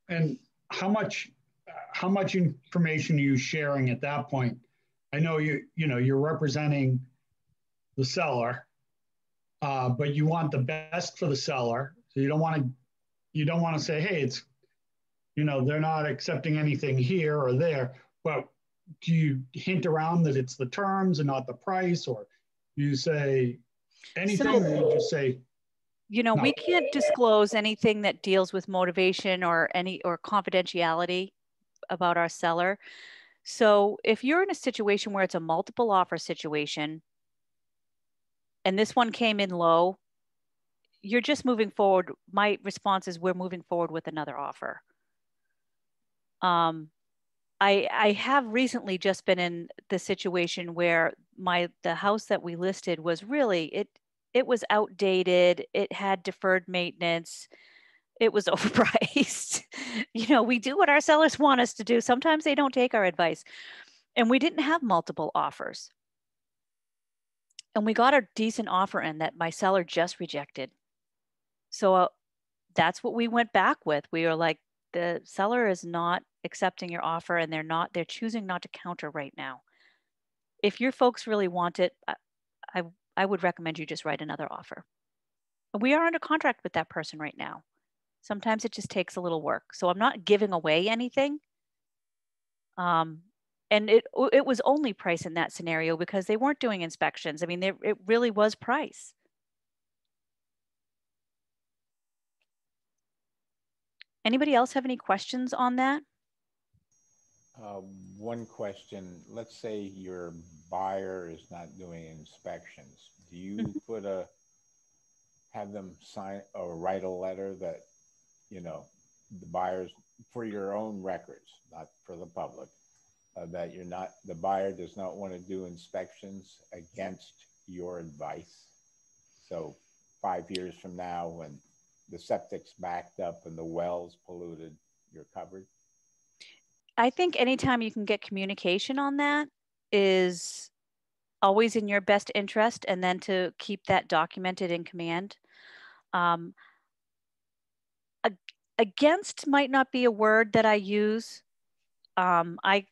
And how much information are you sharing at that point? I know you're representing the seller, but you want the best for the seller. So you don't want to say, hey, it's, they're not accepting anything here or there. But do you hint around that it's the terms and not the price, or you say anything, or you just say, no. We can't disclose anything that deals with motivation or confidentiality about our seller. So if you're in a situation where it's a multiple offer situation, and this one came in low, you're just moving forward. My response is we're moving forward with another offer. I have recently just been in the situation where the house that we listed was really, it was outdated. It had deferred maintenance. It was overpriced. We do what our sellers want us to do. Sometimes they don't take our advice. And we didn't have multiple offers. And we got a decent offer in that my seller just rejected. So that's what we went back with. We were like, the seller is not accepting your offer, and they're choosing not to counter right now. If your folks really want it, I would recommend you just write another offer. We are under contract with that person right now. Sometimes it just takes a little work. So I'm not giving away anything. And it was only price in that scenario because they weren't doing inspections. I mean, it really was price. Anybody else have any questions on that? One question. Let's say your buyer is not doing inspections. Do you have them sign or write a letter that, the buyers, for your own records, not for the public, that the buyer does not want to do inspections against your advice? So 5 years from now, when the septic's backed up and the well's polluted, you're covered? I think anytime you can get communication on that is always in your best interest, and then to keep that documented in command. Against might not be a word that I use. I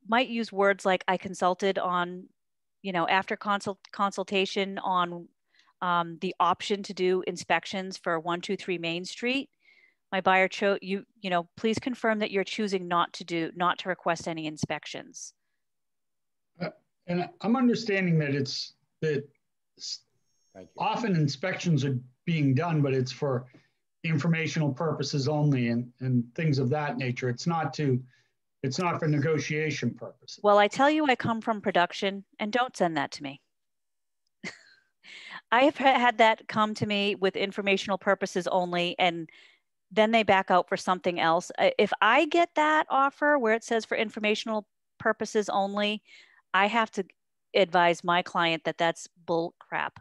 might use words like I consulted on, after consultation on the option to do inspections for 123 Main Street. My buyer chose please confirm that you're choosing not to request any inspections. And I'm understanding that often inspections are being done, but it's for informational purposes only and things of that nature. It's not for negotiation purposes. Well, I tell you, I come from production, and don't send that to me. I have had that come to me with informational purposes only, and then they back out for something else. If I get that offer where it says for informational purposes only, I have to advise my client that that's bull crap.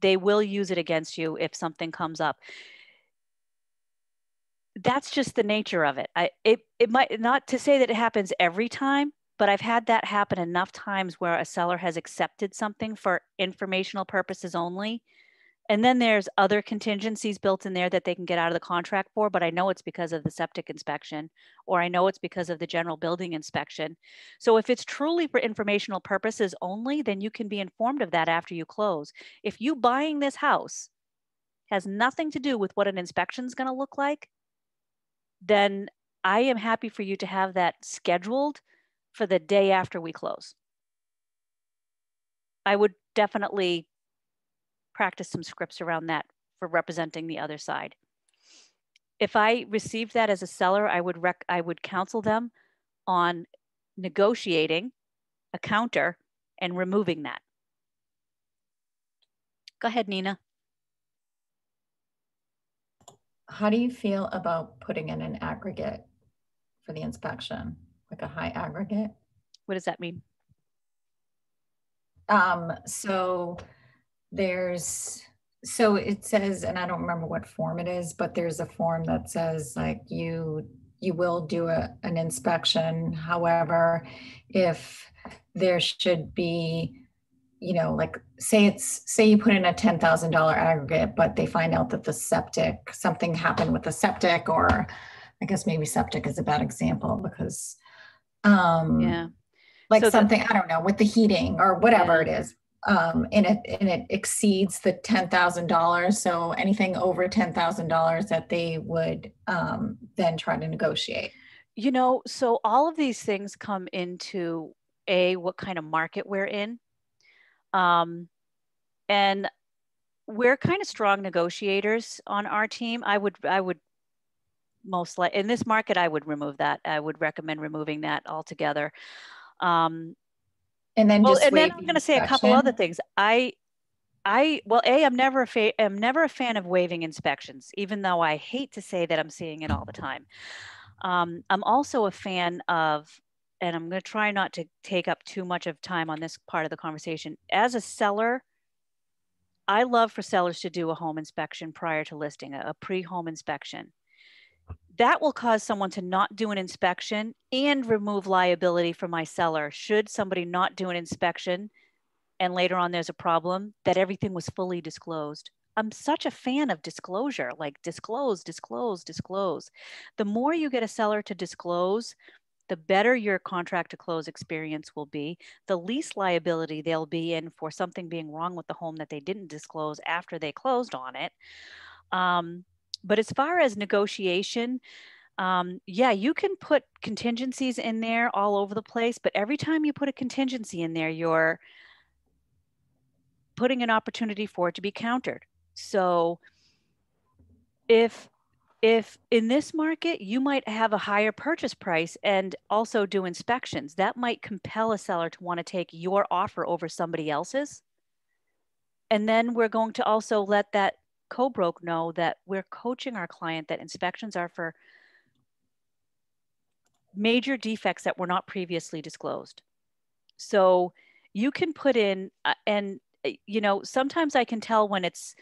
They will use it against you if something comes up. That's just the nature of it. It might, not to say that it happens every time, but I've had that happen enough times where a seller has accepted something for informational purposes only. And then there's other contingencies built in there that they can get out of the contract for, but I know it's because of the septic inspection, or I know it's because of the general building inspection. So if it's truly for informational purposes only, then you can be informed of that after you close. If you buying this house has nothing to do with what an inspection is going to look like, then I am happy for you to have that scheduled for the day after we close. I would definitely practice some scripts around that for representing the other side. If I received that as a seller, I would counsel them on negotiating a counter and removing that. Go ahead, Nina. How do you feel about putting in an aggregate for the inspection, like a high aggregate? What does that mean? So it says, and I don't remember what form it is, but there's a form that says like you will do an inspection. However, if there should be, like say you put in a $10,000 aggregate, but they find out that something happened with the septic, or I guess maybe septic is a bad example because, yeah. Like so something, I don't know, with the heating or whatever it is. And it exceeds the $10,000. So anything over $10,000 that they would then try to negotiate. So all of these things come into what kind of market we're in. And we're kind of strong negotiators on our team. I would most likely, in this market, I would remove that. I would recommend removing that altogether. And then I'm going to say a couple other things. I'm never a fan of waiving inspections, even though I hate to say that I'm seeing it all the time. I'm also a fan of, and I'm going to try not to take up too much of time on this part of the conversation. As a seller, I love for sellers to do a home inspection prior to listing, a pre-home inspection. That will cause someone to not do an inspection and remove liability for my seller should somebody not do an inspection and later on there's a problem, that everything was fully disclosed. I'm such a fan of disclosure, like disclose, disclose, disclose. The more you get a seller to disclose, the better your contract to close experience will be, the least liability they'll be in for something being wrong with the home that they didn't disclose after they closed on it. But as far as negotiation, yeah, you can put contingencies in there all over the place, but every time you put a contingency in there, you're putting an opportunity for it to be countered. So if in this market, you might have a higher purchase price and also do inspections, that might compel a seller to want to take your offer over somebody else's. And then we're going to also let that co-broke know that we're coaching our client that inspections are for major defects that were not previously disclosed. So you can put in, sometimes I can tell when it's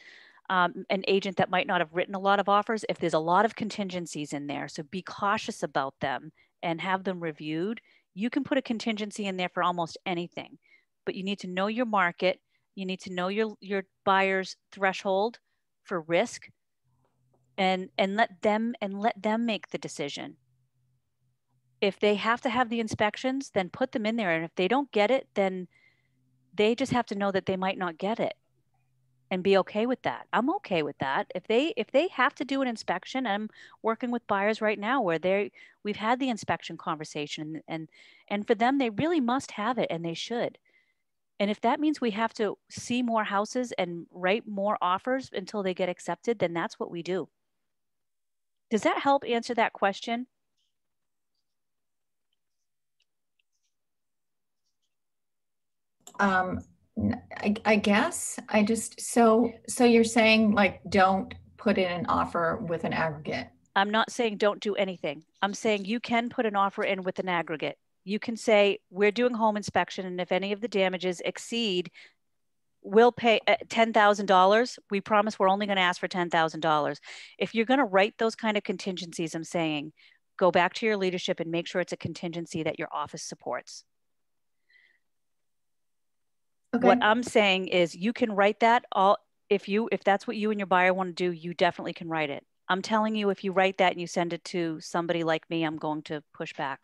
an agent that might not have written a lot of offers, if there's a lot of contingencies in there. So be cautious about them and have them reviewed. You can put a contingency in there for almost anything. but you need to know your market. You need to know your buyer's threshold for risk, and let them make the decision. If they have to have the inspections, then put them in there. And if they don't get it, then they just have to know that they might not get it and be okay with that. I'm okay with that. If they have to do an inspection, I'm working with buyers right now where we've had the inspection conversation, and for them, they really must have it, and they should. And if that means we have to see more houses and write more offers until they get accepted, then that's what we do. Does that help answer that question? I guess I just, so you're saying like, don't put in an offer with an aggregate. I'm not saying don't do anything. I'm saying you can put an offer in with an aggregate. You can say, we're doing home inspection, and if any of the damages exceed, we'll pay $10,000. We promise we're only going to ask for $10,000. If you're going to write those kind of contingencies, I'm saying, go back to your leadership and make sure it's a contingency that your office supports. Okay. What I'm saying is you can write that all, if that's what you and your buyer want to do, you definitely can write it. I'm telling you, if you write that and you send it to somebody like me, I'm going to push back,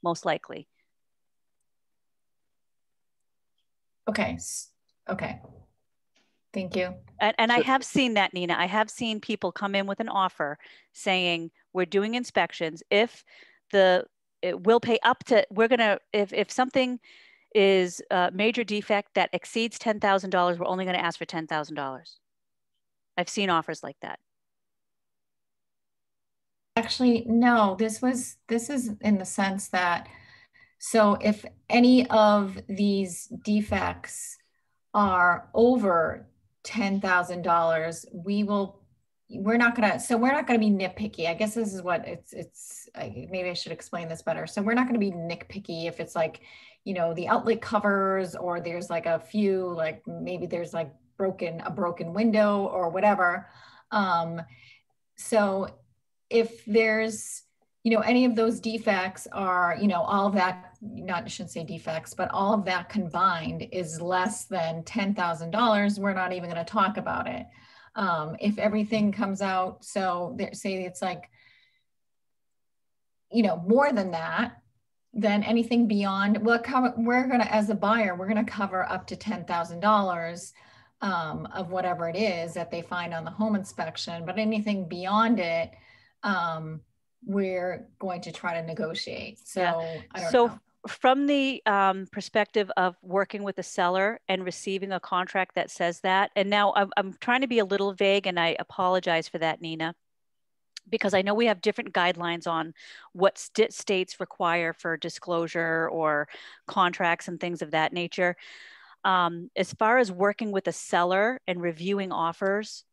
most likely. Okay. Okay. Thank you. And I have seen that, Nina. I have seen people come in with an offer saying, we're doing inspections. If we'll pay up to, we're going to, if something is a major defect that exceeds $10,000, we're only going to ask for $10,000. I've seen offers like that. Actually, no, this is in the sense that, so if any of these defects are over $10,000, we're not gonna be nitpicky. I guess this is what maybe I should explain this better. So we're not gonna be nitpicky if it's like, the outlet covers, or there's like a few, like maybe there's like a broken window or whatever. So if there's, any of those defects are, all of that, I shouldn't say defects, but all of that combined is less than $10,000, we're not even going to talk about it. If everything comes out, so say it's like, more than that, then anything beyond, we're going to, as a buyer, we're going to cover up to $10,000 of whatever it is that they find on the home inspection. But anything beyond it, we're going to try to negotiate. So yeah. I don't know. From the perspective of working with a seller and receiving a contract that says that, and now I'm trying to be a little vague, and I apologize for that, Nina, because I know we have different guidelines on what states require for disclosure or contracts and things of that nature. As far as working with a seller and reviewing offers,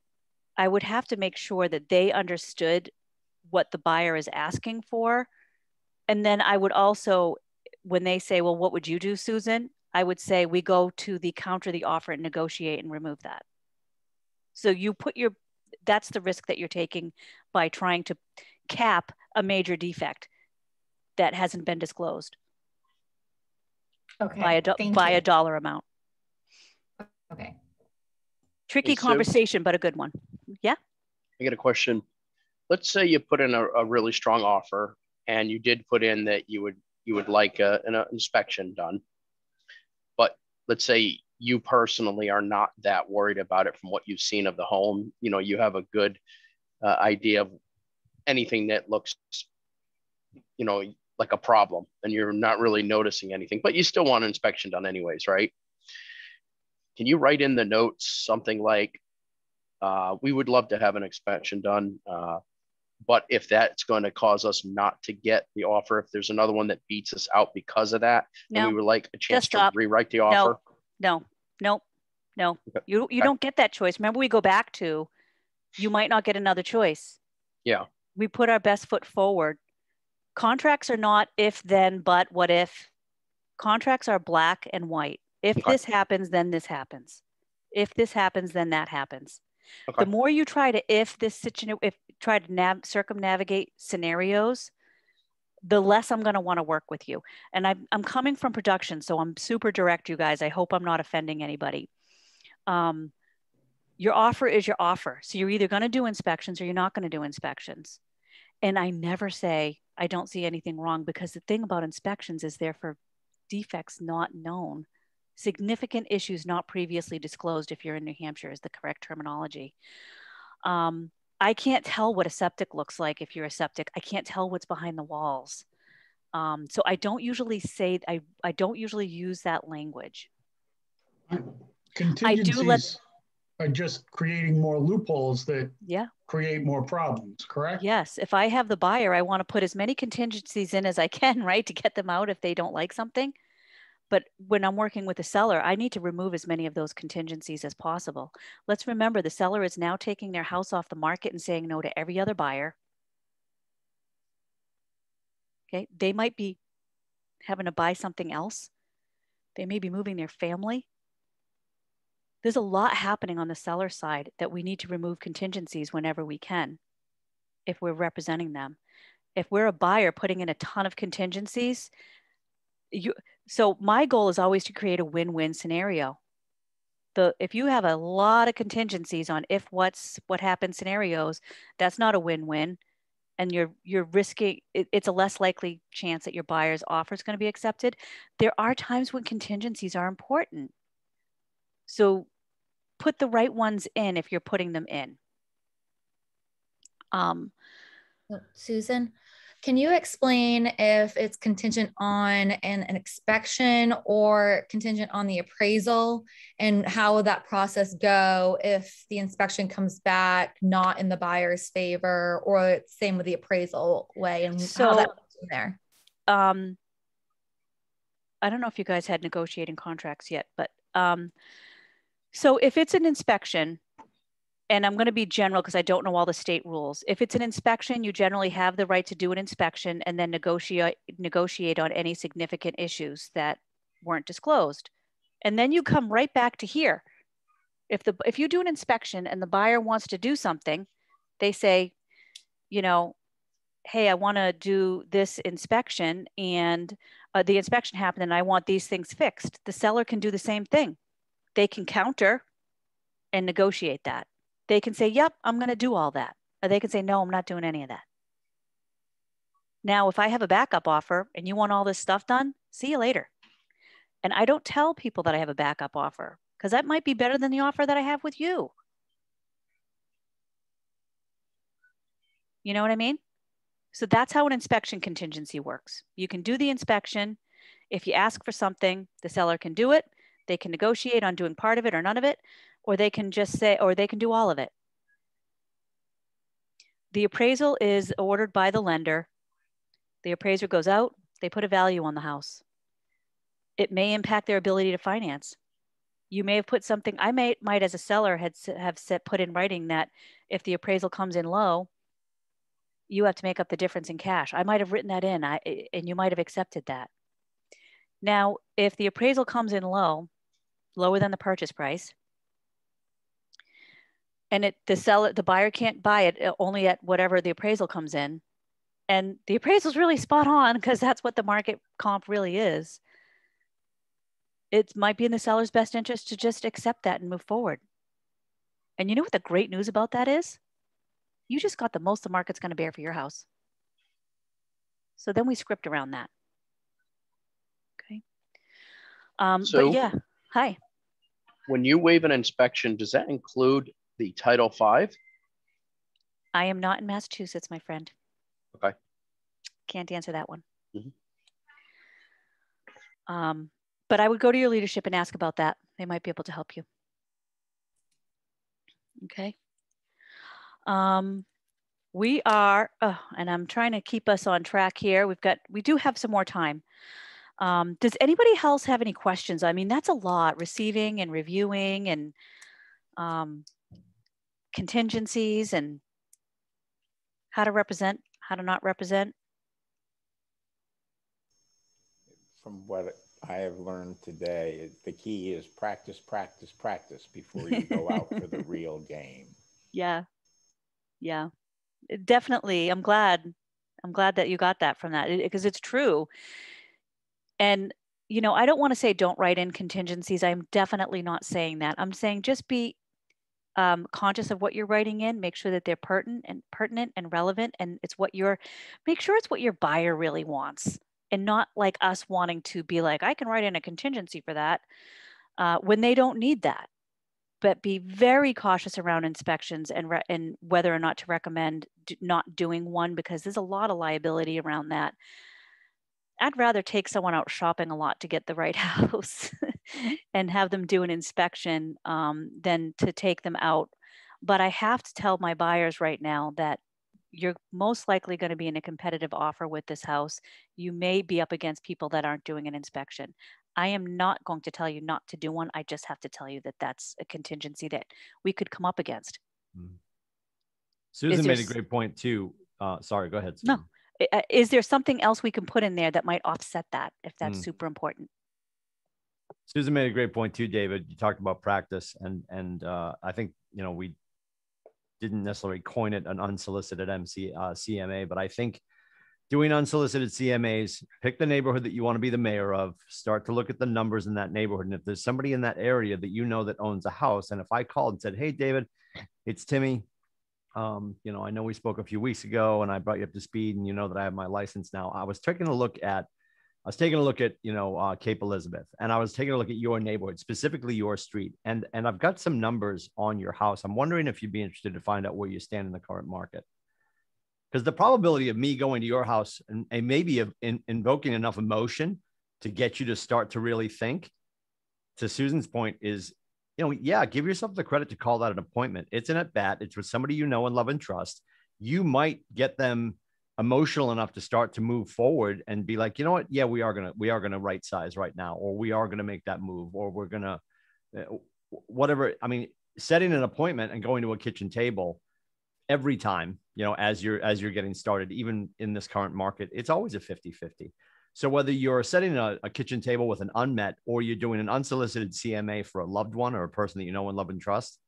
I would have to make sure that they understood what the buyer is asking for. And then I would also, when they say, well, what would you do, Susan? I would say, we go to the counter the offer and negotiate and remove that. So you put that's the risk that you're taking by trying to cap a major defect that hasn't been disclosed. Okay. By a dollar amount. Okay. Hey, Tricky conversation, but a good one. Yeah. I got a question. Let's say you put in a really strong offer, and you did put in that you would like an inspection done. But let's say you personally are not that worried about it from what you've seen of the home. You have a good idea of anything that looks, like a problem, and you're not really noticing anything, but you still want an inspection done anyways, right? Can you write in the notes something like, we would love to have an inspection done, but if that's going to cause us not to get the offer, if there's another one that beats us out because of that, and we would like a chance to rewrite the offer. No. Okay. You don't get that choice. Remember, we go back to, you might not get another choice. Yeah. We put our best foot forward. Contracts are not if, then, but, what if. Contracts are black and white. If this happens, then this happens. If this happens, then that happens. Okay. The more you try to circumnavigate scenarios, the less I'm going to want to work with you. And I'm coming from production, so I'm super direct, you guys. I hope I'm not offending anybody. Your offer is your offer. So you're either going to do inspections or you're not going to do inspections. And I never say, I don't see anything wrong, because the thing about inspections is they're for defects not known, significant issues not previously disclosed, if you're in New Hampshire, is the correct terminology. I can't tell what a septic looks like if you're a septic. I can't tell what's behind the walls. So I don't usually say, I don't usually use that language. Contingencies are just creating more loopholes that create more problems, correct? Yes. If I have the buyer, I want to put as many contingencies in as I can, right, to get them out if they don't like something. But when I'm working with the seller, I need to remove as many of those contingencies as possible. Let's remember, the seller is now taking their house off the market and saying no to every other buyer. Okay. They might be having to buy something else. They may be moving their family. There's a lot happening on the seller side that we need to remove contingencies whenever we can, if we're representing them. If we're a buyer putting in a ton of contingencies, so my goal is always to create a win-win scenario. If you have a lot of contingencies on what happens scenarios, that's not a win-win. And you're risking, it's a less likely chance that your buyer's offer is going to be accepted. There are times when contingencies are important. So put the right ones in if you're putting them in. Susan, can you explain if it's contingent on an inspection or contingent on the appraisal, and how will that process go if the inspection comes back not in the buyer's favor, or same with the appraisal way, and how that goes in there? I don't know if you guys had negotiating contracts yet, but so if it's an inspection, and I'm going to be general because I don't know all the state rules. If it's an inspection, you generally have the right to do an inspection and then negotiate on any significant issues that weren't disclosed. And then you come right back to here. If you do an inspection and the buyer wants to do something, they say, you know, hey, I want to do this inspection, and the inspection happened and I want these things fixed. The seller can do the same thing. They can counter and negotiate that. They can say, yep, I'm going to do all that. Or they can say, no, I'm not doing any of that. Now, if I have a backup offer and you want all this stuff done, see you later. And I don't tell people that I have a backup offer, because that might be better than the offer that I have with you. You know what I mean? So that's how an inspection contingency works. You can do the inspection. If you ask for something, the seller can do it. They can negotiate on doing part of it or none of it, or they can just say, or they can do all of it. The appraisal is ordered by the lender. The appraiser goes out, they put a value on the house. It may impact their ability to finance. You may have put something, I might as a seller have put in writing that if the appraisal comes in low, you have to make up the difference in cash. I might have written that in, and you might have accepted that. Now, if the appraisal comes in lower than the purchase price, and the buyer can't buy it only at whatever the appraisal comes in, and the appraisal is really spot on because that's what the market comp really is, it might be in the seller's best interest to just accept that and move forward. And you know what the great news about that is? You just got the most the market's going to bear for your house. So then we script around that. Okay. But yeah, hi. When you waive an inspection, does that include the Title V? I am not in Massachusetts, my friend. Okay. Can't answer that one. Mm-hmm. But I would go to your leadership and ask about that. They might be able to help you. Okay. We are, and I'm trying to keep us on track here. We do have some more time. Does anybody else have any questions? I mean, that's a lot, receiving and reviewing and contingencies and how to represent, how to not represent. From what I have learned today, the key is practice, practice, practice before you go out for the real game. Yeah. Yeah, definitely. I'm glad I'm glad that you got that from that, because it's true. And, I don't want to say don't write in contingencies. I'm definitely not saying that. I'm saying just be conscious of what you're writing in, make sure that they're pertinent and relevant. And make sure it's what your buyer really wants, and not like us wanting to be like, I can write in a contingency for that when they don't need that. But be very cautious around inspections and whether or not to recommend not doing one, because there's a lot of liability around that. I'd rather take someone out shopping a lot to get the right house and have them do an inspection than to take them out. But I have to tell my buyers right now that you're most likely going to be in a competitive offer with this house. You may be up against people that aren't doing an inspection. I am not going to tell you not to do one. I just have to tell you that that's a contingency that we could come up against. Susan made a great point too. Sorry, go ahead, Susan. No. Is there something else we can put in there that might offset that, if that's super important? Susan made a great point too, David. You talked about practice, and I think, we didn't necessarily coin it an unsolicited CMA, but I think doing unsolicited CMAs, pick the neighborhood that you want to be the mayor of, start to look at the numbers in that neighborhood. And if there's somebody in that area that that owns a house, and if I called and said, hey, David, it's Timmy. I know we spoke a few weeks ago and I brought you up to speed, and that I have my license now. I was taking a look at, Cape Elizabeth, and I was taking a look at your neighborhood, specifically your street. And I've got some numbers on your house. I'm wondering if you'd be interested to find out where you stand in the current market. Because the probability of me going to your house and maybe invoking enough emotion to get you to start to really think, to Susan's point, is, give yourself the credit to call that an appointment. It's an at bat. It's with somebody you know and love and trust. You might get them emotional enough to start to move forward and be like, you know what? Yeah, we are gonna right size right now, or we are gonna make that move, or we're gonna whatever. I mean, setting an appointment and going to a kitchen table every time, as you're getting started, even in this current market, it's always a 50-50. So whether you're setting a kitchen table with an unmet, or you're doing an unsolicited CMA for a loved one or a person that you know and love and trust,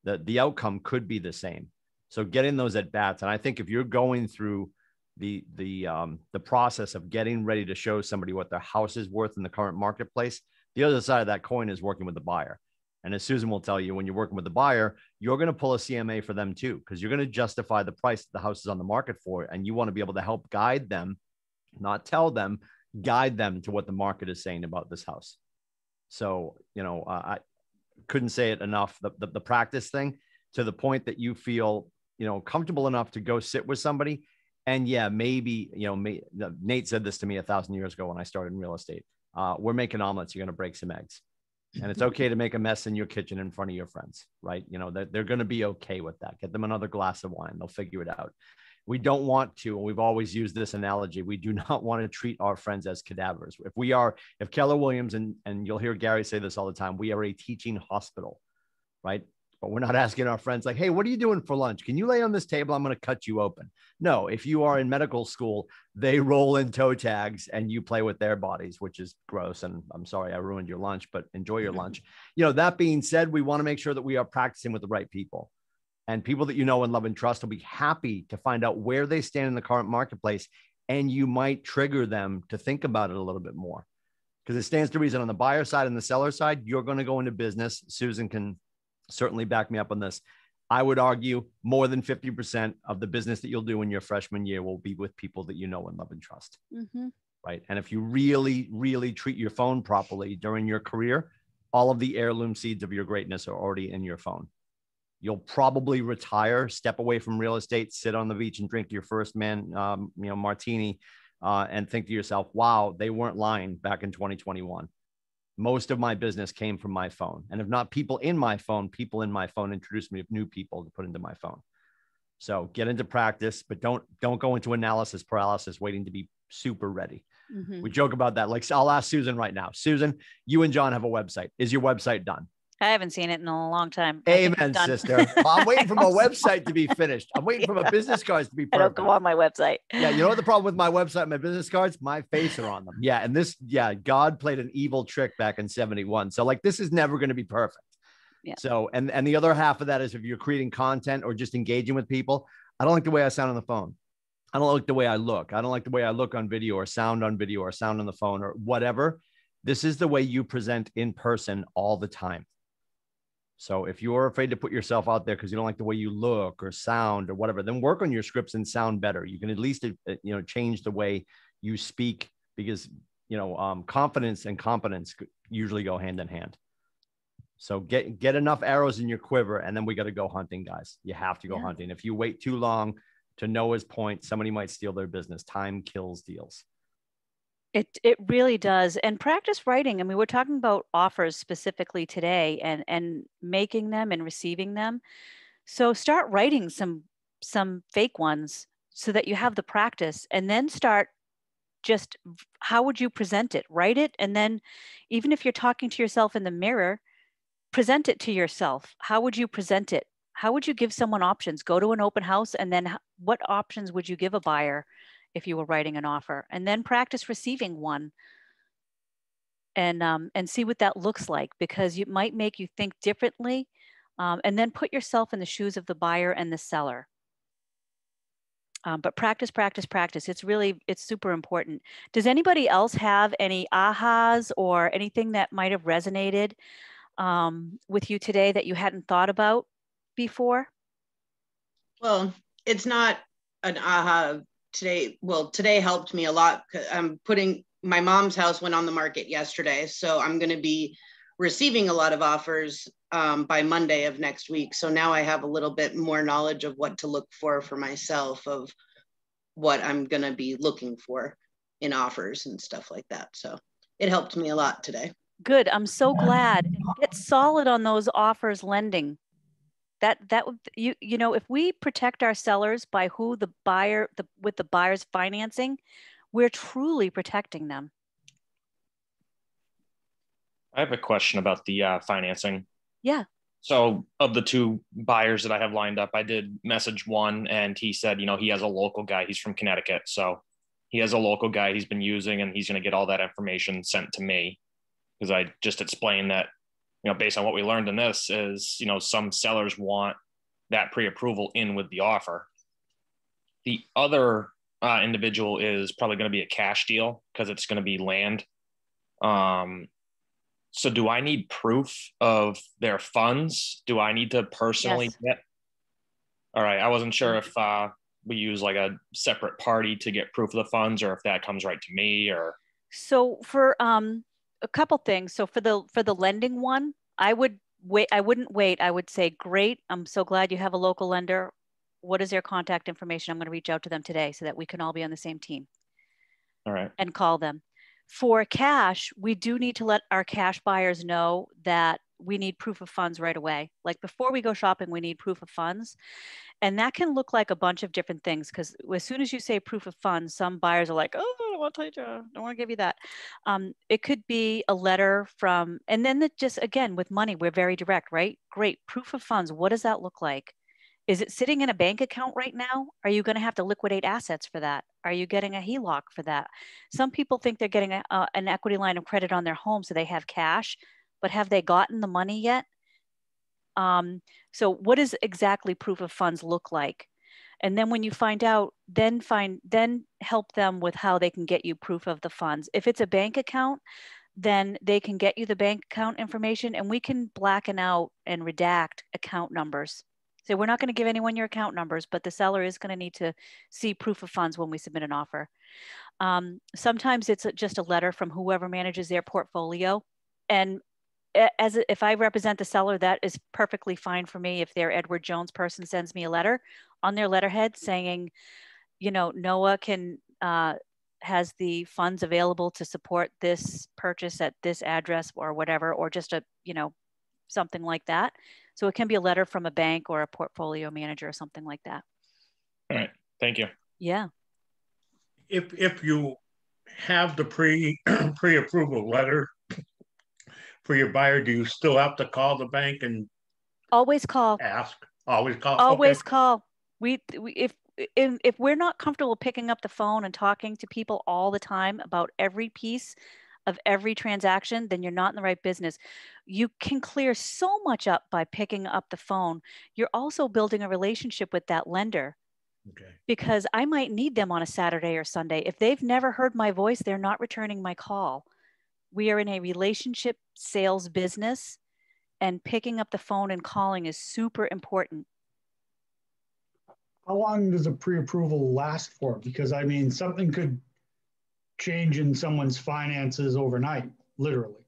the outcome could be the same. So getting those at bats. And I think if you're going through the process of getting ready to show somebody what their house is worth in the current marketplace, the other side of that coin is working with the buyer. And as Susan will tell you, when you're working with the buyer, you're going to pull a CMA for them too, because you're going to justify the price that the house is on the market for. And you want to be able to help guide them, not tell them, guide them to what the market is saying about this house. So, I couldn't say it enough. The practice thing, to the point that you feel, comfortable enough to go sit with somebody. And yeah, maybe, Nate said this to me 1,000 years ago when I started in real estate. We're making omelets. You're going to break some eggs. And it's okay to make a mess in your kitchen in front of your friends, right? They're going to be okay with that. Get them another glass of wine. They'll figure it out. We don't want to, and we've always used this analogy, we do not want to treat our friends as cadavers. If Keller Williams, and you'll hear Gary say this all the time, we are a teaching hospital, right? But we're not asking our friends like, hey, what are you doing for lunch? Can you lay on this table? I'm going to cut you open. No, if you are in medical school, they roll in toe tags and you play with their bodies, which is gross. And I'm sorry I ruined your lunch, but enjoy your lunch. That being said, we want to make sure that we are practicing with the right people. And people that you know and love and trust will be happy to find out where they stand in the current marketplace. And you might trigger them to think about it a little bit more. Because it stands to reason on the buyer side and the seller side, you're going to go into business. Susan can certainly back me up on this. I would argue more than 50% of the business that you'll do in your freshman year will be with people that you know and love and trust. Mm-hmm. Right. And if you really, really treat your phone properly during your career, all of the heirloom seeds of your greatness are already in your phone. You'll probably retire, step away from real estate, sit on the beach and drink your first martini, and think to yourself, wow, they weren't lying back in 2021. Most of my business came from my phone. And if not people in my phone introduced me to new people to put into my phone. So get into practice, but don't go into analysis paralysis, waiting to be super ready. Mm-hmm. We joke about that. Like, I'll ask Susan right now. Susan, you and John have a website. Is your website done? I haven't seen it in a long time. Amen, sister. I'm waiting for my website to be finished. I'm waiting for my business cards to be perfect. I don't go on my website. Yeah, you know what the problem with my website, my business cards? My face are on them. Yeah, and God played an evil trick back in 71. So this is never going to be perfect. Yeah. So, and the other half of that is if you're creating content or just engaging with people, I don't like the way I sound on the phone. I don't like the way I look. I don't like the way I look on video or sound on video or sound on the phone or whatever. This is the way you present in person all the time. So if you're afraid to put yourself out there because you don't like the way you look or sound or whatever, then work on your scripts and sound better. You can at least, change the way you speak, because, confidence and competence usually go hand in hand. So get enough arrows in your quiver, and then we got to go hunting, guys. You have to go hunting. If you wait too long, to Noah's point, somebody might steal their business. Time kills deals. It really does. And practice writing. I mean, we're talking about offers specifically today, and making them and receiving them. So start writing some fake ones so that you have the practice, and then start just, how would you present it? Write it. And then even if you're talking to yourself in the mirror, present it to yourself. How would you present it? How would you give someone options? Go to an open house, and then what options would you give a buyer if you were writing an offer? And then practice receiving one, and see what that looks like, because it might make you think differently. And then put yourself in the shoes of the buyer and the seller. But practice, practice, practice. It's super important. Does anybody else have any ahas or anything that might have resonated with you today that you hadn't thought about before? Well, it's not an aha today. Well, today helped me a lot. I'm putting, my mom's house went on the market yesterday, so I'm going to be receiving a lot of offers by Monday of next week. So now I have a little bit more knowledge of what to look for myself, of what I'm going to be looking for in offers and stuff like that. So it helped me a lot today. Good. I'm so glad. And get solid on those offers lending. That if we protect our sellers by who the buyer, with the buyer's financing, we're truly protecting them. I have a question about the financing. Yeah. So of the two buyers that I have lined up, I did message one, and he said, he has a local guy. He's from Connecticut. So he has a local guy he's been using, and he's going to get all that information sent to me, because I just explained that, based on what we learned in this is, some sellers want that pre-approval in with the offer. The other individual is probably going to be a cash deal because it's going to be land. So do I need proof of their funds? Do I need to personally get? All right. I wasn't sure if we use like a separate party to get proof of the funds, or if that comes right to me, or. So for a couple things. So for the lending one, I would wait. I wouldn't wait. I would say, great. I'm so glad you have a local lender. What is their contact information? I'm going to reach out to them today so that we can all be on the same team. All right. And call them. For cash, we do need to let our cash buyers know that we need proof of funds right away. Like before we go shopping, we need proof of funds. And that can look like a bunch of different things, because as soon as you say proof of funds, some buyers are like, oh, I don't want to tell you, I don't want to give you that. It could be a letter from, and then just, again, with money, we're very direct, right? Great, proof of funds. What does that look like? Is it sitting in a bank account right now? Are you going to have to liquidate assets for that? Are you getting a HELOC for that? Some people think they're getting an equity line of credit on their home so they have cash, but have they gotten the money yet? So what does exactly proof of funds look like? And then when you find out, then help them with how they can get you proof of the funds. If it's a bank account, then they can get you the bank account information, and we can blacken out and redact account numbers. So we're not going to give anyone your account numbers, but the seller is going to need to see proof of funds when we submit an offer. Sometimes it's just a letter from whoever manages their portfolio. And if I represent the seller, that is perfectly fine for me. If their Edward Jones person sends me a letter on their letterhead saying, Noah has the funds available to support this purchase at this address or whatever, or just something like that. So it can be a letter from a bank or a portfolio manager or something like that. All right. Thank you. Yeah. If you have the pre-approval letter for your buyer, do you still have to call the bank and always call? Ask. Always call. Always call. If we're not comfortable picking up the phone and talking to people all the time about every piece of every transaction, then you're not in the right business. You can clear so much up by picking up the phone. You're also building a relationship with that lender. Okay. because I might need them on a Saturday or Sunday. If they've never heard my voice, they're not returning my call. We are in a relationship sales business, and picking up the phone and calling is super important. How long does a pre-approval last for? Because I mean, something could change in someone's finances overnight, literally.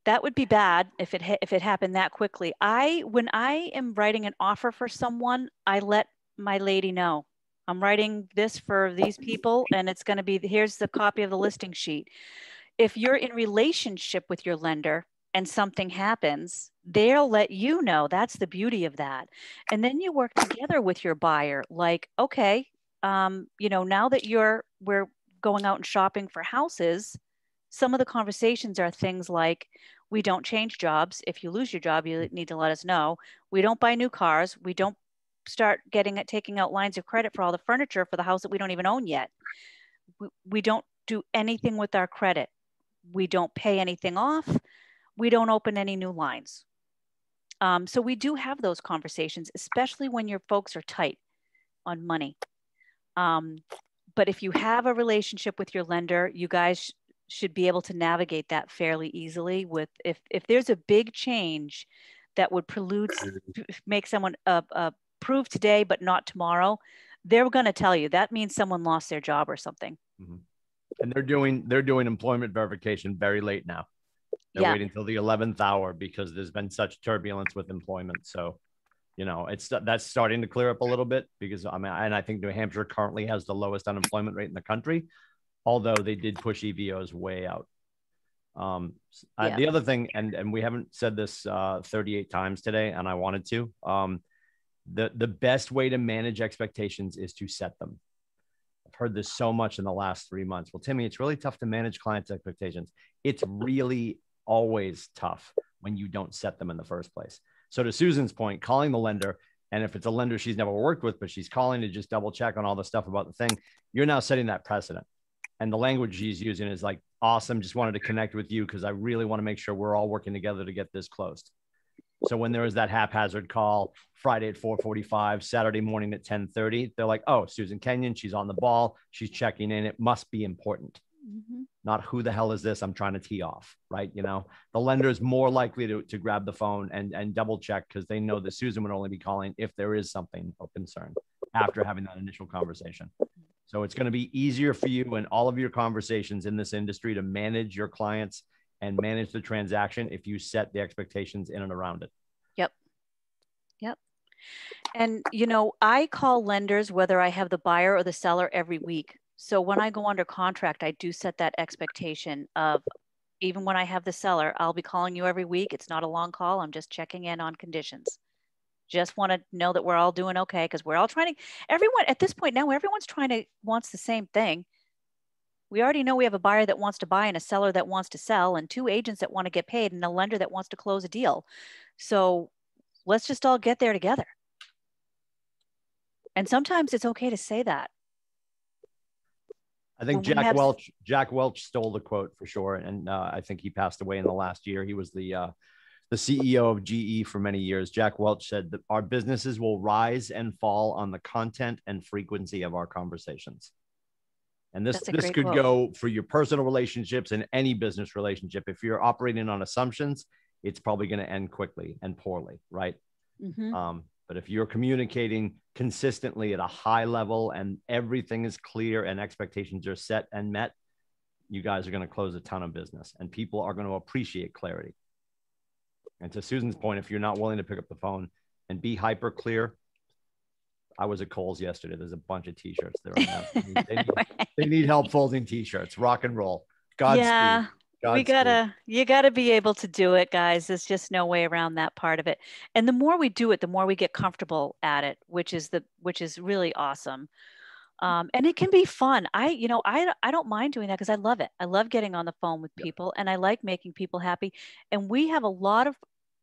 That would be bad if it happened that quickly. When I am writing an offer for someone, I let my lady know, I'm writing this for these people, and it's going to be, here's the copy of the listing sheet. If you're in relationship with your lender and something happens, they'll let you know. That's the beauty of that. And then you work together with your buyer. Like, okay, now that we're going out and shopping for houses, some of the conversations are things like, we don't change jobs. If you lose your job, you need to let us know. We don't buy new cars. We don't start taking out lines of credit for all the furniture for the house that we don't even own yet. We don't do anything with our credit. We don't pay anything off. We don't open any new lines. So we do have those conversations, especially when your folks are tight on money. But if you have a relationship with your lender, you guys should be able to navigate that fairly easily. If there's a big change that would make someone approve today but not tomorrow, they're going to tell you. That means someone lost their job or something. Mm-hmm. And they're doing employment verification very late now. They're waiting until the 11th hour because there's been such turbulence with employment. So, that's starting to clear up a little bit, because and I think New Hampshire currently has the lowest unemployment rate in the country, although they did push EVOs way out. The other thing, and we haven't said this 38 times today, and I wanted to, the best way to manage expectations is to set them. I've heard this so much in the last 3 months. Well, Timmy, it's really tough to manage clients' expectations. It's really always tough when you don't set them in the first place. So to Susan's point, calling the lender, and if it's a lender she's never worked with, but she's calling to just double check on all the stuff about the thing, you're now setting that precedent. And the language she's using is like, awesome, just wanted to connect with you because I really want to make sure we're all working together to get this closed. So when there is that haphazard call Friday at 4:45, Saturday morning at 10:30, they're like, oh, Susan Kenyon, she's on the ball. She's checking in. It must be important. Mm-hmm. Not who the hell is this? I'm trying to tee off, right? The lender is more likely to grab the phone and double check, because they know that Susan would only be calling if there is something of concern after having that initial conversation. So it's going to be easier for you in all of your conversations in this industry to manage your clients and manage the transaction if you set the expectations in and around it. Yep. And, I call lenders whether I have the buyer or the seller every week. So when I go under contract, I do set that expectation of, even when I have the seller, I'll be calling you every week. It's not a long call. I'm just checking in on conditions. Just want to know that we're all doing okay, because we're all everyone at this point now, everyone's wants the same thing. We already know we have a buyer that wants to buy and a seller that wants to sell, and two agents that want to get paid and a lender that wants to close a deal. So let's just all get there together. And sometimes it's okay to say that. I think Jack Welch stole the quote for sure. And I think he passed away in the last year. He was the CEO of GE for many years. Jack Welch said that our businesses will rise and fall on the content and frequency of our conversations. And this could go for your personal relationships and any business relationship. If you're operating on assumptions, it's probably going to end quickly and poorly, right? Mm-hmm. But if you're communicating consistently at a high level and everything is clear and expectations are set and met, you guys are going to close a ton of business, and people are going to appreciate clarity. And to Susan's point, if you're not willing to pick up the phone and be hyper clear, I was at Kohl's yesterday. There's a bunch of T-shirts there. They need help folding T-shirts. Rock and roll. Godspeed. Yeah. You gotta be able to do it, guys. There's just no way around that part of it. And the more we do it, the more we get comfortable at it, which is really awesome. And it can be fun. I don't mind doing that because I love it. I love getting on the phone with people, and I like making people happy. And we have a lot of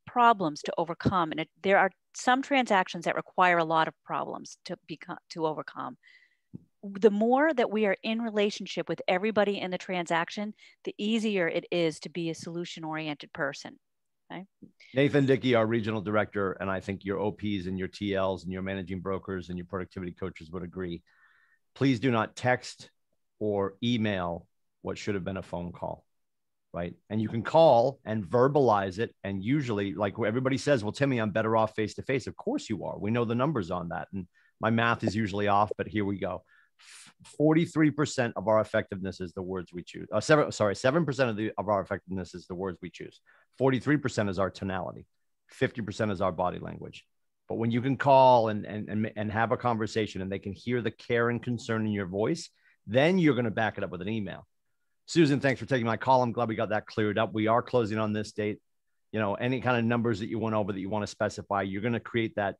problems to overcome. And there are some transactions that require a lot of problems to overcome. The more that we are in relationship with everybody in the transaction, the easier it is to be a solution-oriented person. Okay. Nathan Dickey, our regional director, and I think your OPs and your TLs and your managing brokers and your productivity coaches would agree. Please do not text or email what should have been a phone call, right? And you can call and verbalize it. And usually, like everybody says, well, Timmy, I'm better off face-to-face. Of course you are. We know the numbers on that. And my math is usually off, but here we go. 43% of our effectiveness is the words we choose. 7% of our effectiveness is the words we choose. 43% is our tonality. 50% is our body language. But when you can call and have a conversation and they can hear the care and concern in your voice, then you're going to back it up with an email. Susan, thanks for taking my call. I'm glad we got that cleared up. We are closing on this date. You know, any kind of numbers that you went over that you want to specify, you're going to create the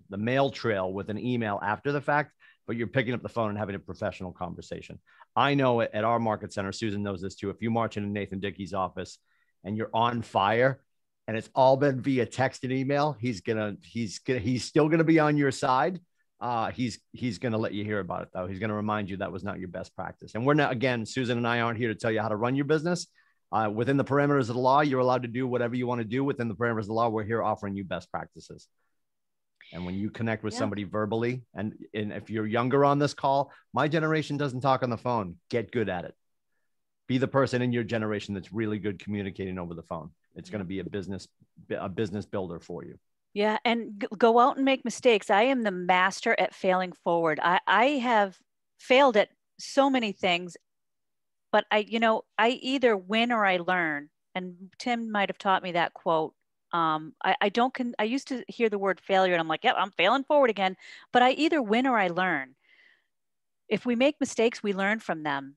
mail trail with an email after the fact, but you're picking up the phone and having a professional conversation. I know at our market center, Susan knows this too. If you march into Nathan Dickey's office and you're on fire and it's all been via text and email, he's still going to be on your side. He's going to let you hear about it though. He's going to remind you that was not your best practice. And we're not, again, Susan and I aren't here to tell you how to run your business. Within the parameters of the law, you're allowed to do whatever you want to do within the parameters of the law. We're here offering you best practices. And when you connect with somebody verbally, and if you're younger on this call, my generation doesn't talk on the phone. Get good at it. Be the person in your generation that's really good communicating over the phone. It's going to be a business builder for you. Yeah. And go out and make mistakes. I am the master at failing forward. I have failed at so many things, but I either win or I learn. And Tim might've taught me that quote. I used to hear the word failure and I'm like, yep, I'm failing forward again, but I either win or I learn. If we make mistakes, we learn from them.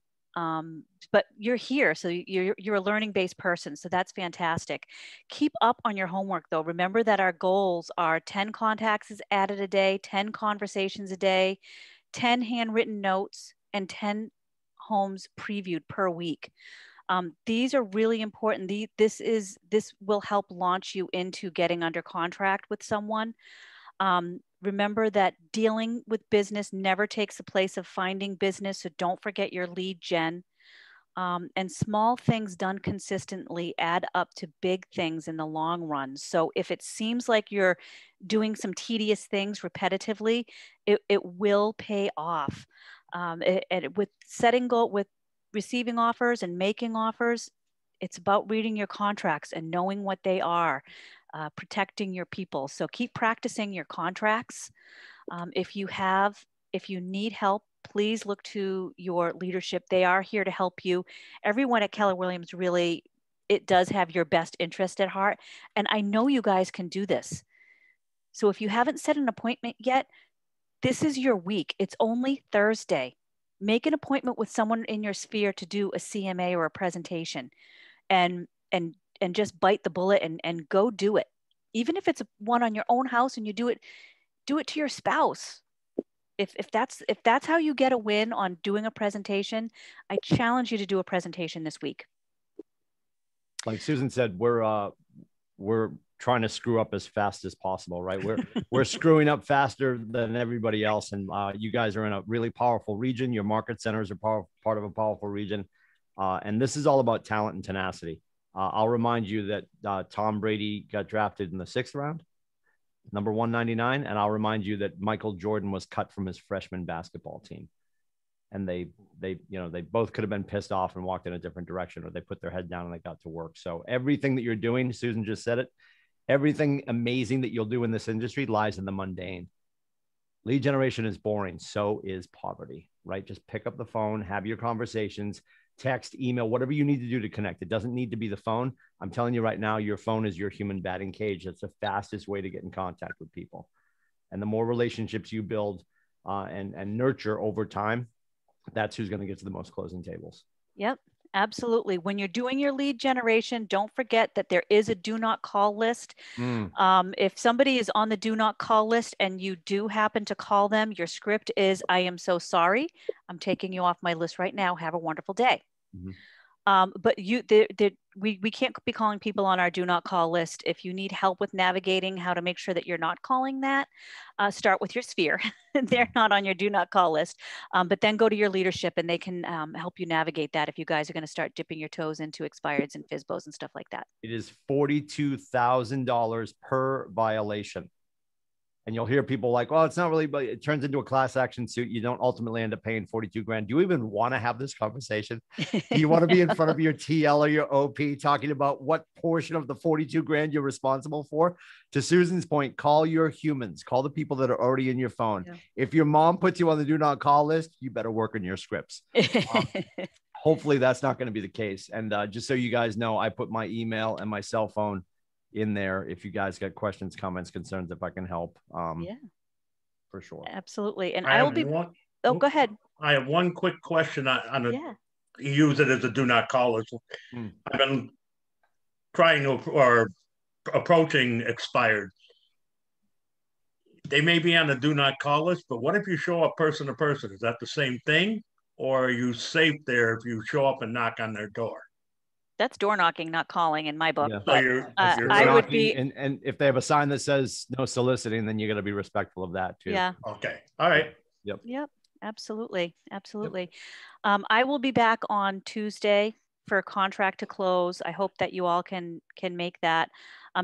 But you're here, so you're a learning-based person, so that's fantastic. Keep up on your homework though. Remember that our goals are 10 contacts is added a day, 10 conversations a day, 10 handwritten notes, and 10 homes previewed per week. These are really important. This will help launch you into getting under contract with someone. Remember that dealing with business never takes the place of finding business. So don't forget your lead gen. And small things done consistently add up to big things in the long run. So if it seems like you're doing some tedious things repetitively, it will pay off. With setting goal, with receiving offers and making offers, it's about reading your contracts and knowing what they are, protecting your people. So keep practicing your contracts. If you need help, please look to your leadership. They are here to help you. Everyone at Keller Williams really, it does have your best interest at heart. And I know you guys can do this. So if you haven't set an appointment yet, this is your week. It's only Thursday. Make an appointment with someone in your sphere to do a CMA or a presentation, and just bite the bullet and go do it. Even if it's one on your own house and you do it to your spouse. If that's how you get a win on doing a presentation, I challenge you to do a presentation this week. Like Susan said, we're trying to screw up as fast as possible, right? We're screwing up faster than everybody else. And you guys are in a really powerful region. Your market centers are part of a powerful region. And this is all about talent and tenacity. I'll remind you that Tom Brady got drafted in the 6th round, number 199. And I'll remind you that Michael Jordan was cut from his freshman basketball team. And they both could have been pissed off and walked in a different direction, or they put their head down and they got to work. So everything that you're doing, Susan just said it, everything amazing that you'll do in this industry lies in the mundane. Lead generation is boring. So is poverty, right? Just pick up the phone, have your conversations, text, email, whatever you need to do to connect. It doesn't need to be the phone. I'm telling you right now, your phone is your human batting cage. That's the fastest way to get in contact with people. And the more relationships you build and nurture over time, that's who's going to get to the most closing tables. Yep, absolutely. When you're doing your lead generation, don't forget that there is a do not call list. If somebody is on the do not call list and you do happen to call them, your script is, I am so sorry. I'm taking you off my list right now. Have a wonderful day. But we can't be calling people on our do not call list. If you need help with navigating how to make sure that you're not calling that, start with your sphere. They're not on your do not call list, but then go to your leadership and they can help you navigate that if you guys are going to start dipping your toes into expireds and FSBOs and stuff like that. It is $42,000 per violation. And you'll hear people like, well, it's not really, but it turns into a class action suit. You don't ultimately end up paying 42 grand. Do you even want to have this conversation? Do you want to be in front of your TL or your OP talking about what portion of the 42 grand you're responsible for? To Susan's point, call your humans, call the people that are already in your phone. Yeah. If your mom puts you on the do not call list, you better work on your scripts. Hopefully that's not going to be the case. And just so you guys know, I put my email and my cell phone in there if you guys got questions, comments, concerns, if I can help. Yeah, for sure. Absolutely. And I will be go ahead. I have one quick question on a use it as a do not call list. I've been trying to or approaching expired. They may be on the do not call list, but what if you show up person to person? Is that the same thing, or are you safe there if you show up and knock on their door? That's door knocking, not calling in my book. Yeah. But, I would be, and if they have a sign that says no soliciting, then you got to be respectful of that too. Yeah. Okay. All right. Yep. Yep. Absolutely. Absolutely. Yep. I will be back on Tuesday for a contract to close. I hope that you all can make that.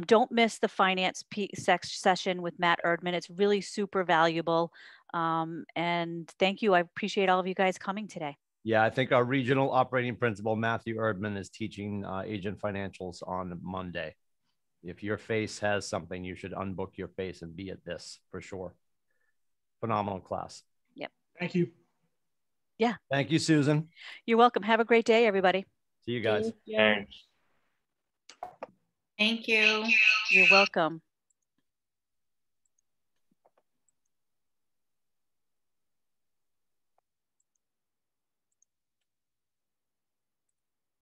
Don't miss the finance session with Matt Erdman. It's really super valuable. And thank you. I appreciate all of you guys coming today. Yeah, I think our regional operating principal, Matthew Erdman, is teaching agent financials on Monday. If your face has something, you should unbook your face and be at this for sure. Phenomenal class. Yep. Thank you. Yeah. Thank you, Susan. You're welcome. Have a great day, everybody. See you guys. Thank you. Thank you. You're welcome.